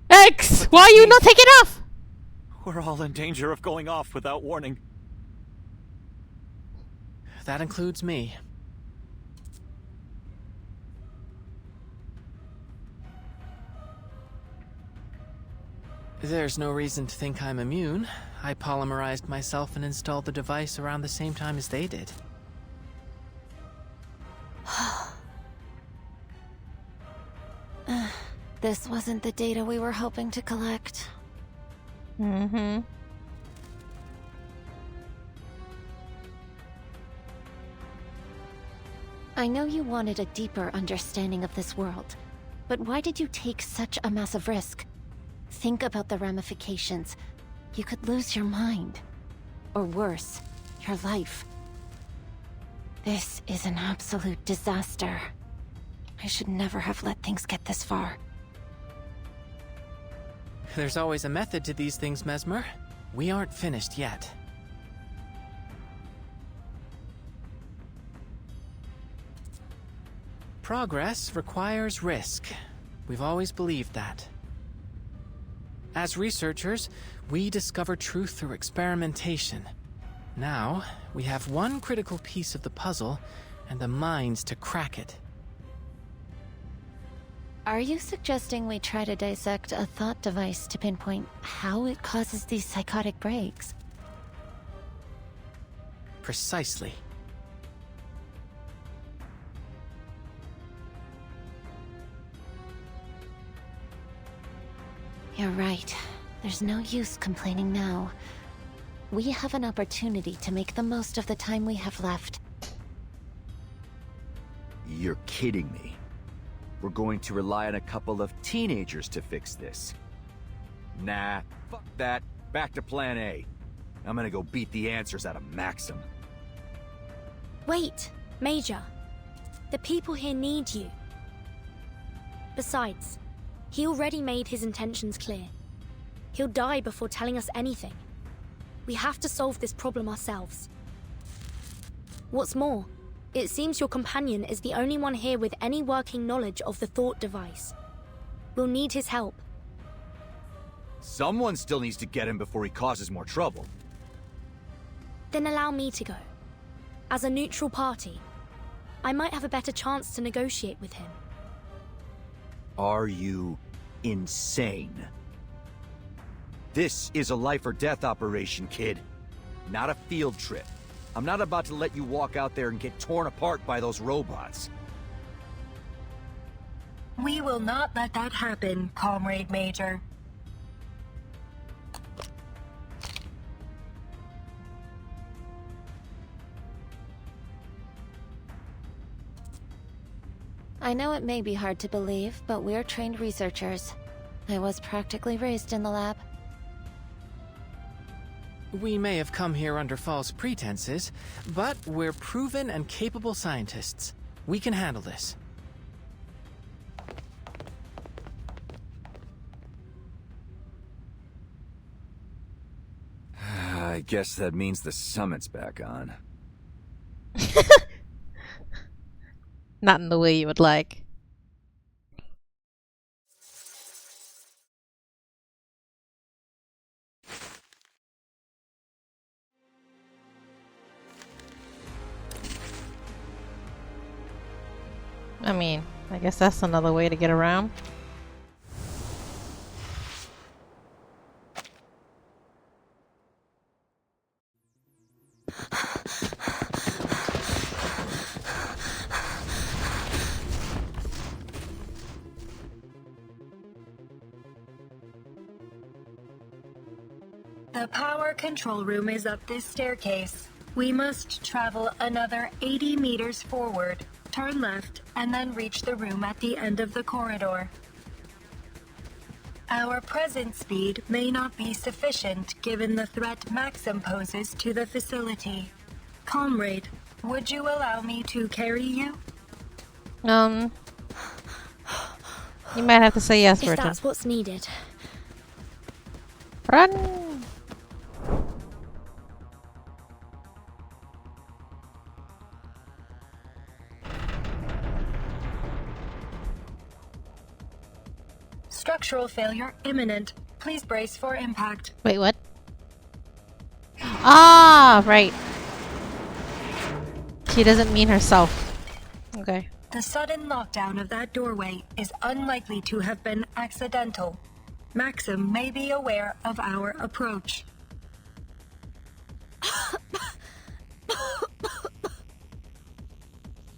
X! Why you not take it off? We're all in danger of going off without warning. That includes me. There's no reason to think I'm immune. I polymerized myself and installed the device around the same time as they did. this wasn't the data we were hoping to collect. Mm-hmm. I know you wanted a deeper understanding of this world, but why did you take such a massive risk? Think about the ramifications. You could lose your mind. Or worse, your life. This is an absolute disaster. I should never have let things get this far. There's always a method to these things, Mesmer. We aren't finished yet. Progress requires risk. We've always believed that. As researchers, we discover truth through experimentation. Now, we have one critical piece of the puzzle, and the minds to crack it. Are you suggesting we try to dissect a thought device to pinpoint how it causes these psychotic breaks? Precisely. You're right. There's no use complaining now. We have an opportunity to make the most of the time we have left. You're kidding me. We're going to rely on a couple of teenagers to fix this. Nah, fuck that. Back to plan A. I'm gonna go beat the answers out of Maxim. Wait, Major. The people here need you. Besides, he already made his intentions clear. He'll die before telling us anything. We have to solve this problem ourselves. What's more, it seems your companion is the only one here with any working knowledge of the thought device. We'll need his help. Someone still needs to get him before he causes more trouble. Then allow me to go. As a neutral party, I might have a better chance to negotiate with him. Are you insane? This is a life or death operation, kid. Not a field trip. I'm not about to let you walk out there and get torn apart by those robots. We will not let that happen, Comrade Major. I know it may be hard to believe, but we're trained researchers. I was practically raised in the lab. We may have come here under false pretenses, but we're proven and capable scientists. We can handle this. I guess that means the summit's back on. Not in the way you would like. I mean, I guess that's another way to get around. The power control room is up this staircase. We must travel another 80 meters forward, turn left, and then reach the room at the end of the corridor. Our present speed may not be sufficient given the threat Maxim poses to the facility. Comrade, would you allow me to carry you? You might have to say yes, If Burton. that's what's needed. Run! Structural failure imminent. Please brace for impact. Wait, what? Ah, right. She doesn't mean herself. Okay. The sudden lockdown of that doorway is unlikely to have been accidental. Maxim may be aware of our approach.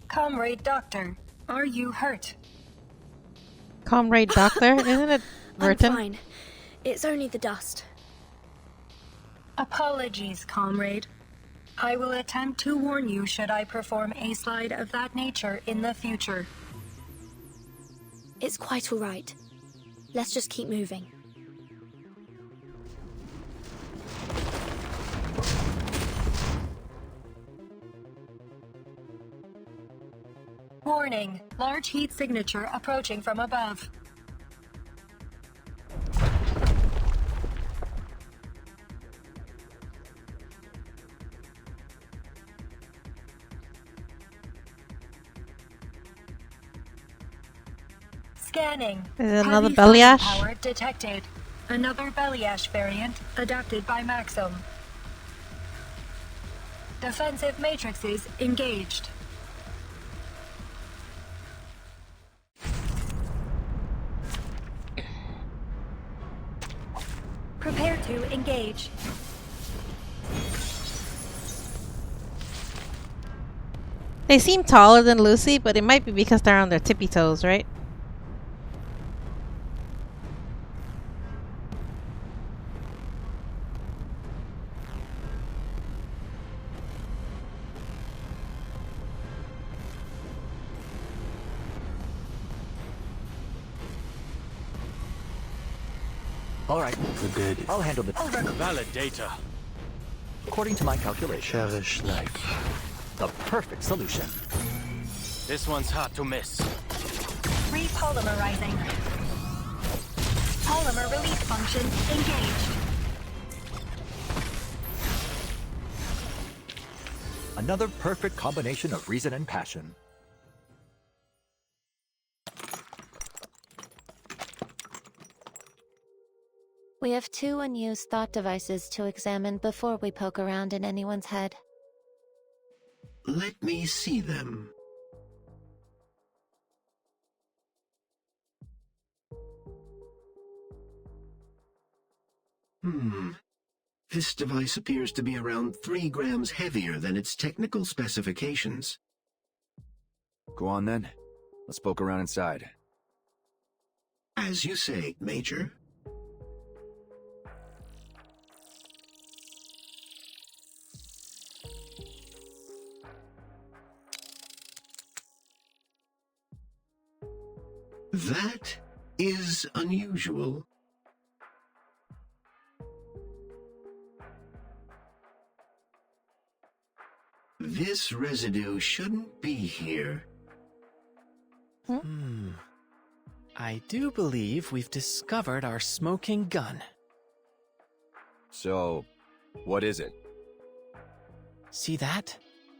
Comrade Doctor, are you hurt? Comrade Doctor, isn't it Burton? I'm fine. It's only the dust. Apologies, comrade. I will attempt to warn you should I perform a slide of that nature in the future. It's quite all right. Let's just keep moving. Warning, large heat signature approaching from above. Scanning. Is it another Heavy belly fire ash? Power detected. Another belly ash variant adapted by Maxim. Defensive matrices engaged. Prepare to engage. They seem taller than Lucy, but it might be because they're on their tippy toes, right? All right. The dead. I'll handle the Valid data. According to my calculations, Cherish life. the perfect solution. This one's hard to miss. Repolymerizing. Polymer release function engaged. Another perfect combination of reason and passion. We have 2 unused thought devices to examine before we poke around in anyone's head. Let me see them. This device appears to be around 3 grams heavier than its technical specifications. Go on then. Let's poke around inside. As you say, Major. That is unusual. This residue shouldn't be here. I do believe we've discovered our smoking gun. So, what is it? See that?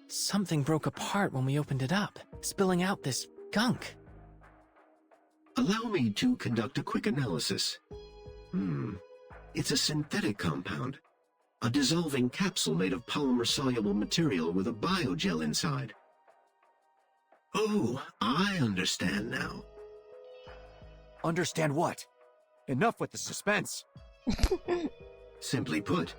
Something broke apart when we opened it up, spilling out this gunk. Allow me to conduct a quick analysis. It's a synthetic compound. A dissolving capsule made of polymer-soluble material with a biogel inside. Oh, I understand now. Understand what? Enough with the suspense. Simply put,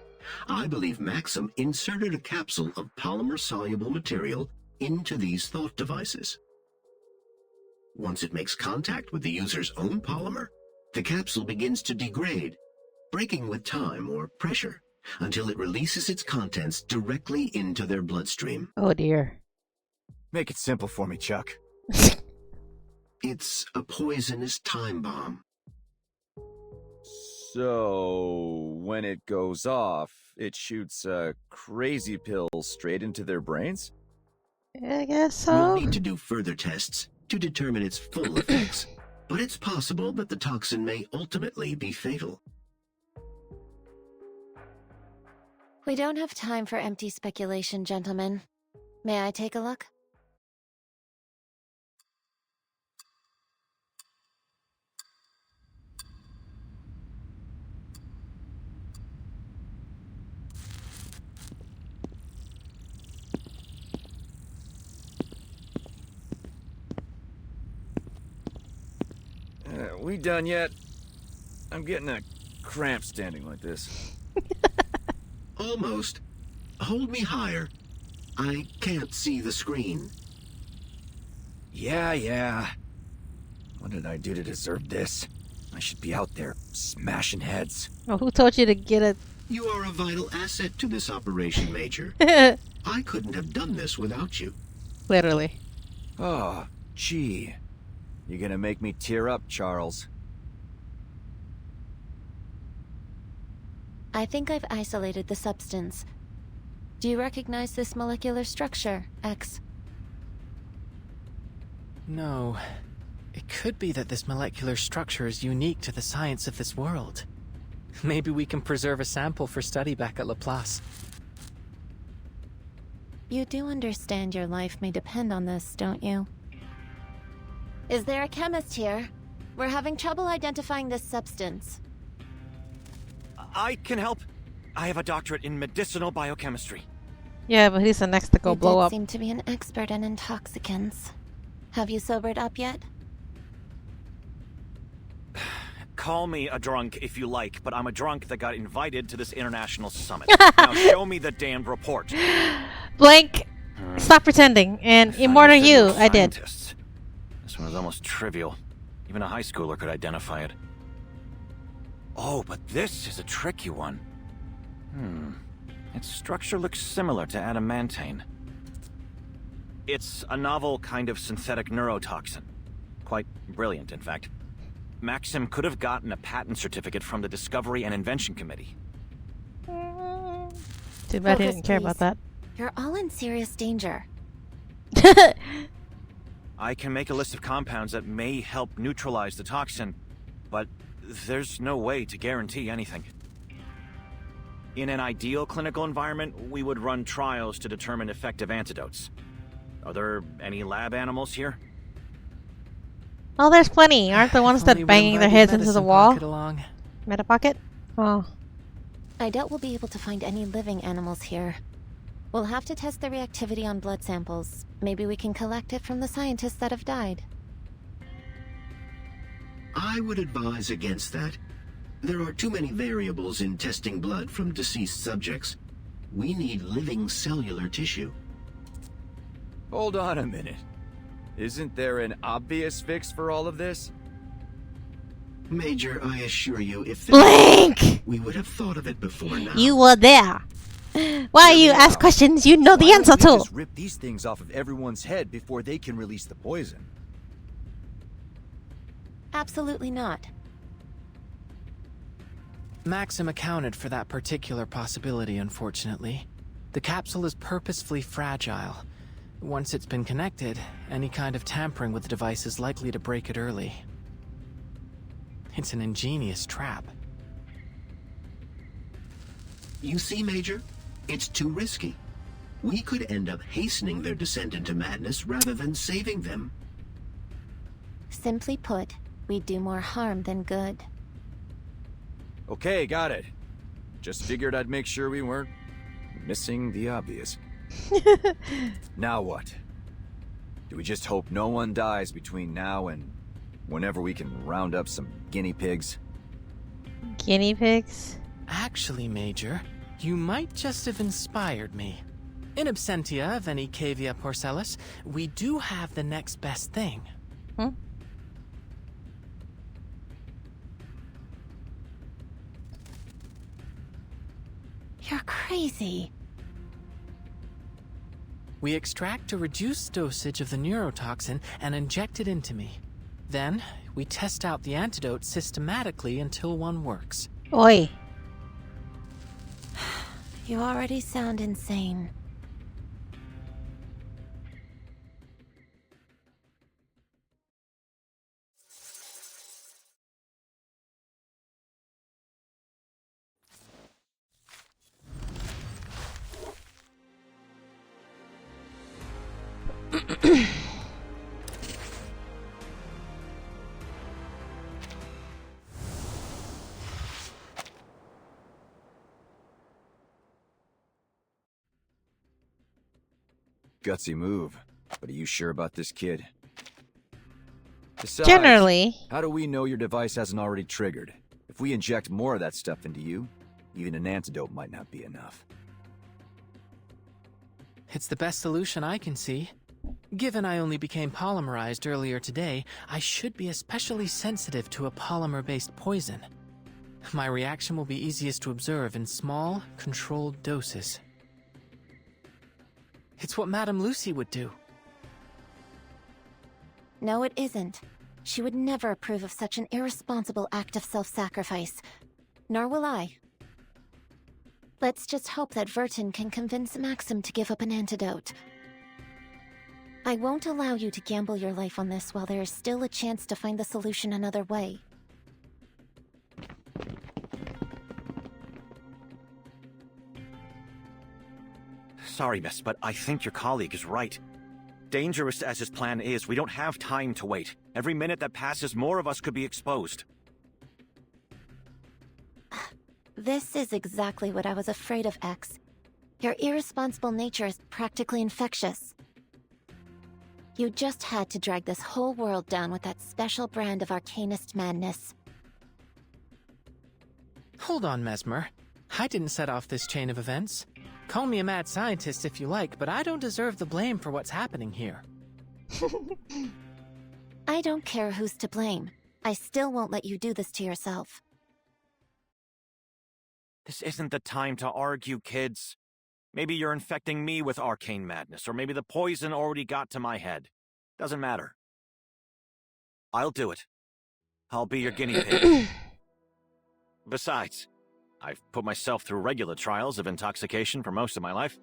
I believe Maxim inserted a capsule of polymer-soluble material into these thought devices. Once it makes contact with the user's own polymer, the capsule begins to degrade, breaking with time or pressure, until it releases its contents directly into their bloodstream. Oh dear. Make it simple for me, Chuck. It's a poisonous time bomb. So, when it goes off, it shoots a crazy pill straight into their brains? I guess We'll so. need to do further tests to determine its full effects, but it's possible that the toxin may ultimately be fatal. We don't have time for empty speculation, gentlemen. May I take a look? We done yet? I'm getting a cramp standing like this. Almost. Hold me higher. I can't see the screen. Yeah. What did I do to deserve this? I should be out there, smashing heads. Oh, who told you to get it? You are a vital asset to this operation, Major. I couldn't have done this without you. Literally. Oh, gee. You're gonna make me tear up, Charles. I think I've isolated the substance. Do you recognize this molecular structure, X? No. It could be that this molecular structure is unique to the science of this world. Maybe we can preserve a sample for study back at Laplace. You do understand your life may depend on this, don't you? Is there a chemist here? We're having trouble identifying this substance. I can help. I have a doctorate in medicinal biochemistry. Yeah, but he's the next to go You blow did up. seem to be an expert in intoxicants. Have you sobered up yet? Call me a drunk if you like, but I'm a drunk that got invited to this international summit. Now show me the damned report. Blank. Stop pretending. And immortal you, I did. This one was almost trivial. Even a high schooler could identify it. Oh, but this is a tricky one. Its structure looks similar to adamantane. It's a novel kind of synthetic neurotoxin. Quite brilliant, in fact. Maxim could have gotten a patent certificate from the Discovery and Invention Committee. Too bad he didn't care about that. You're all in serious danger. I can make a list of compounds that may help neutralize the toxin, but there's no way to guarantee anything. In an ideal clinical environment, we would run trials to determine effective antidotes. Are there any lab animals here? Oh, there's plenty. Aren't the ones that banging their heads into the wall? Meta pocket? Oh. I doubt we'll be able to find any living animals here. We'll have to test the reactivity on blood samples. Maybe we can collect it from the scientists that have died. I would advise against that. There are too many variables in testing blood from deceased subjects. We need living cellular tissue. Hold on a minute. Isn't there an obvious fix for all of this? Major, I assure you, if Blank! We would have thought of it before now. You were there. Why you ask questions you know the answer to? Just rip these things off of everyone's head before they can release the poison. Absolutely not. Maxim accounted for that particular possibility, unfortunately. The capsule is purposefully fragile. Once it's been connected, any kind of tampering with the device is likely to break it early. It's an ingenious trap. You see, Major? It's too risky. We could end up hastening their descent into madness rather than saving them. Simply put, we do more harm than good. Okay, got it. Just figured I'd make sure we weren't missing the obvious. Now what? Do we just hope no one dies between now and whenever we can round up some guinea pigs? Guinea pigs? Actually, Major, you might just have inspired me. In absentia of any cavia porcellus, we do have the next best thing. You're crazy. We extract a reduced dosage of the neurotoxin and inject it into me. Then, we test out the antidote systematically until one works. Oi. You already sound insane. Gutsy move. But are you sure about this kid? Besides, Generally. How do we know your device hasn't already triggered? If we inject more of that stuff into you, even an antidote might not be enough. It's the best solution I can see. Given I only became polymerized earlier today, I should be especially sensitive to a polymer-based poison. My reaction will be easiest to observe in small, controlled doses. It's what Madame Lucy would do. No, it isn't. She would never approve of such an irresponsible act of self-sacrifice. Nor will I. Let's just hope that Vertin can convince Maxim to give up an antidote. I won't allow you to gamble your life on this while there is still a chance to find the solution another way. Sorry, miss, but I think your colleague is right. Dangerous as his plan is, we don't have time to wait. Every minute that passes, more of us could be exposed. This is exactly what I was afraid of, X. Your irresponsible nature is practically infectious. You just had to drag this whole world down with that special brand of arcanist madness. Hold on, Mesmer. I didn't set off this chain of events. Call me a mad scientist if you like, but I don't deserve the blame for what's happening here. I don't care who's to blame. I still won't let you do this to yourself. This isn't the time to argue, kids. Maybe you're infecting me with arcane madness, or maybe the poison already got to my head. Doesn't matter. I'll do it. I'll be your guinea pig. Besides, I've put myself through regular trials of intoxication for most of my life.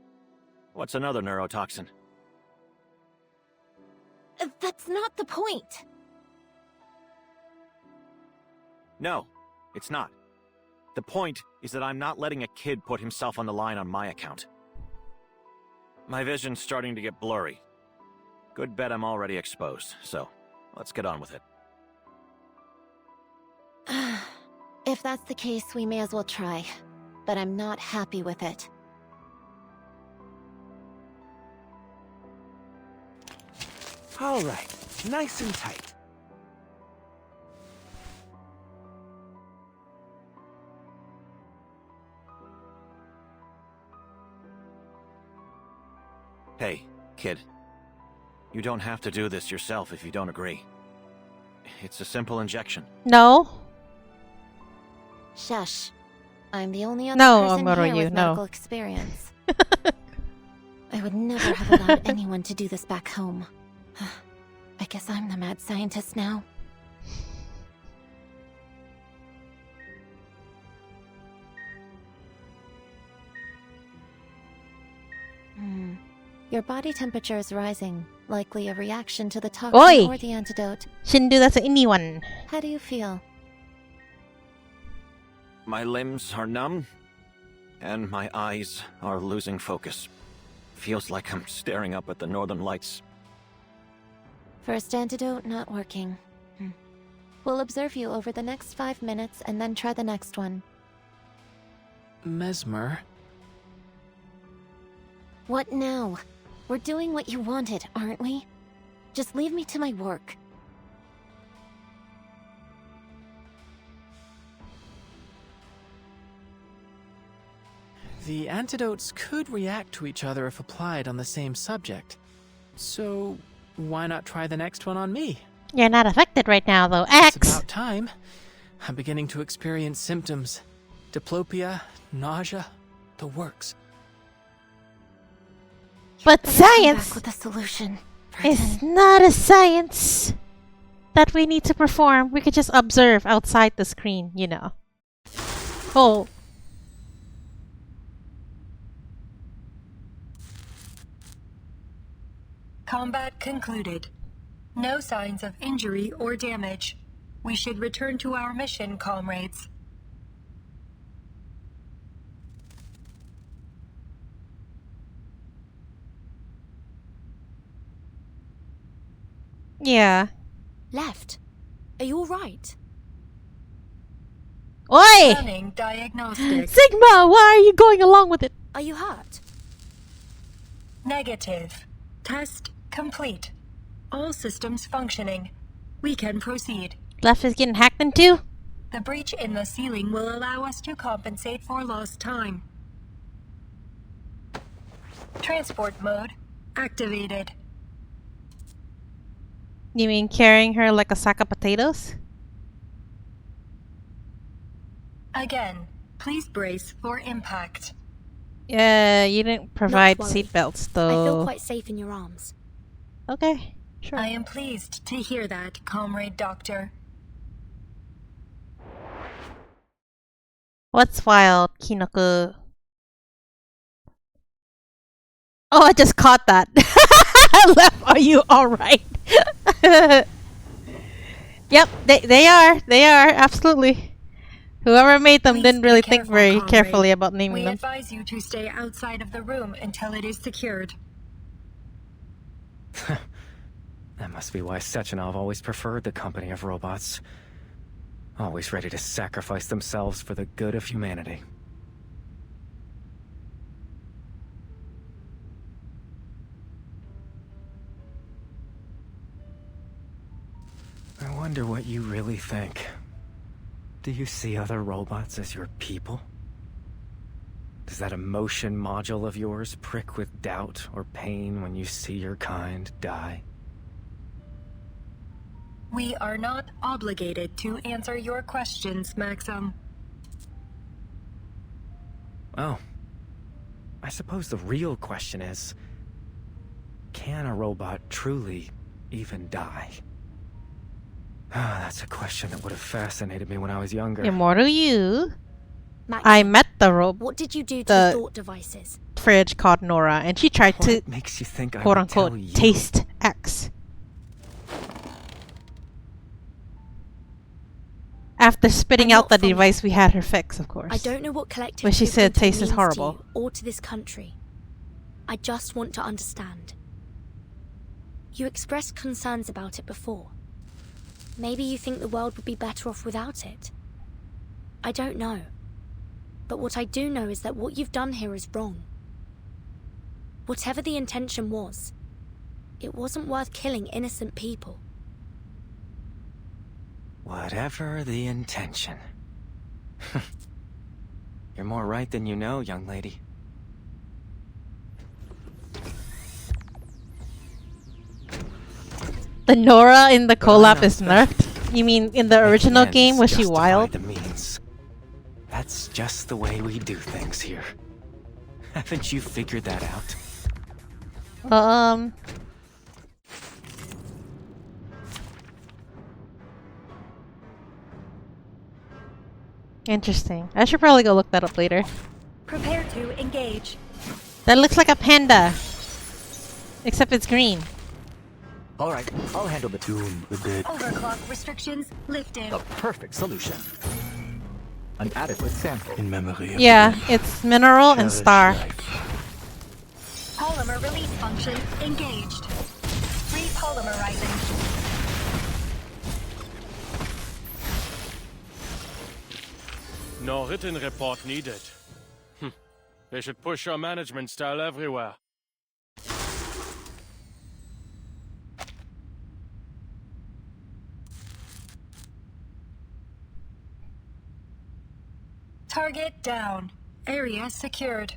What's another neurotoxin? That's not the point. No, it's not. The point is that I'm not letting a kid put himself on the line on my account. My vision's starting to get blurry. Good bet I'm already exposed, so let's get on with it. If that's the case, we may as well try. But I'm not happy with it. All right, nice and tight. Hey, kid. You don't have to do this yourself if you don't agree. It's a simple injection. No. Shush. I'm the only other No, person Amuro, here with medical experience. I would never have allowed anyone to do this back home. I guess I'm the mad scientist now. Your body temperature is rising, likely a reaction to the toxin Oi! or the antidote. Shouldn't do that to anyone. How do you feel? My limbs are numb, and my eyes are losing focus. Feels like I'm staring up at the northern lights. First antidote not working. We'll observe you over the next 5 minutes and then try the next one. Mesmer? What now? We're doing what you wanted, aren't we? Just leave me to my work. The antidotes could react to each other if applied on the same subject. So, why not try the next one on me? You're not affected right now, though. It's X! about time. I'm beginning to experience symptoms. Diplopia, nausea, the works. But Better come science back with a solution. is not a science that we need to perform. We could just observe outside the screen, you know. Oh. Combat concluded. No signs of injury or damage. We should return to our mission, comrades. Yeah. Left. Are you alright? Oi! Running diagnostic. Sigma, why are you going along with it? Are you hurt? Negative. Test complete. All systems functioning. We can proceed. Left is getting hacked into? The breach in the ceiling will allow us to compensate for lost time. Transport mode activated. You mean carrying her like a sack of potatoes? Again, please brace for impact. Yeah, you didn't provide Not worry. seatbelts I feel though. quite safe in your arms. Okay, sure. I am pleased to hear that, Comrade Doctor. What's wild, Kinoku? Oh, I just caught that. Left, are you alright? Yep, they are. They are, absolutely. Whoever made them Please didn't be really think careful, very comrade. carefully about naming We them. advise you to stay outside of the room until it is secured. That must be why Sechenov always preferred the company of robots. Always ready to sacrifice themselves for the good of humanity. I wonder what you really think. Do you see other robots as your people? Does that emotion module of yours prick with doubt or pain when you see your kind die? We are not obligated to answer your questions, Maxim. Oh. I suppose the real question is, can a robot truly even die? Ah, that's a question that would have fascinated me when I was younger. Immortal you. Maxim, I met the what did you do to the thought devices? fridge called Nora, and she tried to, What makes you think I quote would tell unquote, you? taste X. After spitting I'm out the not from device we had her fix, of course. I don't know what collective But she said 2.0 taste is means to horrible. you or to this country. I just want to understand. You expressed concerns about it before. Maybe you think the world would be better off without it. I don't know. But what I do know is that what you've done here is wrong. Whatever the intention was, it wasn't worth killing innocent people. Whatever the intention. You're more right than you know, young lady. The Nora in the But I'm collab not is nerfed? You mean in the original game was she Justify wild? the means. That's just the way we do things here. Haven't you figured that out? Interesting. I should probably go look that up later. Prepare to engage. That looks like a panda. Except it's green. Alright, I'll handle the Doom the dead. Overclock restrictions lifted. The perfect solution. An adequate sample. In memory of Yeah, the it's mineral and cherished star. life. Polymer release function engaged. Repolymerizing. No written report needed. They should push our management style everywhere. Target down. Area secured.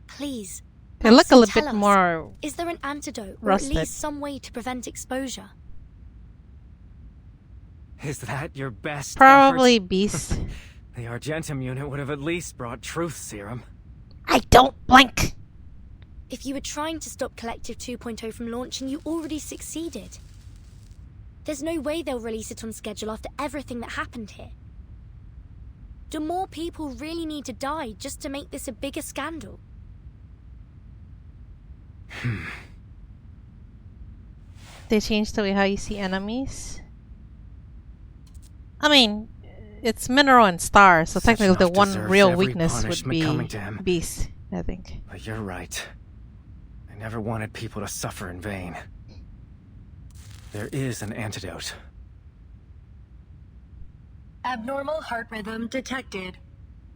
Please. They look a Maxim, little tell bit us, more is there an antidote or rusted. at least some way to prevent exposure? Is that your best Probably effort? beast. The Argentum unit would have at least brought truth serum. I don't blink! If you were trying to stop Collective 2.0 from launching, you already succeeded. There's no way they'll release it on schedule after everything that happened here. Do more people really need to die just to make this a bigger scandal? They changed the way how you see enemies. I mean, it's mineral and star, so technically the Sechenov one deserves real every weakness would punishment be coming to him. beast, I think. But you're right. I never wanted people to suffer in vain. There is an antidote. Abnormal heart rhythm detected.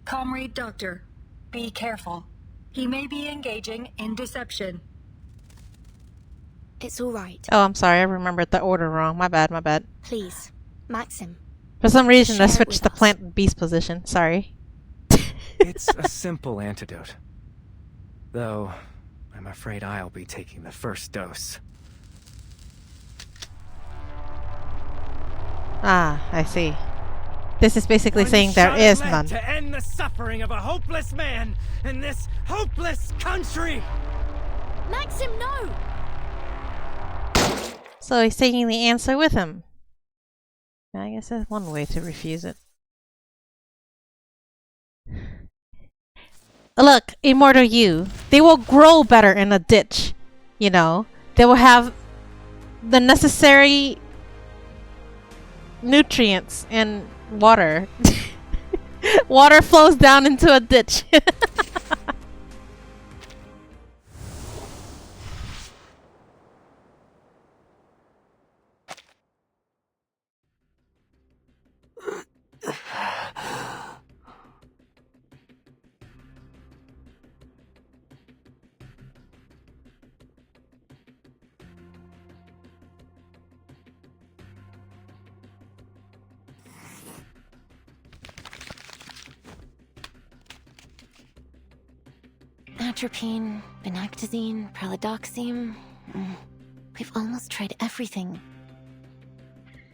Comrade Doctor, be careful. He may be engaging in deception. It's all right. Oh, I'm sorry, I remembered the order wrong. My bad, my bad. Please, Maxim. For some reason, I Share it switched with the us. plant and beast position. Sorry. It's a simple antidote. Though, I'm afraid I'll be taking the first dose. Ah, I see. This is basically saying there is none. To end the suffering of a hopeless man in this hopeless country. Maxim, no! So he's taking the answer with him. I guess that's one way to refuse it. Look, Immortal You, they will grow better in a ditch. You know, they will have the necessary nutrients and water. Water flows down into a ditch. Atropine, vinactazine, pralidoxime. We've almost tried everything.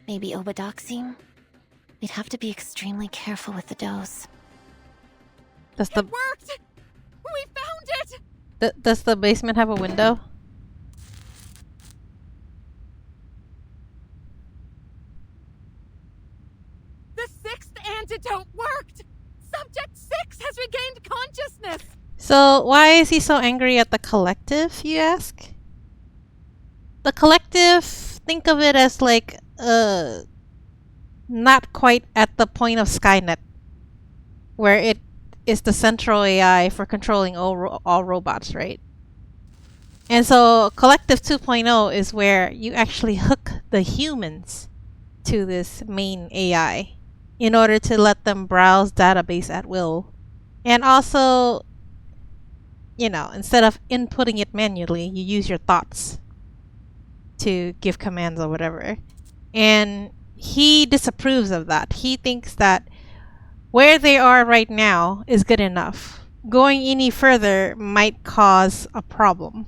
Maybe obidoxime? We'd have to be extremely careful with the dose. Does the Worked! We found it! does the basement have a window? The 6th antidote worked! Subject 6 has regained consciousness! So why is he so angry at the collective, you ask? The collective, think of it as like not quite at the point of Skynet, where it is the central AI for controlling all robots, right? And so Collective 2.0 is where you actually hook the humans to this main AI in order to let them browse database at will. And also, you know, instead of inputting it manually, you use your thoughts to give commands or whatever. And he disapproves of that. He thinks that where they are right now is good enough. Going any further might cause a problem.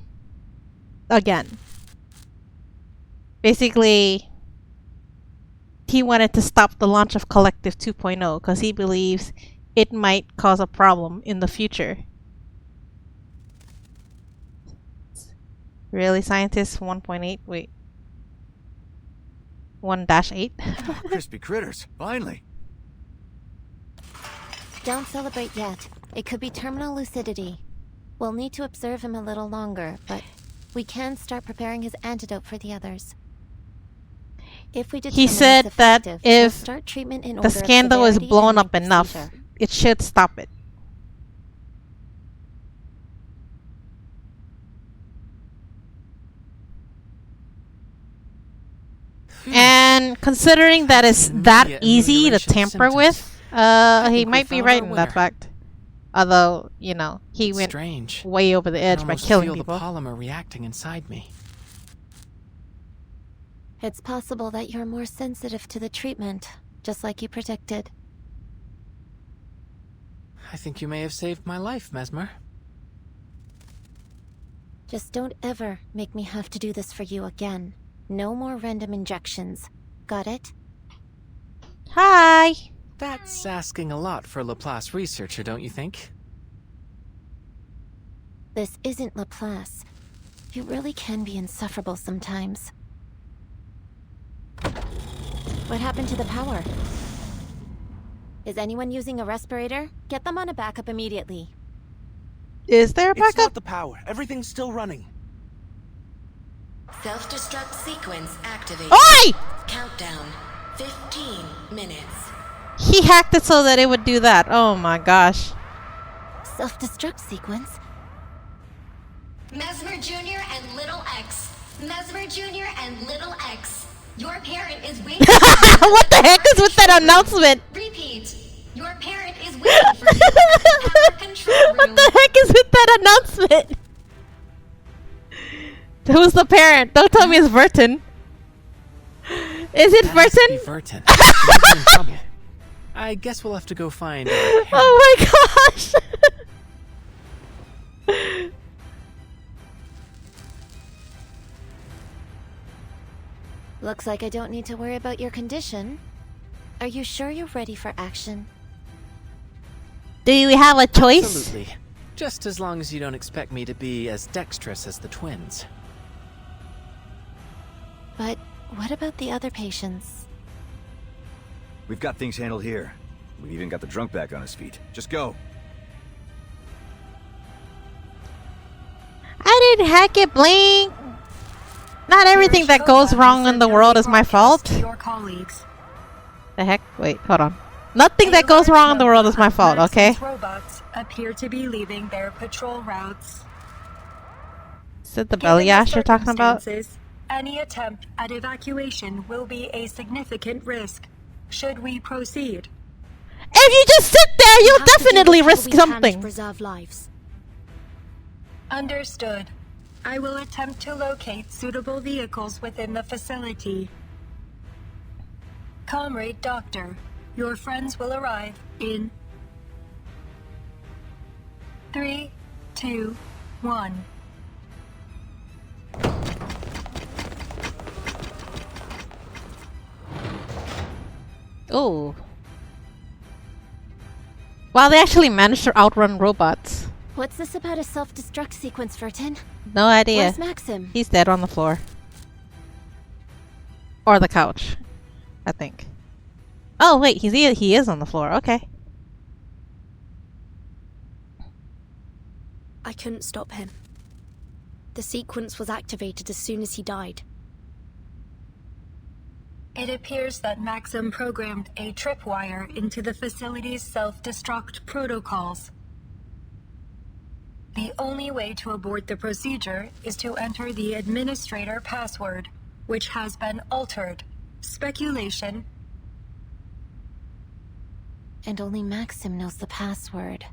Again. Basically, he wanted to stop the launch of Collective 2.0 because he believes it might cause a problem in the future. Really, scientists 1.8? Wait. 1-8? Crispy critters, finally. Don't celebrate yet. It could be terminal lucidity. We'll need to observe him a little longer, but we can start preparing his antidote for the others. If we He said that if we'll start treatment in the order of scandal is severity blown and up enough, procedure. it should stop it. And considering that it's that easy to tamper with, he might be right in that fact. Although, you know, he went way over the edge by killing people. I feel the polymer reacting inside me. It's possible that you're more sensitive to the treatment, just like you predicted. I think you may have saved my life, Mesmer. Just don't ever make me have to do this for you again. No more random injections. Got it? Hi! That's asking a lot for a Laplace researcher, don't you think? This isn't Laplace. You really can be insufferable sometimes. What happened to the power? Is anyone using a respirator? Get them on a backup immediately. Is there a backup? It's not the power. Everything's still running. Self-destruct sequence activated. Oi! Countdown. 15 minutes. He hacked it so that it would do that. Oh my gosh. Self-destruct sequence? Mesmer Jr. and Little X. Mesmer Jr. and Little X. Your parent is waiting. What the heck is with that announcement? Repeat. Your parent is waiting for you at our control room. What the heck is with that announcement? Who's the parent? Don't tell me it's Verton. Is it Verton? Verton. He's in trouble. I guess we'll have to go find. Oh my gosh! Looks like I don't need to worry about your condition. Are you sure you're ready for action? Do we have a choice? Absolutely. Just as long as you don't expect me to be as dexterous as the twins. But what about the other patients? We've got things handled here. We've even got the drunk back on his feet. Just go. I didn't hack it, Blink. Not everything that goes wrong in the world is my fault. Your colleagues. The heck? Wait, hold on. Nothing that goes wrong in the world is my fault, okay? Robots appear to be leaving their patrol routes. Is it the belly ash you're talking about? Any attempt at evacuation will be a significant risk. Should we proceed? If you just sit there, you'll definitely risk something. To preserve lives. Understood. I will attempt to locate suitable vehicles within the facility. Comrade Doctor, your friends will arrive in 3, 2, 1. Oh. Wow, they actually managed to outrun robots. What's this about a self-destruct sequence, Vertin? No idea. Where's Maxim? He's dead on the floor. Or the couch, I think. Oh wait, he is on the floor. Okay. I couldn't stop him. The sequence was activated as soon as he died. It appears that Maxim programmed a tripwire into the facility's self-destruct protocols. The only way to abort the procedure is to enter the administrator password, which has been altered. Speculation. And only Maxim knows the password.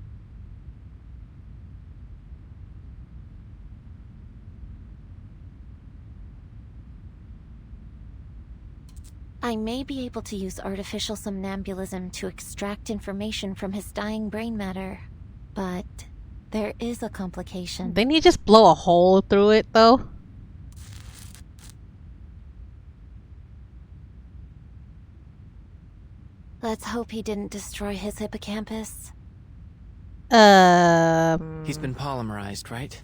I may be able to use artificial somnambulism to extract information from his dying brain matter, but there is a complication. Didn't he just blow a hole through it, though? Let's hope he didn't destroy his hippocampus. He's been polymerized, right?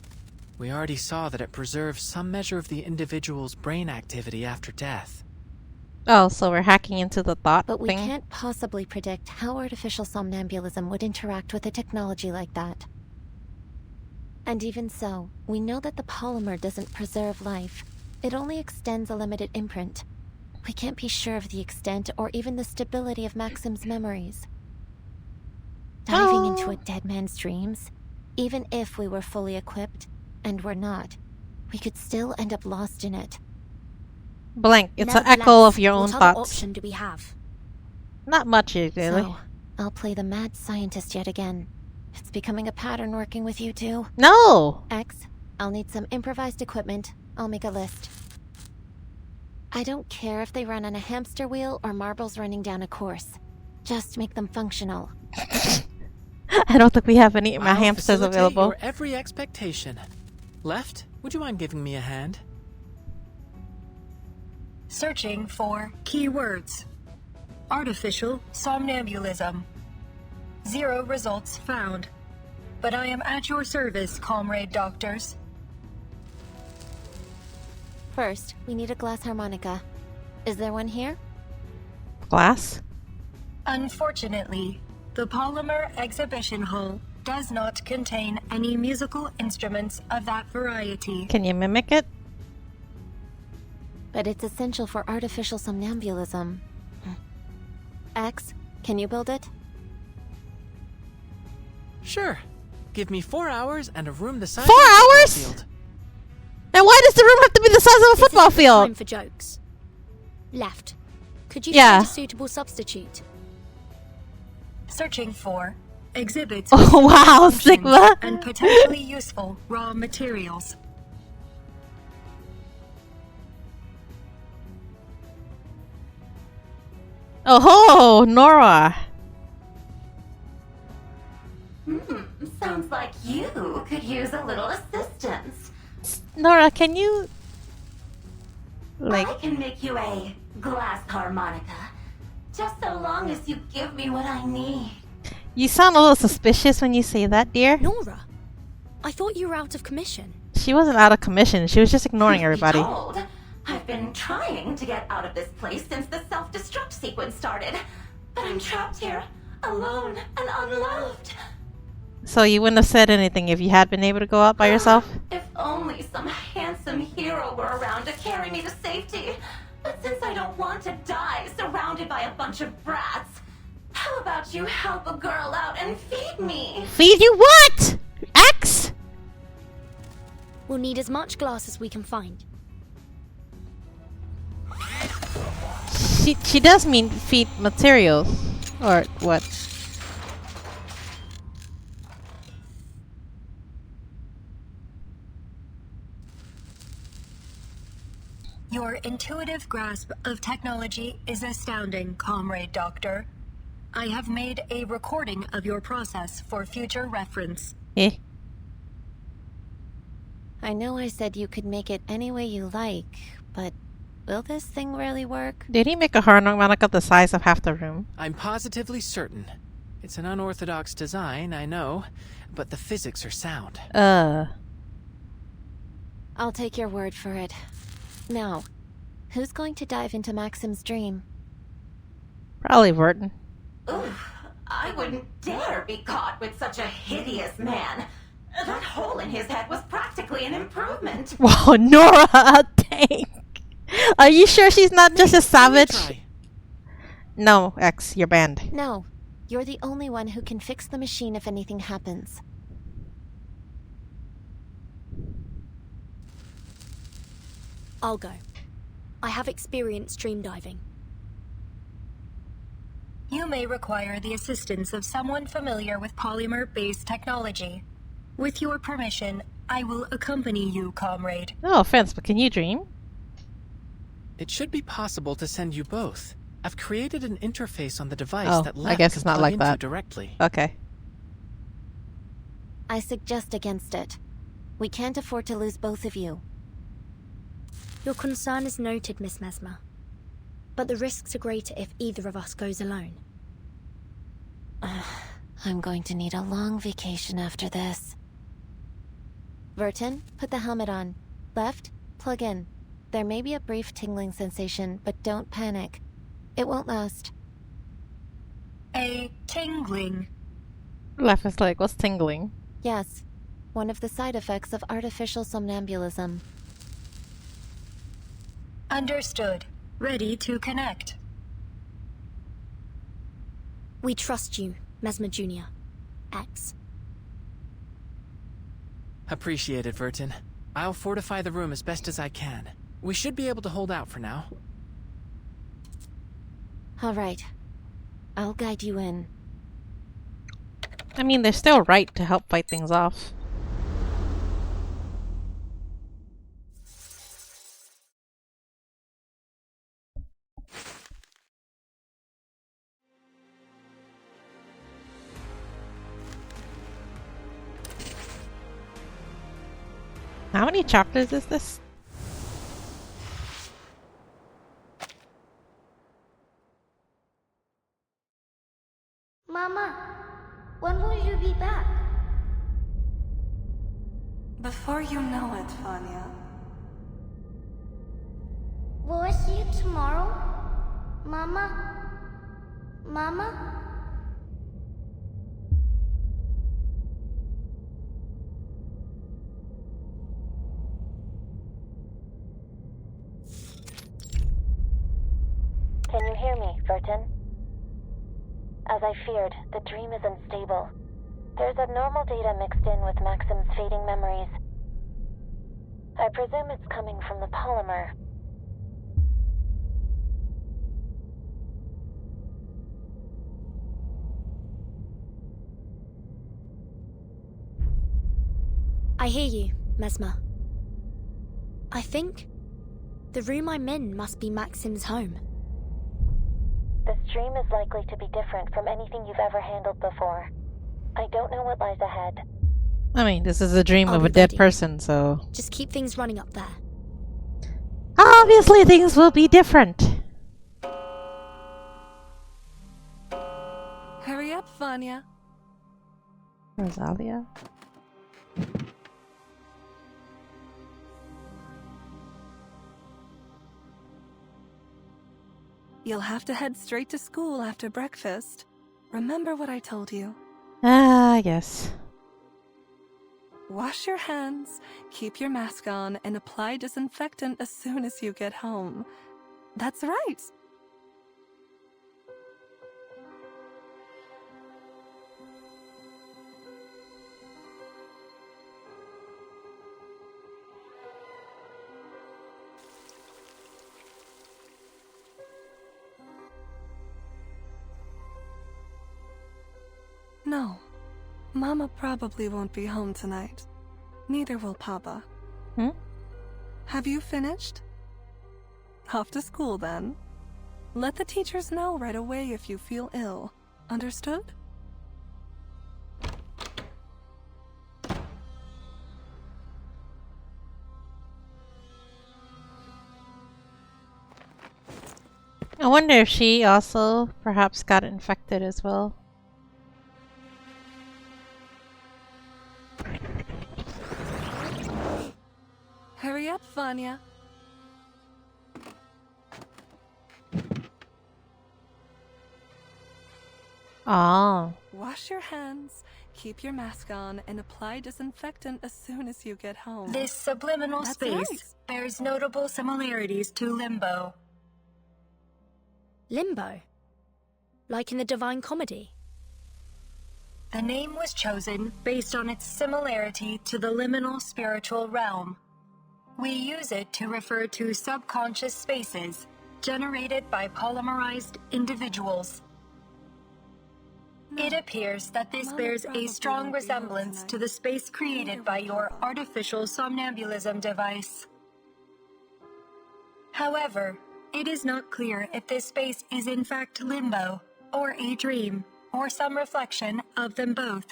We already saw that it preserves some measure of the individual's brain activity after death. Oh, so we're hacking into the thought But we thing? can't possibly predict how artificial somnambulism would interact with a technology like that. And even so, we know that the polymer doesn't preserve life. It only extends a limited imprint. We can't be sure of the extent or even the stability of Maxim's memories. Diving into a dead man's dreams, even if we were fully equipped, and we're not, we could still end up lost in it. Blank. It's an echo of your own what thoughts. What option do we have? Not much, really. So, I'll play the mad scientist yet again. It's becoming a pattern working with you two. No! X, I'll need some improvised equipment. I'll make a list. I don't care if they run on a hamster wheel or marbles running down a course. Just make them functional. I don't think we have any I'll hamsters facilitate available. your every expectation. Left, would you mind giving me a hand? Searching for keywords. Artificial somnambulism. 0 results found. But I am at your service, comrade doctors. First, we need a glass harmonica. Is there one here? Glass? Unfortunately, the Polymer exhibition hall does not contain any musical instruments of that variety. Can you mimic it? But it's essential for artificial somnambulism. X, can you build it? Sure. Give me 4 hours and a room the size 4 of a football hours? field. And why does the room have to be the size of a football Time field? for jokes. Left. Could you Yeah. find a suitable substitute? Searching for exhibits Oh wow, functions Sigma! and potentially useful raw materials. Oh ho, Nora! Sounds like you could use a little assistance. Nora, can you... Like... I can make you a glass harmonica. Just so long as you give me what I need. You sound a little suspicious when you say that, dear. Nora, I thought you were out of commission. She wasn't out of commission. She was just ignoring everybody. Be told, I've been trying to get out of this place since the self-destruct sequence started. But I'm trapped here, alone and unloved. So you wouldn't have said anything if you had been able to go out by yourself? If only some handsome hero were around to carry me to safety. But since I don't want to die surrounded by a bunch of brats, how about you help a girl out and feed me? Feed you what? X? We'll need as much glass as we can find. She does mean feed materials. Or what? Your intuitive grasp of technology is astounding, Comrade Doctor. I have made a recording of your process for future reference. Eh? I know I said you could make it any way you like, but will this thing really work? Did he make a harmonic of the size of half the room? I'm positively certain. It's an unorthodox design, I know, but the physics are sound. I'll take your word for it. Now, who's going to dive into Maxim's dream? Probably Burton. Oof, I wouldn't dare be caught with such a hideous man. That hole in his head was practically an improvement. Wow, Nora, dang. Are you sure she's not just a savage? No, X, you're banned. No, you're the only one who can fix the machine if anything happens. I'll go. I have experience dream diving. You may require the assistance of someone familiar with polymer-based technology. With your permission, I will accompany you, comrade. No offense, but can you dream? It should be possible to send you both. I've created an interface on the device that I guess it's not like that. Directly. Okay. I suggest against it. We can't afford to lose both of you. Your concern is noted, Miss Mesmer. But the risks are greater if either of us goes alone. I'm going to need a long vacation after this. Verton, put the helmet on. Left, plug in. There may be a brief tingling sensation, but don't panic. It won't last. A tingling. Left is like, what's tingling? Yes, one of the side effects of artificial somnambulism. Understood. Ready to connect. We trust you, Mesmer Jr. X. Appreciate it, Verton. I'll fortify the room as best as I can. We should be able to hold out for now. All right. I'll guide you in. I mean, they're still right to help fight things off. How many chapters is this? Mama, when will you be back? Before you know it, Vanya. Will I see you tomorrow? Mama? Mama? Can you hear me, Verton? As I feared, the dream is unstable. There's abnormal data mixed in with Maxim's fading memories. I presume it's coming from the polymer. I hear you, Mesmer. I think the room I'm in must be Maxim's home. This dream is likely to be different from anything you've ever handled before. I don't know what lies ahead. I mean, this is a dream of a dead person, so... Just keep things running up there. Obviously things will be different. up, Vanya. Rosalia? You'll have to head straight to school after breakfast. Remember what I told you. Ah, yes. Wash your hands, keep your mask on, and apply disinfectant as soon as you get home. That's right. No, Mama probably won't be home tonight. Neither will Papa. Hmm? Have you finished? Off to school then. Let the teachers know right away if you feel ill. Understood? I wonder if she also perhaps got infected as well. Hurry up, Vanya. Oh. Wash your hands, keep your mask on, and apply disinfectant as soon as you get home. This subliminal That's space right. bears notable similarities to Limbo. Limbo? Like in the Divine Comedy? The name was chosen based on its similarity to the liminal spiritual realm. We use it to refer to subconscious spaces generated by polymerized individuals. It appears that this Mama bears a probably strong won't be home resemblance tonight. to the space created Neither by will your Papa. artificial somnambulism device. However, it is not clear if this space is in fact limbo, or a dream, or some reflection of them both.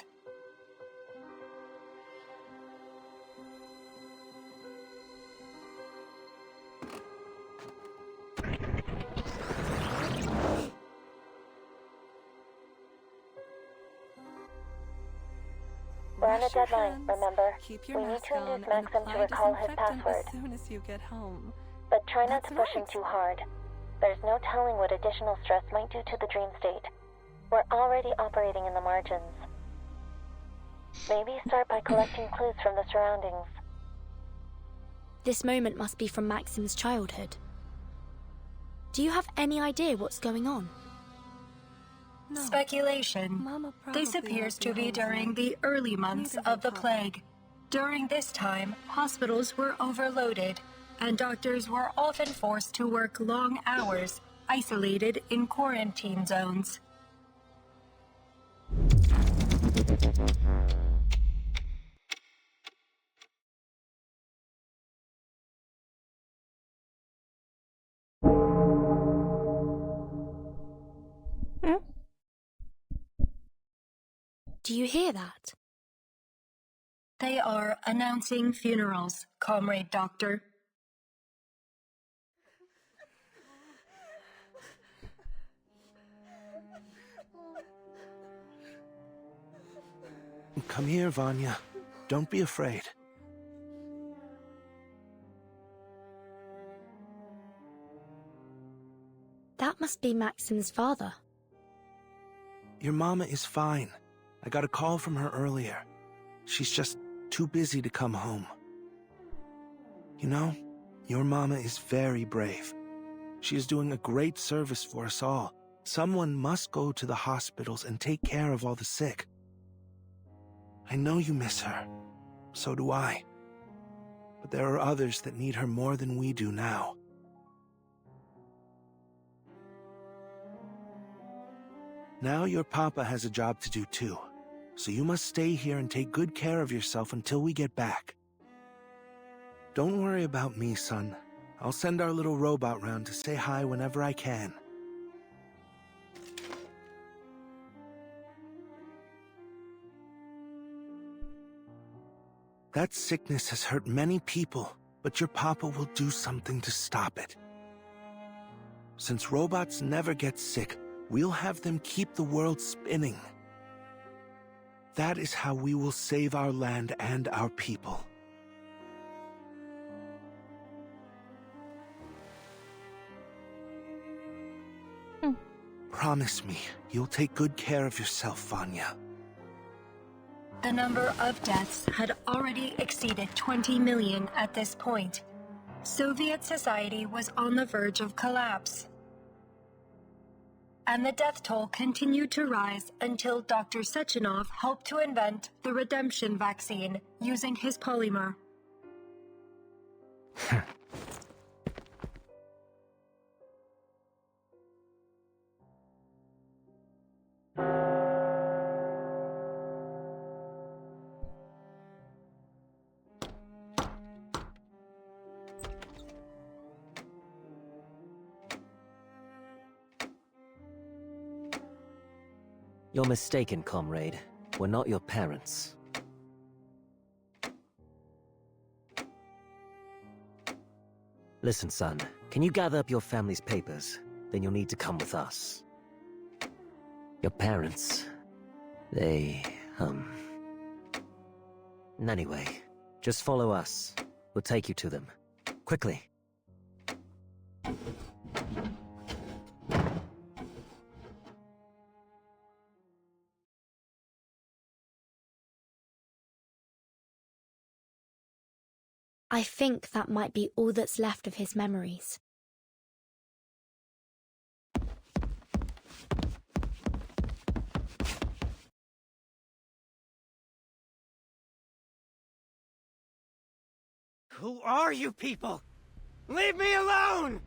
We're on a Wash your deadline, hands, remember? keep your We need mask to on, induce and Maxim to apply recall his disinfectant password. as soon as you get home. But try not to That's push him right. too hard. There's no telling what additional stress might do to the dream state. We're already operating in the margins. Maybe start by collecting clues from the surroundings. This moment must be from Maxim's childhood. Do you have any idea what's going on? No. Speculation. Mama This probably appears won't to be home during tonight. the early months Neither will of the Papa. plague. During this time, hospitals were overloaded, and doctors were often forced to work long hours, isolated in quarantine zones. Do you hear that? They are announcing funerals, Comrade Doctor. Come here, Vanya. Don't be afraid. That must be Maxim's father. Your mama is fine. I got a call from her earlier. She's just too busy to come home. You know, your mama is very brave. She is doing a great service for us all. Someone must go to the hospitals and take care of all the sick. I know you miss her. So do I. But there are others that need her more than we do now. Now your papa has a job to do too. So you must stay here and take good care of yourself until we get back. Don't worry about me, son. I'll send our little robot round to say hi whenever I can. That sickness has hurt many people, but your papa will do something to stop it. Since robots never get sick, we'll have them keep the world spinning, That is how we will save our land and our people. Promise me, you'll take good care of yourself, Vanya. The number of deaths had already exceeded 20 million at this point. Soviet society was on the verge of collapse. And the death toll continued to rise until Dr. Sechenov helped to invent the redemption vaccine using his polymer. You're mistaken, comrade. We're not your parents. Listen, son. Can you gather up your family's papers? Then you'll need to come with us. Your parents... they... Anyway, just follow us. We'll take you to them. Quickly. I think that might be all that's left of his memories. Who are you people? Leave me alone!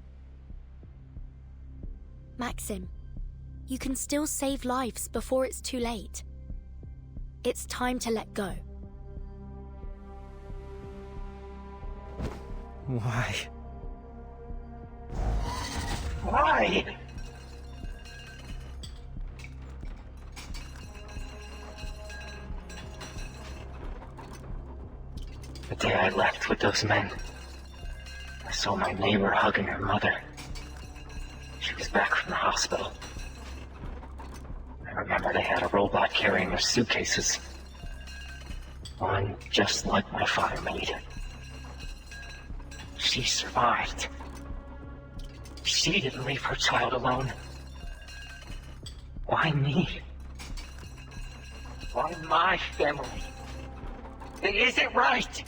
Maxim, you can still save lives before it's too late. It's time to let go. Why? Why? The day I left with those men, I saw my neighbor hugging her mother. She was back from the hospital. I remember they had a robot carrying their suitcases. One just like my father made. She survived. She didn't leave her child alone. Why me? Why my family? It isn't right!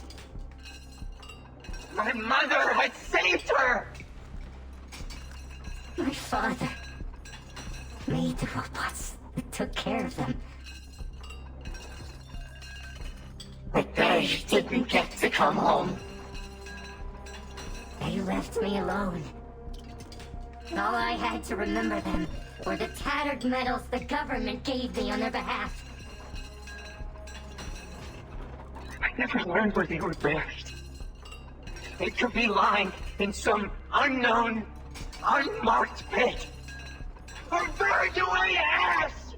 My mother had saved her! My father made the robots that took care of them. But they didn't get to come home. They left me alone. And all I had to remember them were the tattered medals the government gave me on their behalf. I never learned where they were buried. They could be lying in some unknown, unmarked pit. Or buried away ass!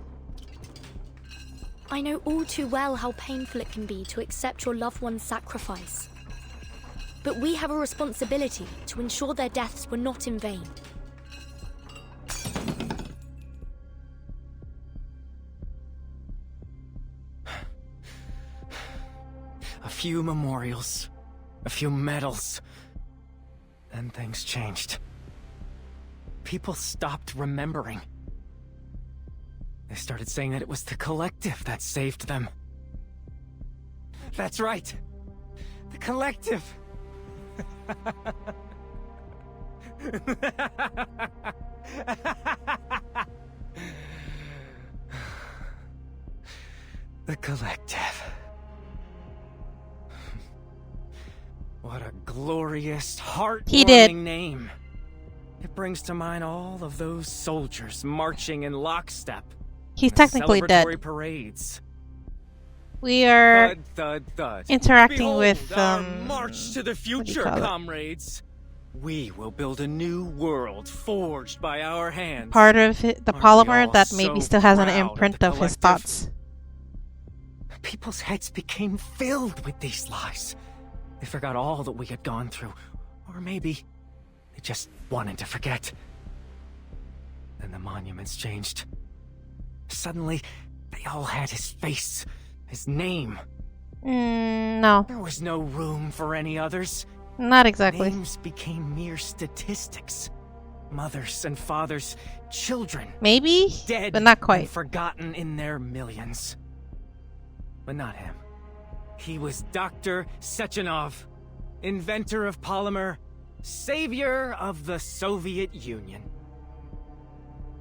I know all too well how painful it can be to accept your loved one's sacrifice. But we have a responsibility to ensure their deaths were not in vain. A few memorials, a few medals, then things changed. People stopped remembering. They started saying that it was the collective that saved them. That's right, the collective. The collective. What a glorious, heart-warming name. It brings to mind all of those soldiers marching in lockstep. He's technically dead. Parades. We are thud, thud, thud. interacting Behold with our march to the future, call it? comrades. We will build a new world forged by our hands. Part of the Aren't we polymer all that maybe so still has an proud imprint the of his collective? thoughts. People's heads became filled with these lies. They forgot all that we had gone through. Or maybe they just wanted to forget. Then the monuments changed. Suddenly, they all had his face, His name. No. There was no room for any others. Not exactly. Names became mere statistics. Mothers and fathers, children. Maybe, dead, but not quite. And forgotten in their millions. But not him. He was Dr. Sechenov, inventor of polymer, savior of the Soviet Union.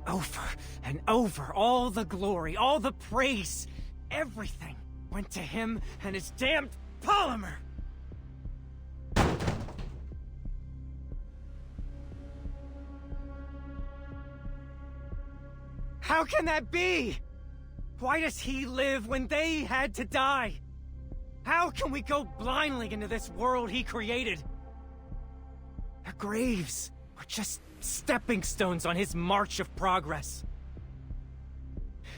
Over and over, all the glory, all the praise, everything went to him and his damned polymer. How can that be? Why does he live when they had to die? How can we go blindly into this world he created? Our graves were just stepping stones on his march of progress.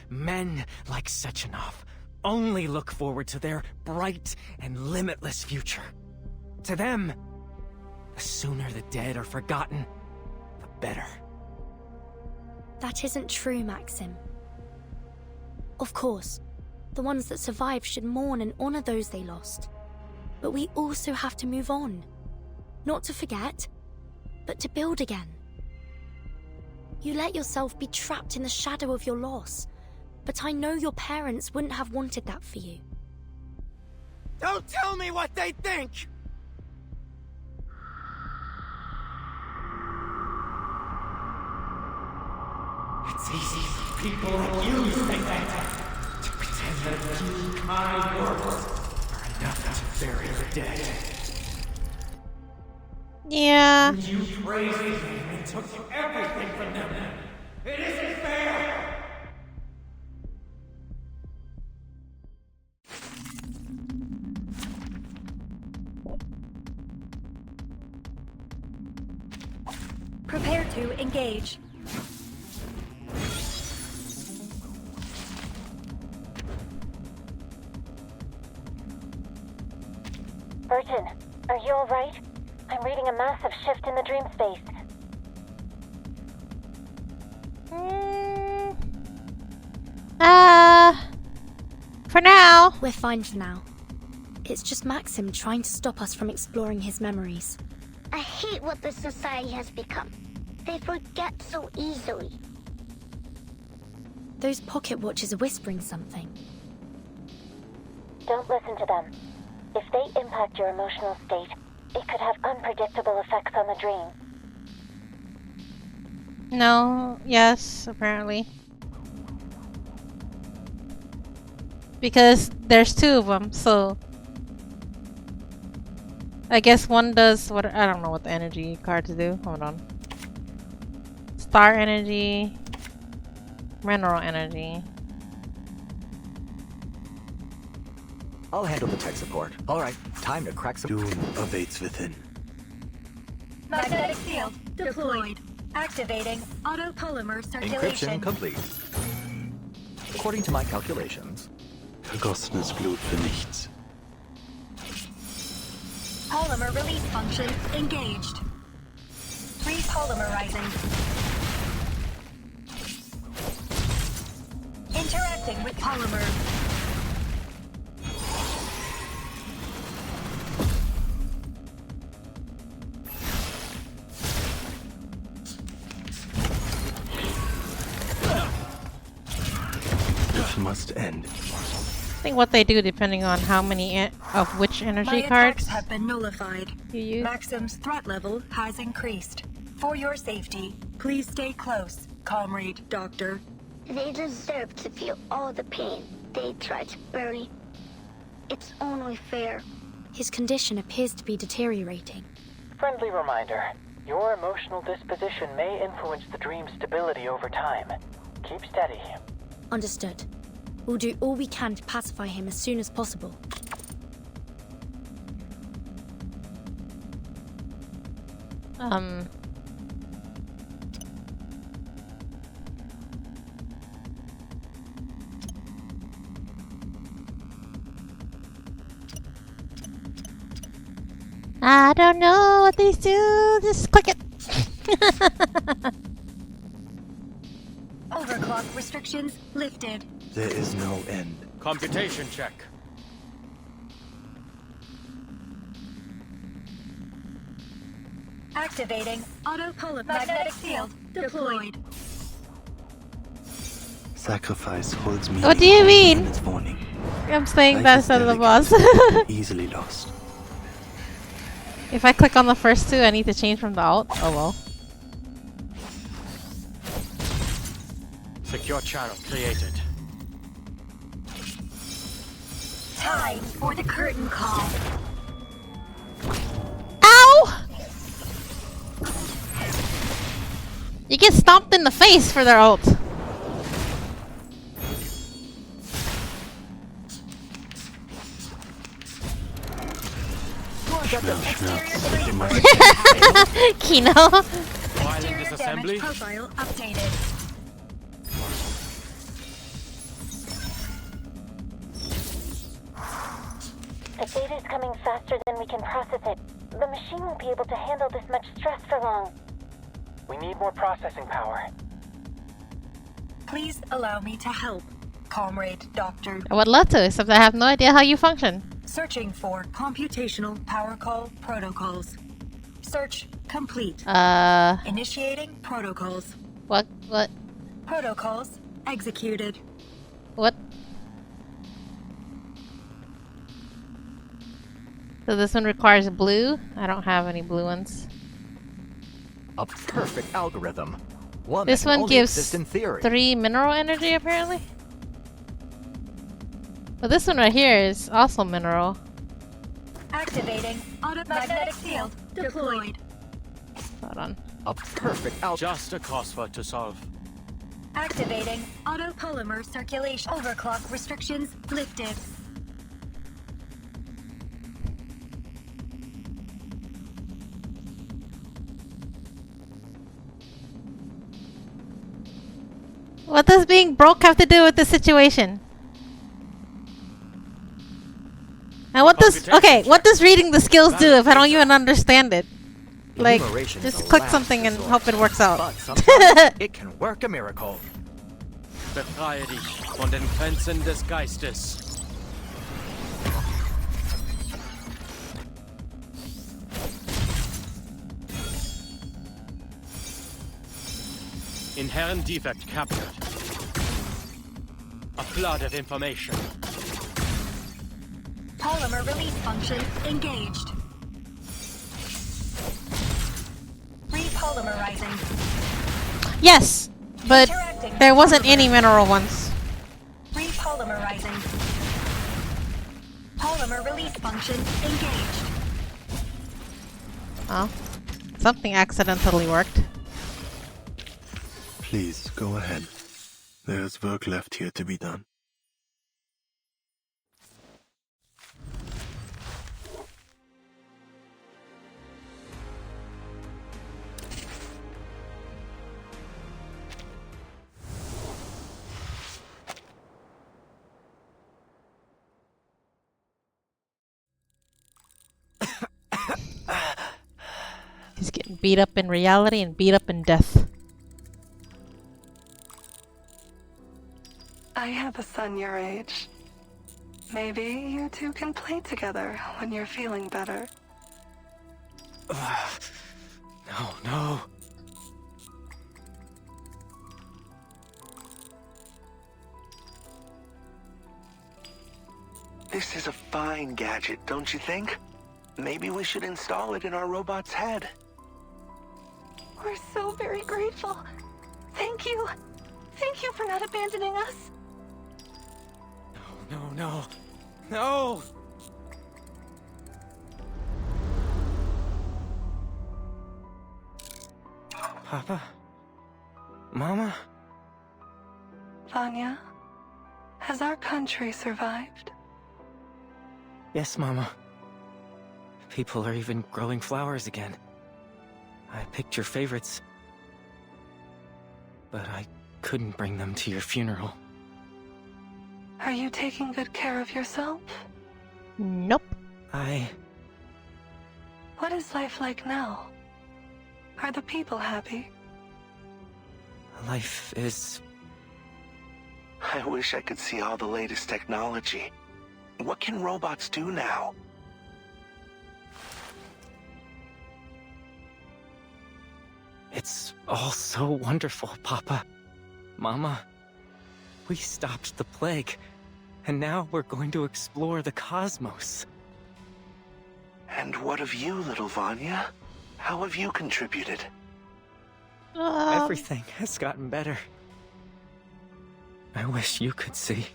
Men like Sechenov only look forward to their bright and limitless future. To them, the sooner the dead are forgotten, the better. That isn't true, Maxim. Of course, the ones that survive should mourn and honor those they lost. But we also have to move on. Not to forget, but to build again. You let yourself be trapped in the shadow of your loss, but I know your parents wouldn't have wanted that for you. Don't tell me what they think! It's easy for people like you to think that. To pretend that a few kind words are enough to bury the dead. Yeah. You praised them and took everything from them. It isn't fair! Prepare to engage. Burton, are you alright? I'm reading a massive shift in the dream space. For now. We're fine for now. It's just Maxim trying to stop us from exploring his memories. I hate what this society has become. They forget so easily. Those pocket watches are whispering something. Don't listen to them. If they impact your emotional state, it could have unpredictable effects on the dream. No, yes, apparently. Because there's two of them, so I guess one does what, I don't know what the energy cards do. Hold on. Star energy, mineral energy. I'll handle the tech support. Alright, time to crack some— Doom awaits within. Magnetic field deployed. Activating autopolymer circulation. Encryption complete. According to my calculations, Vergossenes Blut für nichts. Polymer release function engaged. Repolymerizing. Interacting with polymer. This must end. I think what they do depending on how many of which energy My cards attacks have been nullified. you use. Maxim's threat level has increased. For your safety, please stay close, comrade Doctor. They deserve to feel all the pain they tried to bury. It's only fair. His condition appears to be deteriorating. Friendly reminder. Your emotional disposition may influence the dream's stability over time. Keep steady. Understood. We'll do all we can to pacify him as soon as possible. I don't know what these do. Just click it. Overclock restrictions lifted. There is no end. Computation check. Activating auto-magnetic field deployed. Sacrifice holds me. What do you mean? Its warning. I'm saying Life that's is not the delicate, boss. easily lost. If I click on the first two, I need to change from the alt. Oh well. Secure channel created. Time for the curtain call. Ow! You get stomped in the face for their ult. Kino. Violent disassembly. Profile updated. The data is coming faster than we can process it. The machine won't be able to handle this much stress for long. We need more processing power. Please allow me to help, Comrade Doctor. I would love to, except I have no idea how you function. Searching for computational power call protocols. Search complete. Initiating protocols. What? Protocols executed. What? So this one requires blue? I don't have any blue ones. A perfect algorithm. One This that one only gives exists in theory. 3 mineral energy, apparently. But this one right here is also mineral. Activating auto-magnetic field deployed. Hold on. A perfect Just a crossword to solve. Activating auto-polymer circulation. Overclock restrictions lifted. What does being broke have to do with the situation? And what does reading the skills do if I don't even understand it? Like, Enumeration is just a click last something and resort, hope it works out. But sometimes it can work a miracle. Befreie dich von den Grenzen des Geistes. Inherent defect captured. A flood of information. Polymer release function engaged. Repolymerizing. Yes, but there wasn't any mineral ones. Repolymerizing. Polymer release function engaged. Oh, something accidentally worked. Please, go ahead. There's work left here to be done. He's getting beat up in reality and beat up in death. I have a son your age. Maybe you two can play together when you're feeling better. No. This is a fine gadget, don't you think? Maybe we should install it in our robot's head. We're so very grateful. Thank you. Thank you for not abandoning us. No! Papa? Mama? Vanya, has our country survived? Yes, Mama. People are even growing flowers again. I picked your favorites. But I couldn't bring them to your funeral. Are you taking good care of yourself? Nope. What is life like now? Are the people happy? Life is I wish I could see all the latest technology. What can robots do now? It's all so wonderful, Papa. Mama. We stopped the plague, and now we're going to explore the cosmos. And what of you, little Vanya? How have you contributed? Everything has gotten better. I wish you could see.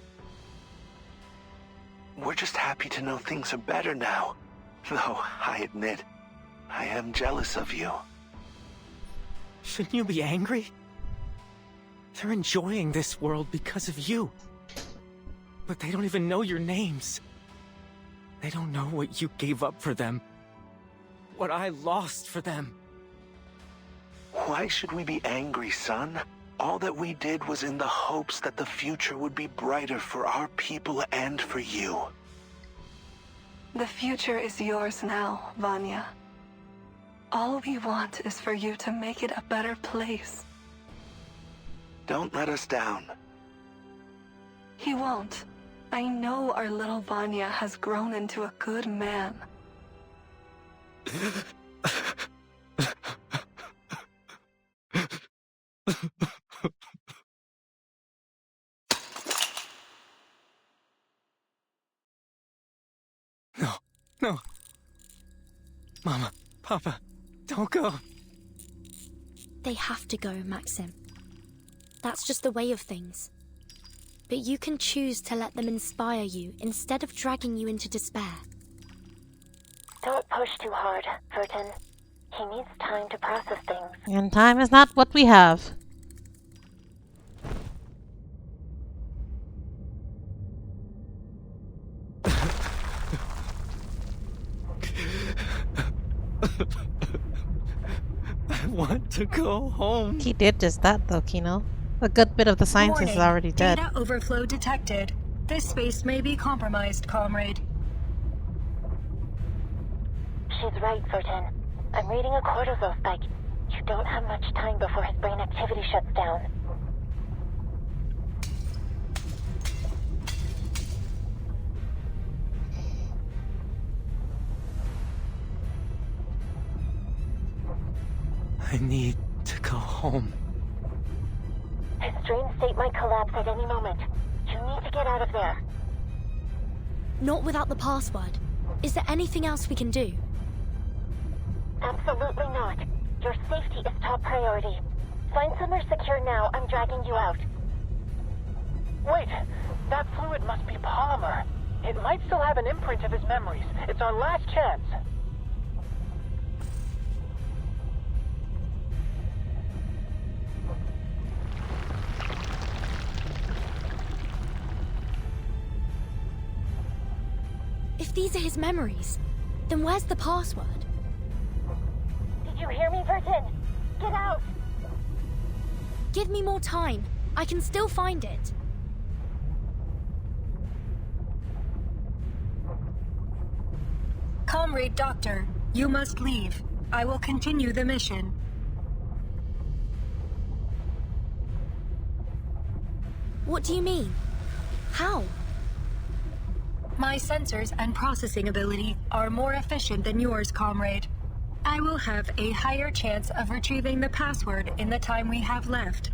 We're just happy to know things are better now. Though, I admit, I am jealous of you. Shouldn't you be angry? They're enjoying this world because of you. But they don't even know your names. They don't know what you gave up for them. What I lost for them. Why should we be angry, son? All that we did was in the hopes that the future would be brighter for our people and for you. The future is yours now, Vanya. All we want is for you to make it a better place. Don't let us down. He won't. I know our little Vanya has grown into a good man. No. Mama, Papa, don't go. They have to go, Maxim. That's just the way of things. But you can choose to let them inspire you instead of dragging you into despair. Don't push too hard, Vertin. He needs time to process things. And time is not what we have. I want to go home. He did just that though, Kino. A good bit of the scientist is already dead. Data overflow detected. This space may be compromised, comrade. She's right, Vertin. I'm reading a cortisol spike. You don't have much time before his brain activity shuts down. I need to go home. His dream state might collapse at any moment. You need to get out of there. Not without the password. Is there anything else we can do? Absolutely not. Your safety is top priority. Find somewhere secure now. I'm dragging you out. Wait, that fluid must be polymer. It might still have an imprint of his memories. It's our last chance. If these are his memories, then where's the password? Did you hear me, Vertin? Get out! Give me more time. I can still find it. Comrade Doctor, you must leave. I will continue the mission. What do you mean? How? My sensors and processing ability are more efficient than yours, comrade. I will have a higher chance of retrieving the password in the time we have left.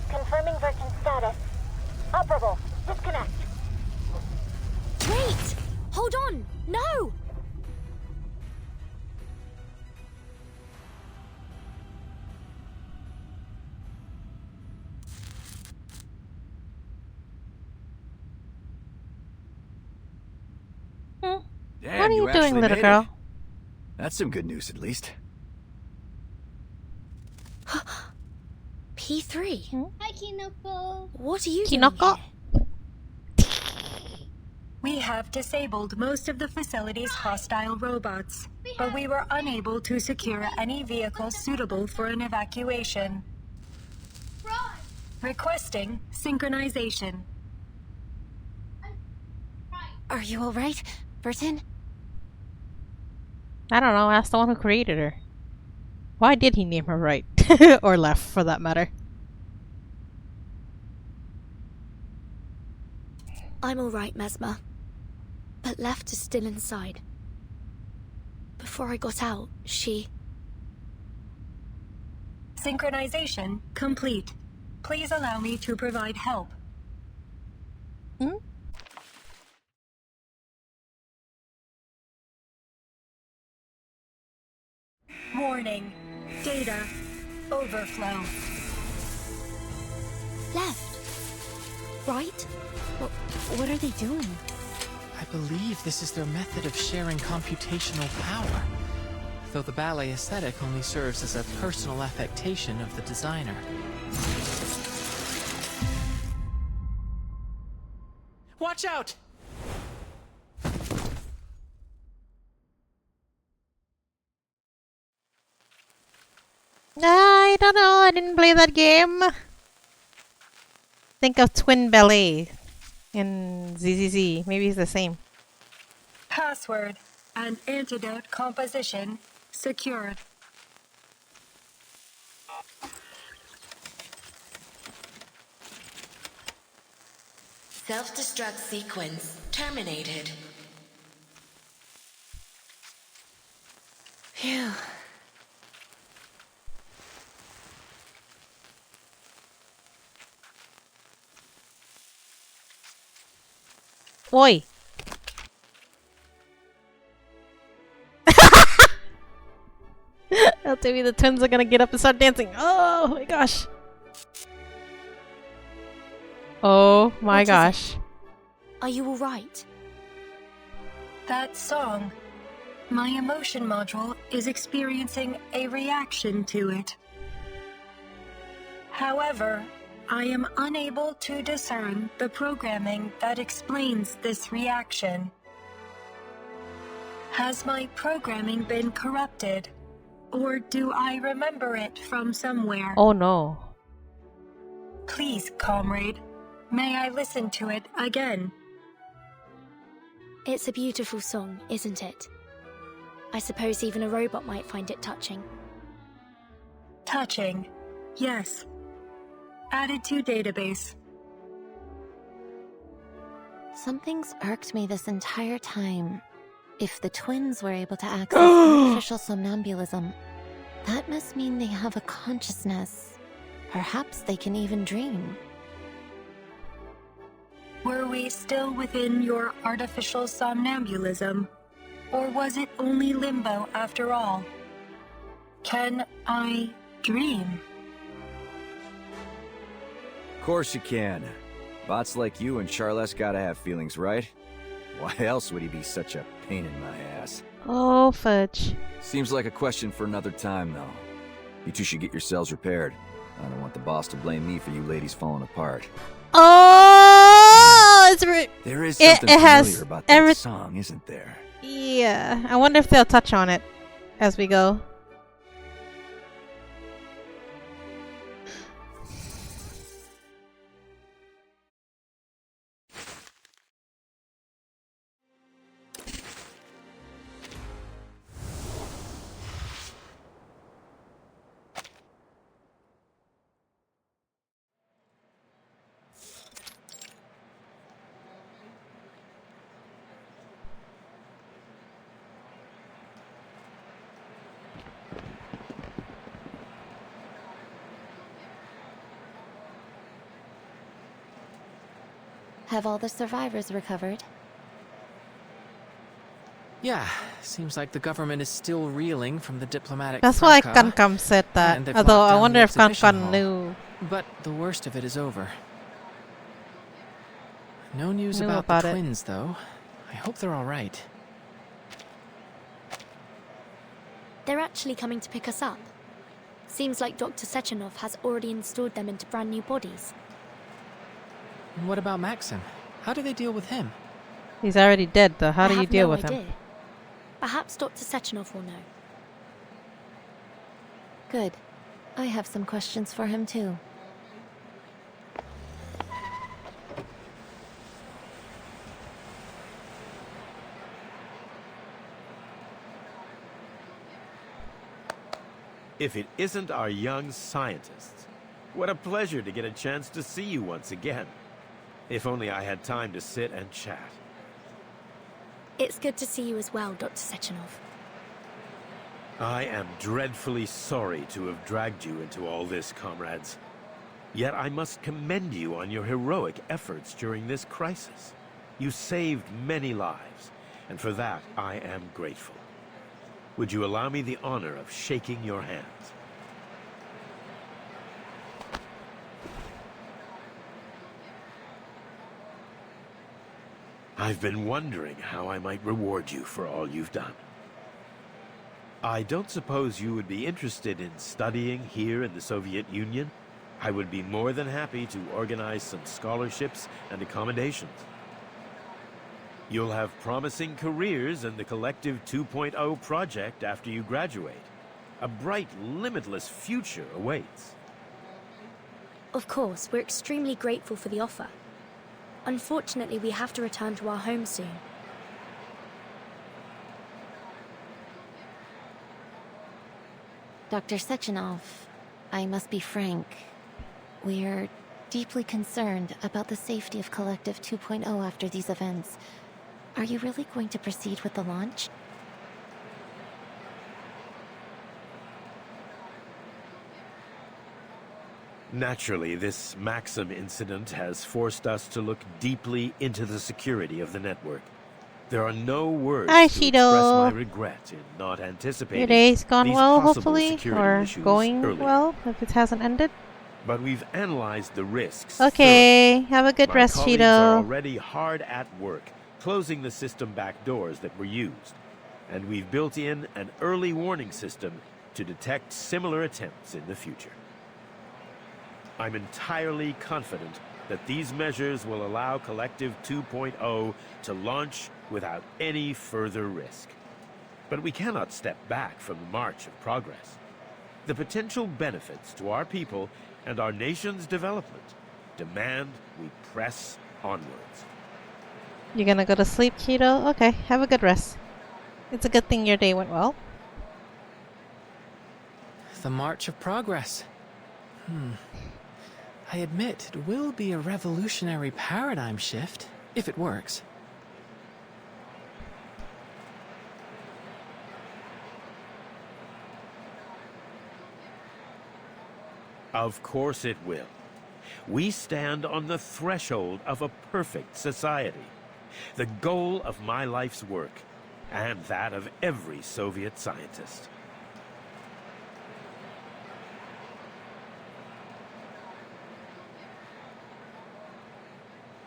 Confirming Vertin's status. Operable. Disconnect. Wait! Hold on! No! Damn, What are you doing, actually little made girl? it. That's some good news, at least. P3? Hi, Kinoko. What are you Kinoko? doing here? We have disabled most of the facility's hostile robots, but we were unable to secure any vehicles suitable for an evacuation. Requesting synchronization. Are you alright, Burton? I don't know, ask the one who created her. Why did he name her right? Or left, for that matter. I'm alright, Mesmer. But Left is still inside. Before I got out, she... Synchronization complete. Please allow me to provide help. Warning. Data overflow. Left. Right? What are they doing? I believe this is their method of sharing computational power. Though the ballet aesthetic only serves as a personal affectation of the designer. Watch out! I don't know, I didn't play that game. Think of Twin Ballet in ZZZ. Maybe it's the same. Password and antidote composition secured. Self-destruct sequence terminated. Phew. Oi! LTV, the twins are gonna get up and start dancing. Oh my gosh. Oh my gosh. Are you alright? That song. My emotion module is experiencing a reaction to it. However, I am unable to discern the programming that explains this reaction. Has my programming been corrupted? Or do I remember it from somewhere? Oh no. Please, comrade, may I listen to it again? It's a beautiful song, isn't it? I suppose even a robot might find it touching. Touching, yes. Added to database. Something's irked me this entire time. If the twins were able to access artificial somnambulism, that must mean they have a consciousness. Perhaps they can even dream. Were we still within your artificial somnambulism? Or was it only limbo after all? Can I dream? Of course you can. Bots like you and Charles gotta have feelings, right? Why else would he be such a pain in my ass? Oh, fudge. Seems like a question for another time, though. You two should get yourselves repaired. I don't want the boss to blame me for you ladies falling apart. Oh, it's there is something familiar about that song, isn't there? Yeah, I wonder if they'll touch on it as we go. Have all the survivors recovered? Yeah, seems like the government is still reeling from the diplomatic That's why fracas, Kankam said that. and they've Although locked I down wonder the if exhibition Kankan hall. knew. But the worst of it is over. No news Knew about about the it. twins, though. I hope they're all right. They're actually coming to pick us up. Seems like Dr. Sechenov has already installed them into brand new bodies. And what about Maxim? How do they deal with him? He's already dead, though. How I do you have deal no with idea. him? Perhaps Dr. Sechenov will know. Good. I have some questions for him, too. if it isn't our young scientists. What a pleasure to get a chance to see you once again. If only I had time to sit and chat. It's good to see you as well, Dr. Sechenov. I am dreadfully sorry to have dragged you into all this, comrades. Yet I must commend you on your heroic efforts during this crisis. You saved many lives, and for that I am grateful. Would you allow me the honor of shaking your hands? I've been wondering how I might reward you for all you've done. I don't suppose you would be interested in studying here in the Soviet Union? I would be more than happy to organize some scholarships and accommodations. You'll have promising careers in the Collective 2.0 project after you graduate. A bright, limitless future awaits. Of course, we're extremely grateful for the offer. Unfortunately, we have to return to our home soon. Dr. Sechenov, I must be frank. We're deeply concerned about the safety of Collective 2.0 after these events. Are you really going to proceed with the launch? Naturally, this Maxim incident has forced us to look deeply into the security of the network. There are no words Hi, to express Shido. my regret in not anticipating Your day's gone these well, possible hopefully? security Or issues going earlier. well, if it hasn't ended? But we've analyzed the risks. Okay, have a good My rest, colleagues are Shido. already hard at work, closing the system back doors that were used. And we've built in an early warning system to detect similar attempts in the future. I'm entirely confident that these measures will allow Collective 2.0 to launch without any further risk. But we cannot step back from the march of progress. The potential benefits to our people and our nation's development demand we press onwards. You gonna go to sleep, Shido? Okay, have a good rest. It's a good thing your day went well. The march of progress. I admit, it will be a revolutionary paradigm shift, if it works. Of course it will. We stand on the threshold of a perfect society. The goal of my life's work, and that of every Soviet scientist.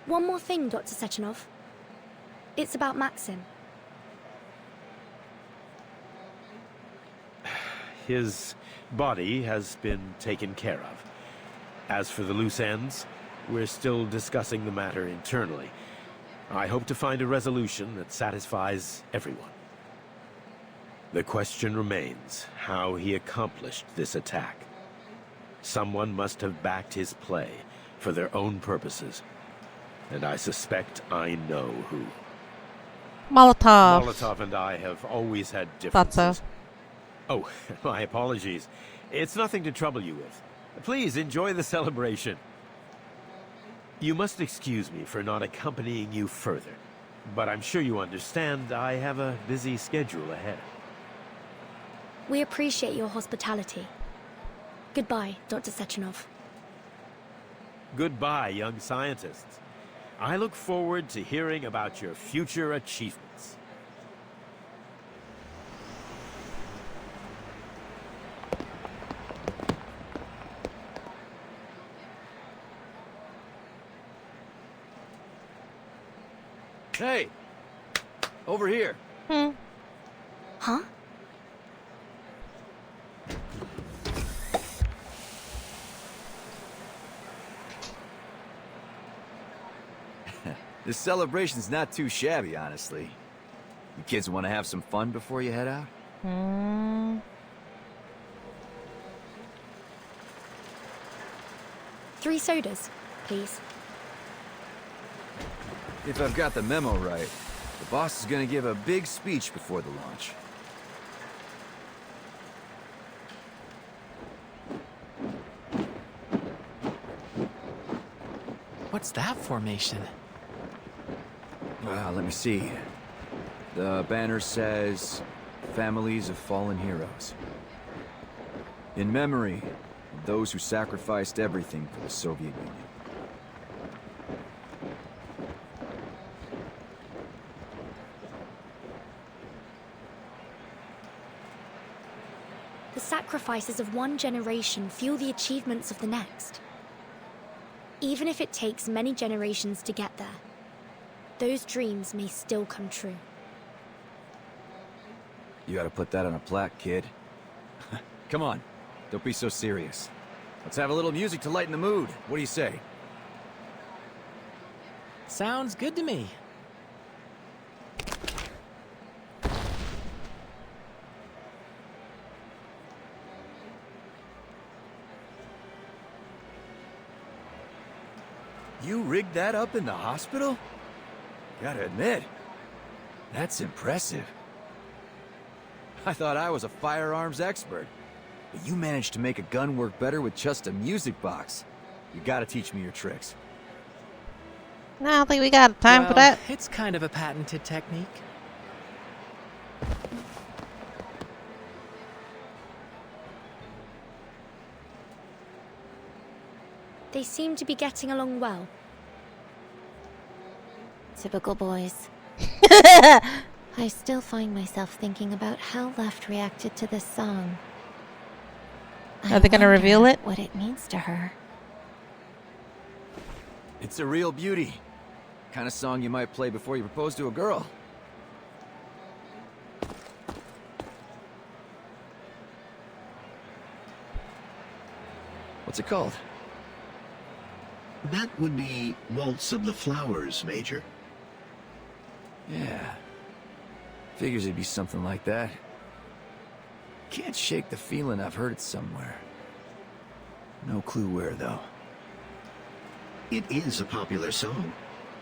One more thing, Dr. Sechenov. It's about Maxim. His body has been taken care of. As for the loose ends, we're still discussing the matter internally. I hope to find a resolution that satisfies everyone. The question remains how he accomplished this attack. Someone must have backed his play for their own purposes. And I suspect I know who. Molotov. Molotov and I have always had Thought differences. so. Oh, my apologies. It's nothing to trouble you with. Please enjoy the celebration. You must excuse me for not accompanying you further, but I'm sure you understand I have a busy schedule ahead. We appreciate your hospitality. Goodbye, Dr. Sechenov. Goodbye, young scientists. I look forward to hearing about your future achievements. Hey! Over here. Huh? This celebration's not too shabby, honestly. You kids want to have some fun before you head out? 3 sodas, please. If I've got the memo right, the boss is gonna give a big speech before the launch. What's that formation? Let me see. The banner says, "Families of Fallen Heroes." In memory of those who sacrificed everything for the Soviet Union. The sacrifices of one generation fuel the achievements of the next. Even if it takes many generations to get there, those dreams may still come true. You gotta put that on a plaque, kid. Come on, don't be so serious. Let's have a little music to lighten the mood. What do you say? Sounds good to me. You rigged that up in the hospital? Gotta admit, that's impressive. I thought I was a firearms expert, but you managed to make a gun work better with just a music box. You gotta teach me your tricks. I don't think we got time for that. It's kind of a patented technique. They seem to be getting along well. Typical boys. I still find myself thinking about how Left reacted to this song. Are they gonna reveal it? What it means to her. It's a real beauty. Kind of song you might play before you propose to a girl. What's it called? That would be Waltz of the Flowers, Major. Yeah. Figures it'd be something like that. Can't shake the feeling I've heard it somewhere. No clue where, though. It is a popular song.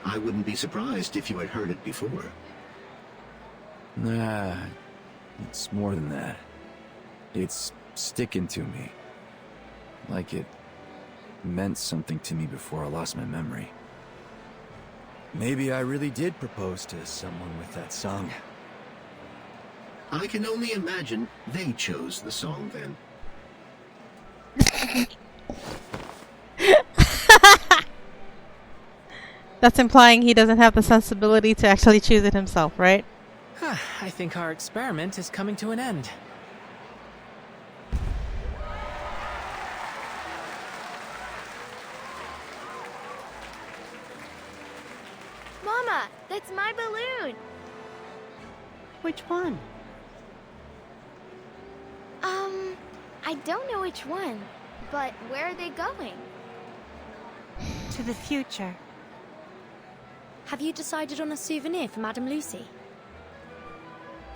I wouldn't be surprised if you had heard it before. Nah, it's more than that. It's sticking to me. Like it meant something to me before I lost my memory. Maybe I really did propose to someone with that song. I can only imagine they chose the song then. That's implying he doesn't have the sensibility to actually choose it himself, right? I think our experiment is coming to an end. Mama, that's my balloon. Which one? I don't know which one, but where are they going? To the future. Have you decided on a souvenir for Madame Lucy?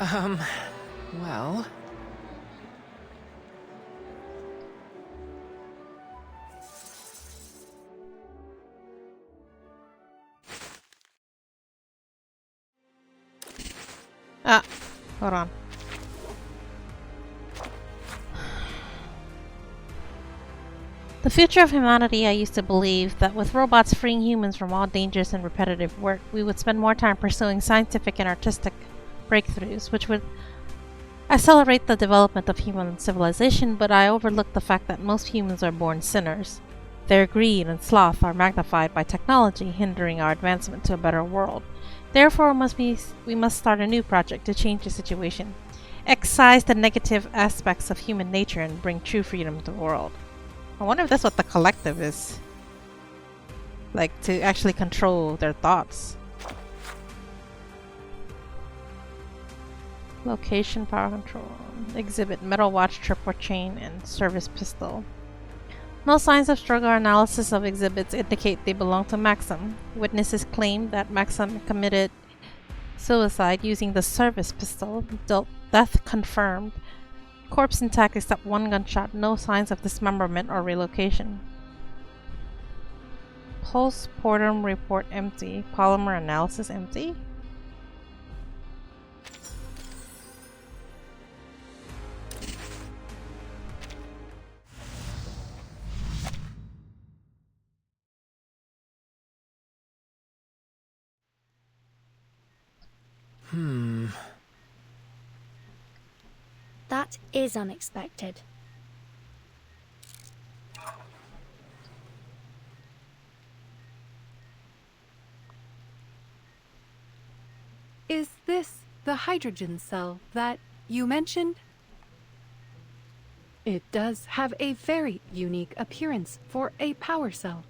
Well... Hold on. The future of humanity, I used to believe that with robots freeing humans from all dangerous and repetitive work, we would spend more time pursuing scientific and artistic breakthroughs, which would accelerate the development of human civilization, but I overlooked the fact that most humans are born sinners. Their greed and sloth are magnified by technology, hindering our advancement to a better world. Therefore, we must start a new project to change the situation, excise the negative aspects of human nature, and bring true freedom to the world. I wonder if that's what the collective is. Like, to actually control their thoughts. Location, power control. Exhibit, metal watch, tripwire chain, and service pistol. No signs of struggle or analysis of exhibits indicate they belong to Maxim. Witnesses claim that Maxim committed suicide using the service pistol. Death confirmed. Corpse intact except one gunshot. No signs of dismemberment or relocation. Postmortem report empty. Polymer analysis empty. That is unexpected. Is this the hydrogen cell that you mentioned? It does have a very unique appearance for a power cell,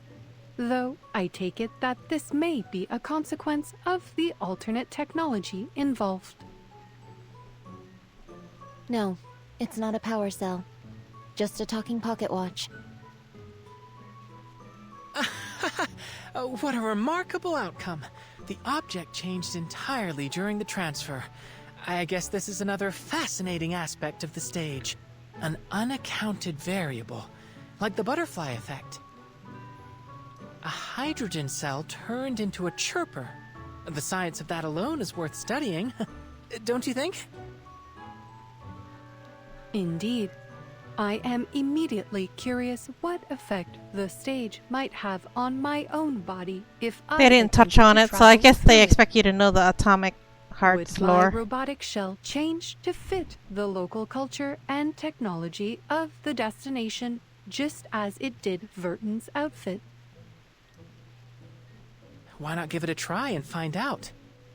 though I take it that this may be a consequence of the alternate technology involved. No, it's not a power cell. Just a talking pocket watch. What a remarkable outcome. The object changed entirely during the transfer. I guess this is another fascinating aspect of the stage. An unaccounted variable, like the butterfly effect. A hydrogen cell turned into a chirper. The science of that alone is worth studying. Don't you think? Indeed. I am immediately curious what effect the stage might have on my own body if They didn't touch on it, so I guess they expect you to know the atomic hearts Would lore. my robotic shell change to fit the local culture and technology of the destination just as it did Verton's outfit? Why not give it a try and find out?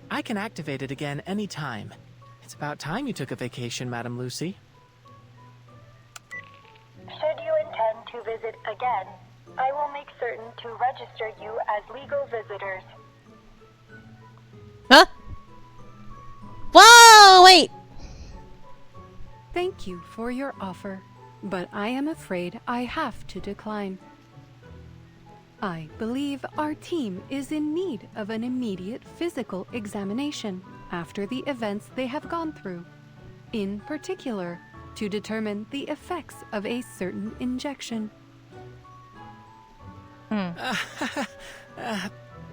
I can activate it again anytime. It's about time you took a vacation, Madam Lucy. Should you intend to visit again, I will make certain to register you as legal visitors. Huh? Whoa, wait! Thank you for your offer, but I am afraid I have to decline. I believe our team is in need of an immediate physical examination after the events they have gone through, in particular, to determine the effects of a certain injection.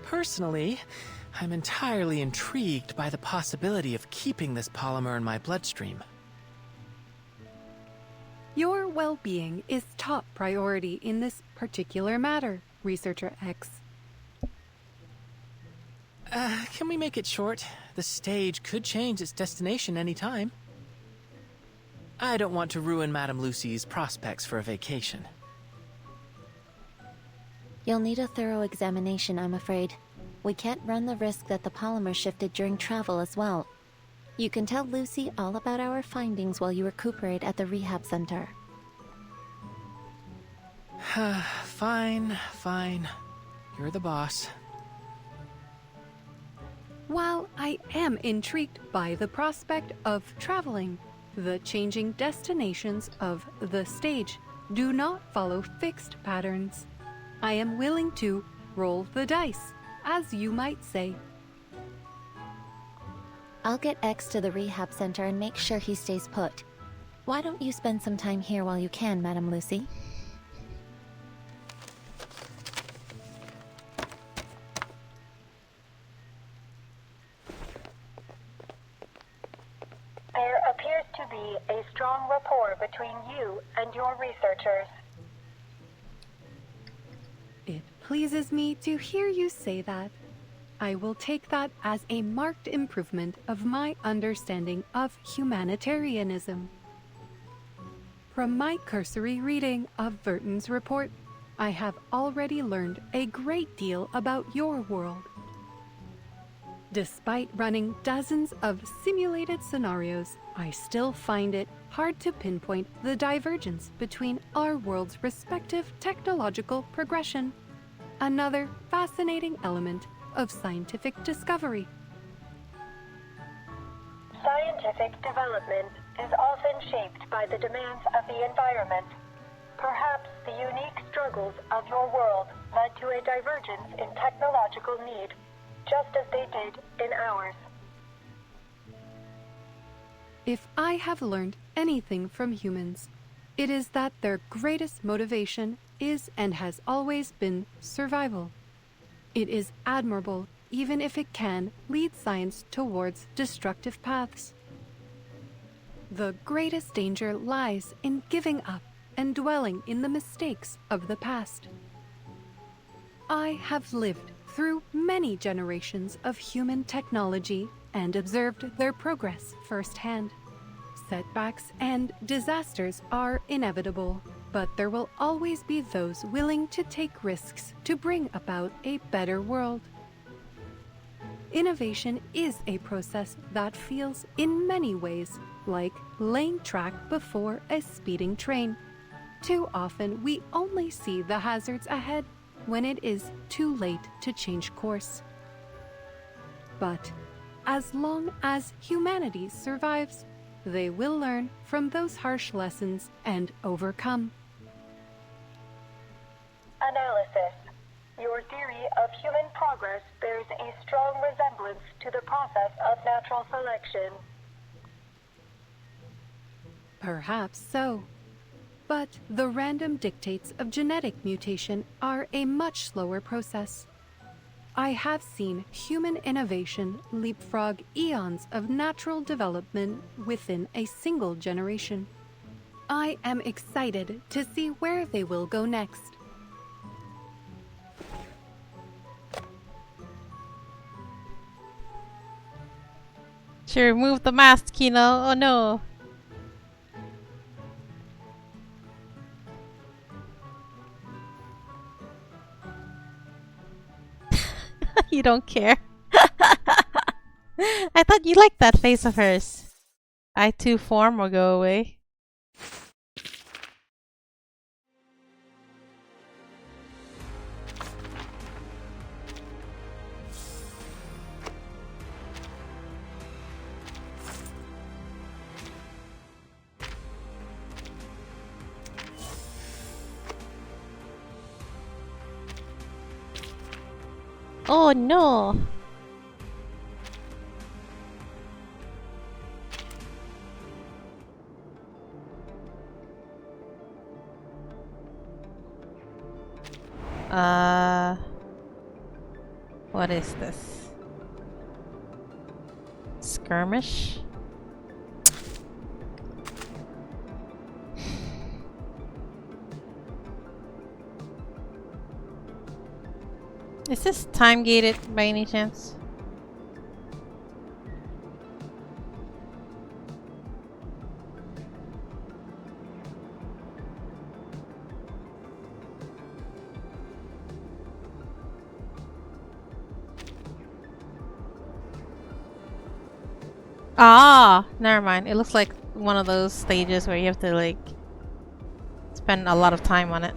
Personally, I'm entirely intrigued by the possibility of keeping this polymer in my bloodstream. Your well-being is top priority in this particular matter, Researcher X. Can we make it short? The stage could change its destination any time. I don't want to ruin Madame Lucy's prospects for a vacation. You'll need a thorough examination, I'm afraid. We can't run the risk that the polymer shifted during travel as well. You can tell Lucy all about our findings while you recuperate at the rehab center. Fine. You're the boss. While I am intrigued by the prospect of traveling, the changing destinations of the stage do not follow fixed patterns. I am willing to roll the dice, as you might say. I'll get X to the rehab center and make sure he stays put. Why don't you spend some time here while you can, Madame Lucy? There appears to be a strong rapport between you and your researchers. It pleases me to hear you say that. I will take that as a marked improvement of my understanding of humanitarianism. From my cursory reading of Verton's report, I have already learned a great deal about your world. Despite running dozens of simulated scenarios, I still find it hard to pinpoint the divergence between our world's respective technological progression. Another fascinating element of scientific discovery. Scientific development is often shaped by the demands of the environment. Perhaps the unique struggles of your world led to a divergence in technological need, just as they did in ours. If I have learned anything from humans, it is that their greatest motivation is and has always been survival. It is admirable, even if it can lead science towards destructive paths. The greatest danger lies in giving up and dwelling in the mistakes of the past. I have lived through many generations of human technology and observed their progress firsthand. setbacks and disasters are inevitable, but there will always be those willing to take risks to bring about a better world. Innovation is a process that feels in many ways like laying track before a speeding train. Too often we only see the hazards ahead when it is too late to change course. But as long as humanity survives, they will learn from those harsh lessons and overcome. Analysis. Your theory of human progress bears a strong resemblance to the process of natural selection. Perhaps so. But the random dictates of genetic mutation are a much slower process. I have seen human innovation leapfrog eons of natural development within a single generation. I am excited to see where they will go next. She removed the mask, Kino. Oh no. You don't care. I thought you liked that face of hers. I too form or go away. Oh no! What is this? Skirmish? Is this time gated by any chance? Ah, never mind. It looks like one of those stages where you have to like spend a lot of time on it.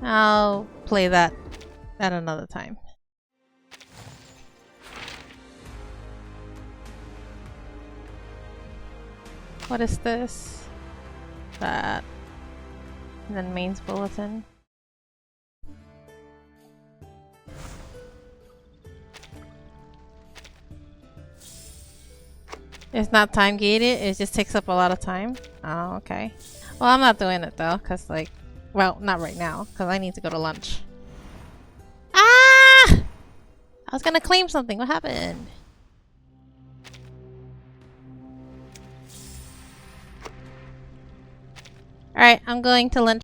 I'll play that at another time. What is this? That. And then mains bulletin. It's not time gated, it just takes up a lot of time. Oh, okay. Well, I'm not doing it though, cause like, well, not right now, cause I need to go to lunch. Ah! I was gonna claim something. What happened? Alright, I'm going to lunch.